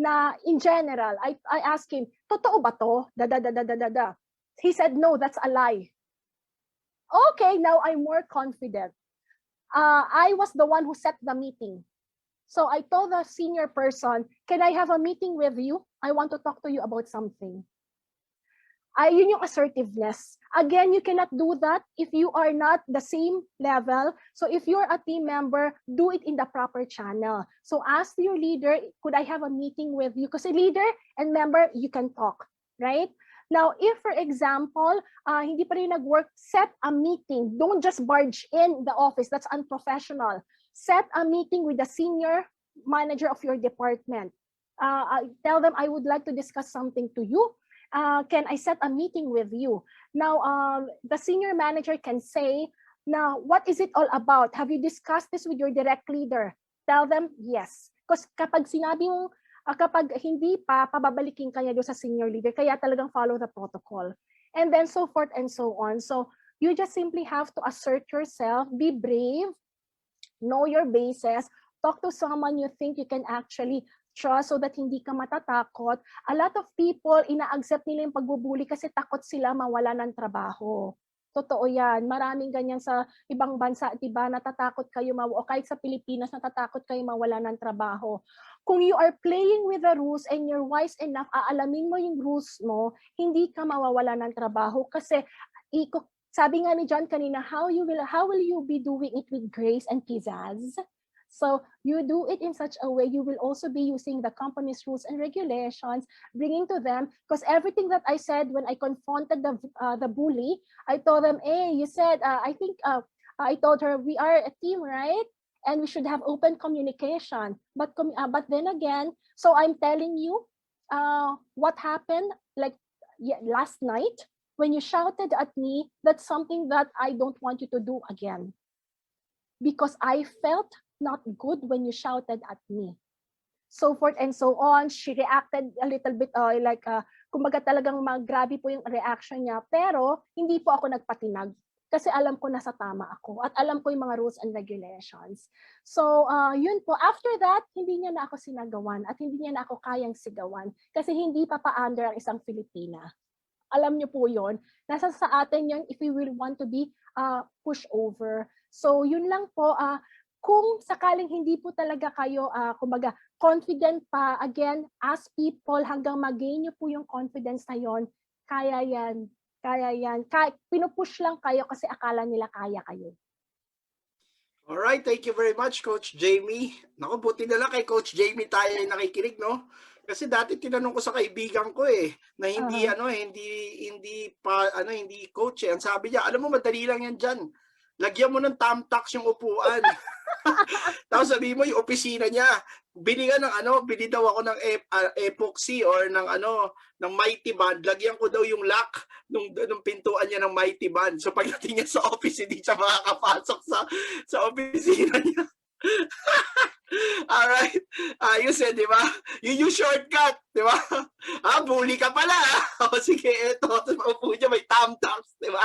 [SPEAKER 2] na in general, I asked him, totoo ba to? He said, no, that's a lie. Okay, now I'm more confident. I was the one who set the meeting. So I told the senior person, can I have a meeting with you? I want to talk to you about something. Yun yung assertiveness. Again, you cannot do that if you are not the same level. So if you're a team member, do it in the proper channel. So ask your leader, could I have a meeting with you? Kasi leader and member, you can talk, right? Now, if for example, hindi pa rin nag-work, set a meeting. Don't just barge in the office. That's unprofessional. Set a meeting with the senior manager of your department. Tell them, I would like to discuss something to you. Can I set a meeting with you? Now, the senior manager can say, now, what is it all about? Have you discussed this with your direct leader? Tell them, yes. Because kapag sinabi mo, kapag hindi pa, pababalikin kanya doon sa senior leader, kaya talagang follow the protocol. And then so forth and so on. So, you just simply have to assert yourself, be brave, know your bases, talk to someone you think you can actually trust so that hindi ka matatakot. A lot of people, ina-accept nila yung pagbubuli kasi takot sila mawala ng trabaho. Totoo yan. Maraming ganyan sa ibang bansa, diba? Natatakot kayo, o kahit sa Pilipinas, natatakot kayo mawala ng trabaho. Kung you are playing with the rules and you're wise enough, aalamin mo yung rules mo, hindi ka mawawala ng trabaho kasi sabi nga ni John kanina, how will you be doing it with grace and pizzazz? So you do it in such a way, you will also be using the company's rules and regulations, bringing to them, because everything that I said when I confronted the bully, I told them, hey, you said, I told her, we are a team, right? And we should have open communication. But then again, so I'm telling you what happened like last night when you shouted at me, that's something that I don't want you to do again. Because I felt not good when you shouted at me. So forth and so on. She reacted a little bit kumbaga talagang grabe po yung reaction niya. Pero hindi po ako nagpatinag kasi alam ko nasa tama ako at alam ko yung mga rules and regulations. So yun po. After that, hindi niya na ako sinagawan at hindi niya na ako kayang sigawan kasi hindi pa pa-under ang isang Filipina. Alam niyo po yun. Nasa sa atin yun if we will want to be pushed over. So yun lang po. Kung sakaling hindi po talaga kayo, kumbaga, confident pa, again, ask people hanggang mag-gain nyo po yung confidence na yon, kaya yan. Pinupush lang kayo kasi akala nila kaya kayo.
[SPEAKER 1] Alright, thank you very much, Coach Jamie. Naku, buti na lang kay Coach Jamie tayo ay nakikinig, no? Kasi dati tinanong ko sa kaibigan ko na hindi hindi coach Ang sabi niya, alam mo madali lang yan diyan. Lagyan mo ng thumbtacks yung upuan. Tapos sabi mo yung opisina niya, bili daw ako ng epoxy or ng Mighty Band, lagyan ko daw yung lock nung pintuan niya ng Mighty Band. So pagdating niya sa office, hindi siya makakapasok sa opisina niya. Alright. Ayos eh, di ba? Yun yung shortcut, di ba? Bully ka pala. O sige, eto. Tapos paupo niya, may thumbtacks, di ba?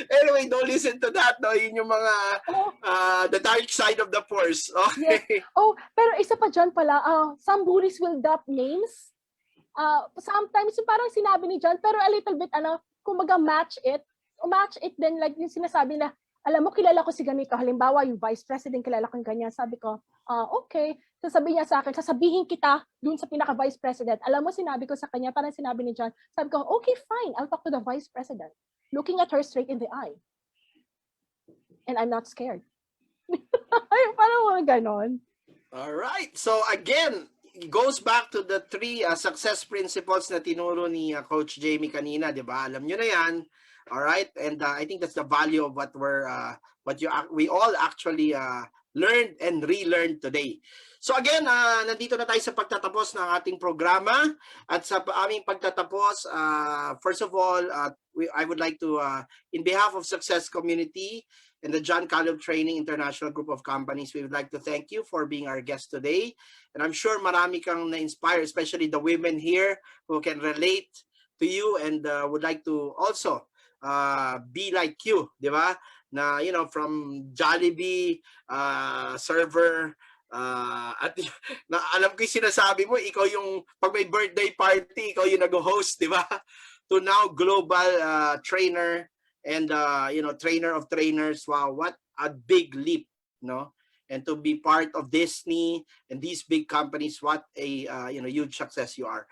[SPEAKER 1] Anyway, don't listen to that. No? Yun yung mga
[SPEAKER 2] Oh,
[SPEAKER 1] the dark side of the force. Okay.
[SPEAKER 2] oh, pero isa pa dyan pala, some bullies will drop names. Sometimes yung parang sinabi ni John, pero a little bit, kumbaga match it then like yung sinasabi na, alam mo, kilala ko si ganito. Halimbawa, yung vice president, kilala ko yung ganyan. Sabi ko, okay. Sasabihin niya sa akin, sasabihin kita dun sa pinaka-vice president. Alam mo, sinabi ko sa kanya, parang sinabi ni John, sabi ko, okay, fine. I'll talk to the vice president. Looking at her straight in the eye. And I'm not scared. Ay, parang mga ganon.
[SPEAKER 1] All right. So again, it goes back to the three success principles na tinuro ni Coach Jamie kanina, 'di ba? Alam niyo na 'yan. All right? And I think that's the value of what we all actually learned and relearned today. So again, nandito na tayo sa pagtatapos ng ating programa. At sa aming pagtatapos, first of all, I would like to, in behalf of Success Community and the John Caleb Training International Group of Companies, we would like to thank you for being our guest today. And I'm sure marami kang na-inspire, especially the women here who can relate to you and would like to also be like you, di ba? Na, from Jollibee, server, at na, alam ko yung sinasabi mo, ikaw yung, pag may birthday party, ikaw yung nag-host, di ba? To now global trainer and, trainer of trainers. Wow, what a big leap, no? And to be part of Disney and these big companies, what a huge success you are.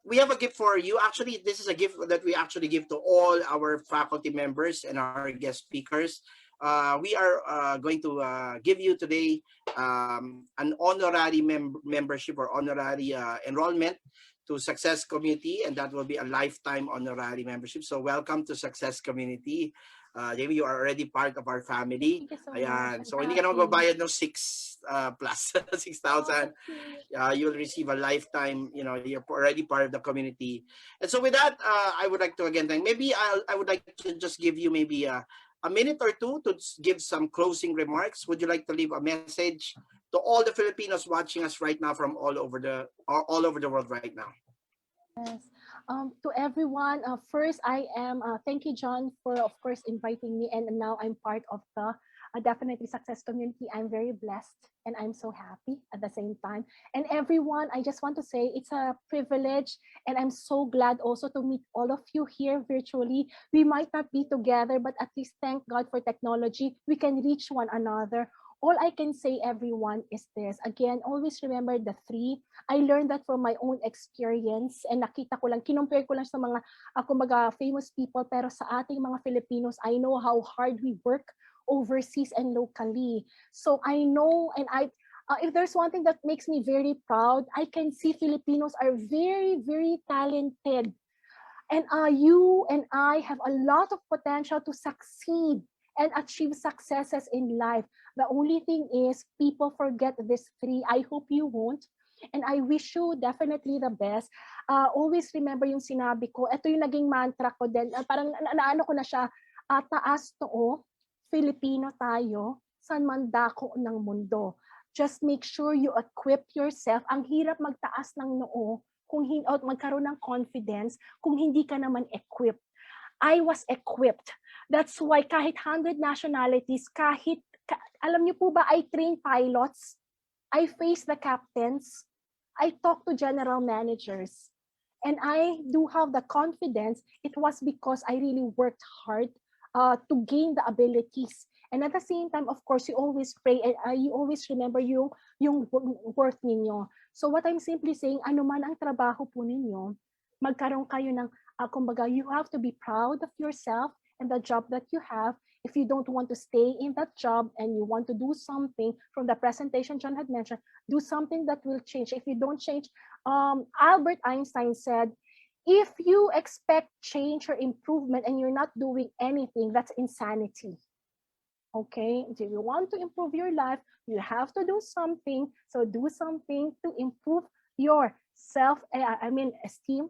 [SPEAKER 1] We have a gift for you. Actually, this is a gift that we actually give to all our faculty members and our guest speakers. We are going to give you today an honorary membership or honorary enrollment to Success Community, and that will be a lifetime honorary membership. So welcome to Success Community. Jamie, you are already part of our family.
[SPEAKER 2] Thank you so
[SPEAKER 1] Ayan.
[SPEAKER 2] much.
[SPEAKER 1] So
[SPEAKER 2] I'm
[SPEAKER 1] hindi ka na
[SPEAKER 2] happy.
[SPEAKER 1] magbabayad ng 6 plus 6,000. You'll receive a lifetime, you're already part of the community. And so with that, I would like to again thank, maybe I would like to just give you maybe a minute or two to give some closing remarks. Would you like to leave a message to all the Filipinos watching us right now from all over the world right now?
[SPEAKER 2] Yes. To everyone, first thank you, John, for of course inviting me, and now I'm part of the Definitely Success Community. I'm very blessed and I'm so happy at the same time. And everyone, I just want to say it's a privilege, and I'm so glad also to meet all of you here virtually. We might not be together, but at least thank God for technology. We can reach one another. All I can say, everyone, is this. Again, always remember the three. I learned that from my own experience, and nakita ko lang, kinumpare ko lang sa mga, kumbaga, famous people, pero sa ating mga Filipinos, I know how hard we work overseas and locally. So I know, and if there's one thing that makes me very proud, I can see Filipinos are very, very talented. And you and I have a lot of potential to succeed and achieve successes in life. The only thing is people forget this three. I hope you won't. And I wish you definitely the best. Always remember yung sinabi ko. Ito yung naging mantra ko din. Parang naano ko na siya. Taas too, Filipino tayo, san man dako ng mundo. Just make sure you equip yourself. Ang hirap magtaas ng noo kung magkaroon ng confidence kung hindi ka naman equipped. I was equipped. That's why kahit 100 nationalities, alam niyo po ba, I train pilots, I face the captains, I talk to general managers, and I do have the confidence. It was because I really worked hard to gain the abilities. And at the same time, of course, you always pray and you always remember yung worth ninyo. So what I'm simply saying, ano man ang trabaho po ninyo, magkaroon kayo ng, kumbaga, you have to be proud of yourself and the job that you have. If you don't want to stay in that job and you want to do something, from the presentation John had mentioned, do something that will change. If you don't change, Albert Einstein said, if you expect change or improvement and you're not doing anything, that's insanity. Okay, if you want to improve your life, you have to do something. So do something to improve your esteem,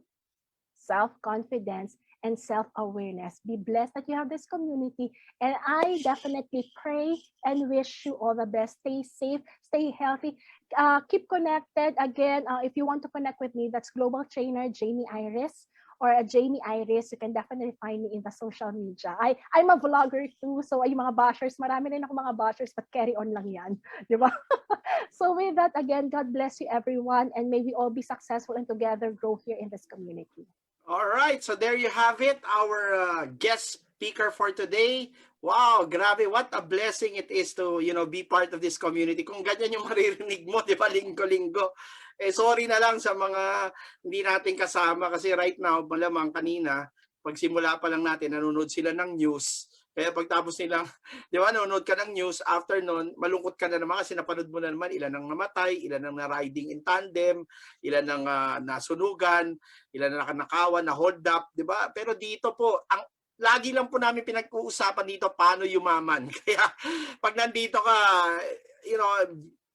[SPEAKER 2] self-confidence, and self-awareness. Be blessed that you have this community, and I definitely pray and wish you all the best. Stay safe, stay healthy, keep connected. Again, if you want to connect with me, that's Global Trainer Jamie Iris, or Jamie Iris. You can definitely find me in the social media. I'm a vlogger too, so yung mga bashers, marami rin ako mga bashers, but carry on lang yan. Di ba? So with that, again, God bless you everyone, and may we all be successful and together grow here in this community.
[SPEAKER 1] All right, so there you have it, our guest speaker for today. Wow, grabe, what a blessing it is to, be part of this community. Kung ganyan yung maririnig mo, di ba, linggo-linggo. Sorry na lang sa mga hindi natin kasama kasi right now, malamang kanina, pagsimula pa lang natin, nanonood sila ng news. Kaya pagtapos nilang, di ba, nanonood ka ng news, after nun, malungkot ka na naman kasi napanood mo na naman ilan ang namatay, ilan ang na-riding in tandem, ilan ang nasunugan, ilan ang nakanakawan, na-hold up, di ba? Pero dito po, lagi lang po namin pinag-uusapan dito paano yumaman. Kaya pag nandito ka,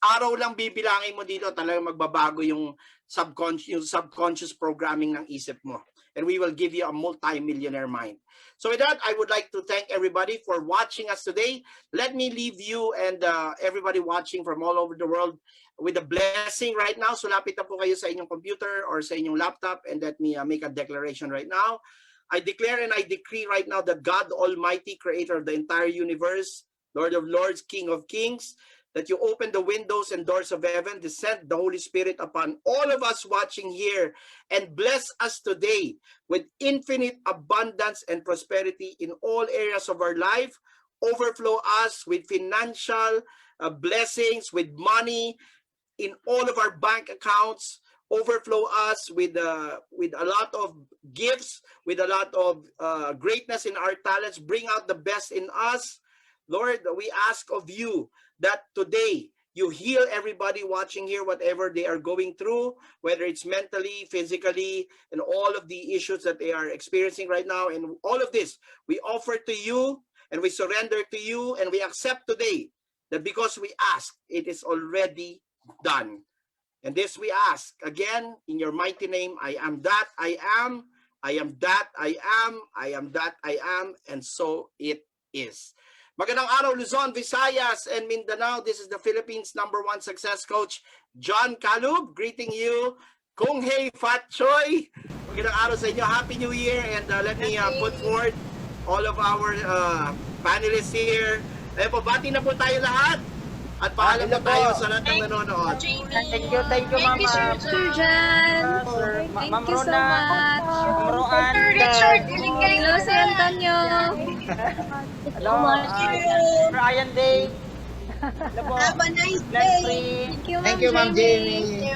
[SPEAKER 1] araw lang bibilangin mo dito, talagang magbabago yung subconscious programming ng isip mo. And we will give you a multi-millionaire mind. So with that, I would like to thank everybody for watching us today. Let me leave you and everybody watching from all over the world with a blessing right now. So lapit na po kayo sa inyong computer or sa inyong laptop, and let me make a declaration right now. I declare and I decree right now that God Almighty, creator of the entire universe, Lord of lords, King of kings, that you open the windows and doors of heaven, descend the Holy Spirit upon all of us watching here, and bless us today with infinite abundance and prosperity in all areas of our life. Overflow us with financial blessings, with money in all of our bank accounts. Overflow us with a lot of gifts, with a lot of greatness in our talents. Bring out the best in us. Lord, we ask of you that today you heal everybody watching here, whatever they are going through, whether it's mentally, physically, and all of the issues that they are experiencing right now. And all of this, we offer to you, and we surrender to you, and we accept today that because we ask, it is already done. And this we ask, again, in your mighty name, I am that I am, I am that I am, I am that I am, and so it is. Magandang araw, Luzon, Visayas, and Mindanao. This is the Philippines' #1 success coach, John Calub, greeting you. Kung Hei Fat Choi. Magandang araw sa inyo. Happy New Year. And let me put forward all of our panelists here. Ayun po, bati na po tayo lahat. At paalam na tayo sa lahat ng nanonood.
[SPEAKER 3] Thank you, Ma'am.
[SPEAKER 4] Sir Jan.
[SPEAKER 3] Ma'am
[SPEAKER 4] Thank you so
[SPEAKER 3] Rona,
[SPEAKER 4] much.
[SPEAKER 3] Ma'am Roan,
[SPEAKER 4] Sir Richard, galing kayo.
[SPEAKER 6] Hello, Sir Antonio.
[SPEAKER 3] hello, Sir Ryan Day. Hello po.
[SPEAKER 4] Have a nice
[SPEAKER 3] Glenn
[SPEAKER 4] day.
[SPEAKER 3] Free.
[SPEAKER 6] Thank you, Ma'am Jamie.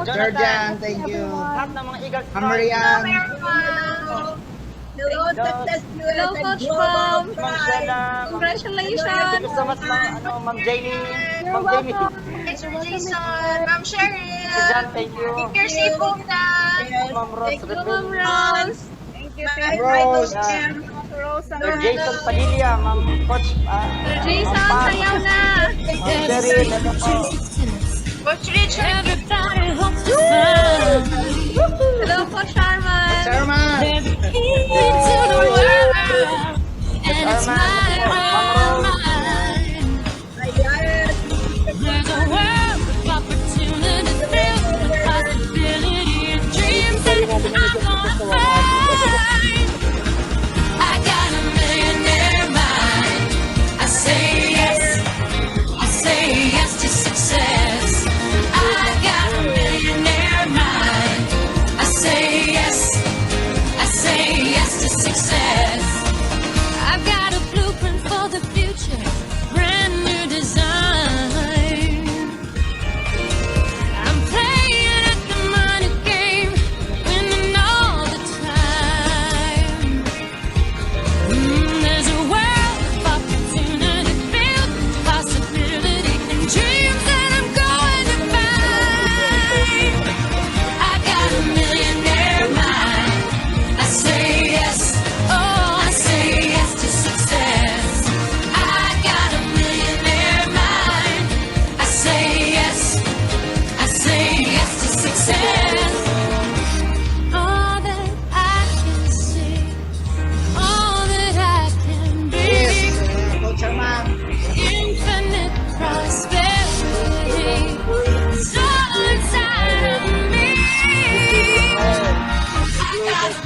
[SPEAKER 6] Sir Jan, thank you.
[SPEAKER 3] Lahat ng mga Eagles.
[SPEAKER 6] Ma'am Marian.
[SPEAKER 4] Hello, success.
[SPEAKER 6] Hello, Coach Pam.
[SPEAKER 3] Ma'am Stella. Thank
[SPEAKER 6] Congratulations.
[SPEAKER 3] you so much, Ma'am Jamie.
[SPEAKER 2] You're
[SPEAKER 3] Ma'am Jamie.
[SPEAKER 2] welcome.
[SPEAKER 4] Sir Jason, Ma'am Cheryl.
[SPEAKER 3] Sir Jan, thank you.
[SPEAKER 4] Keep your safe home na.
[SPEAKER 3] Ma'am Rose.
[SPEAKER 6] Thank you, Ma'am Rose.
[SPEAKER 3] Rose. Sir Jason Padilla, Ma'am Coach.
[SPEAKER 6] Sir Jason, sayaw na.
[SPEAKER 3] Ma'am Cheryl, hello po.
[SPEAKER 4] Coach Richard.
[SPEAKER 6] Hello, Coach Sharman.
[SPEAKER 3] Coach
[SPEAKER 6] Sharman.
[SPEAKER 3] Arman, Ma'am Rose.
[SPEAKER 7] I got a millionaire mind. I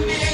[SPEAKER 7] Thank you.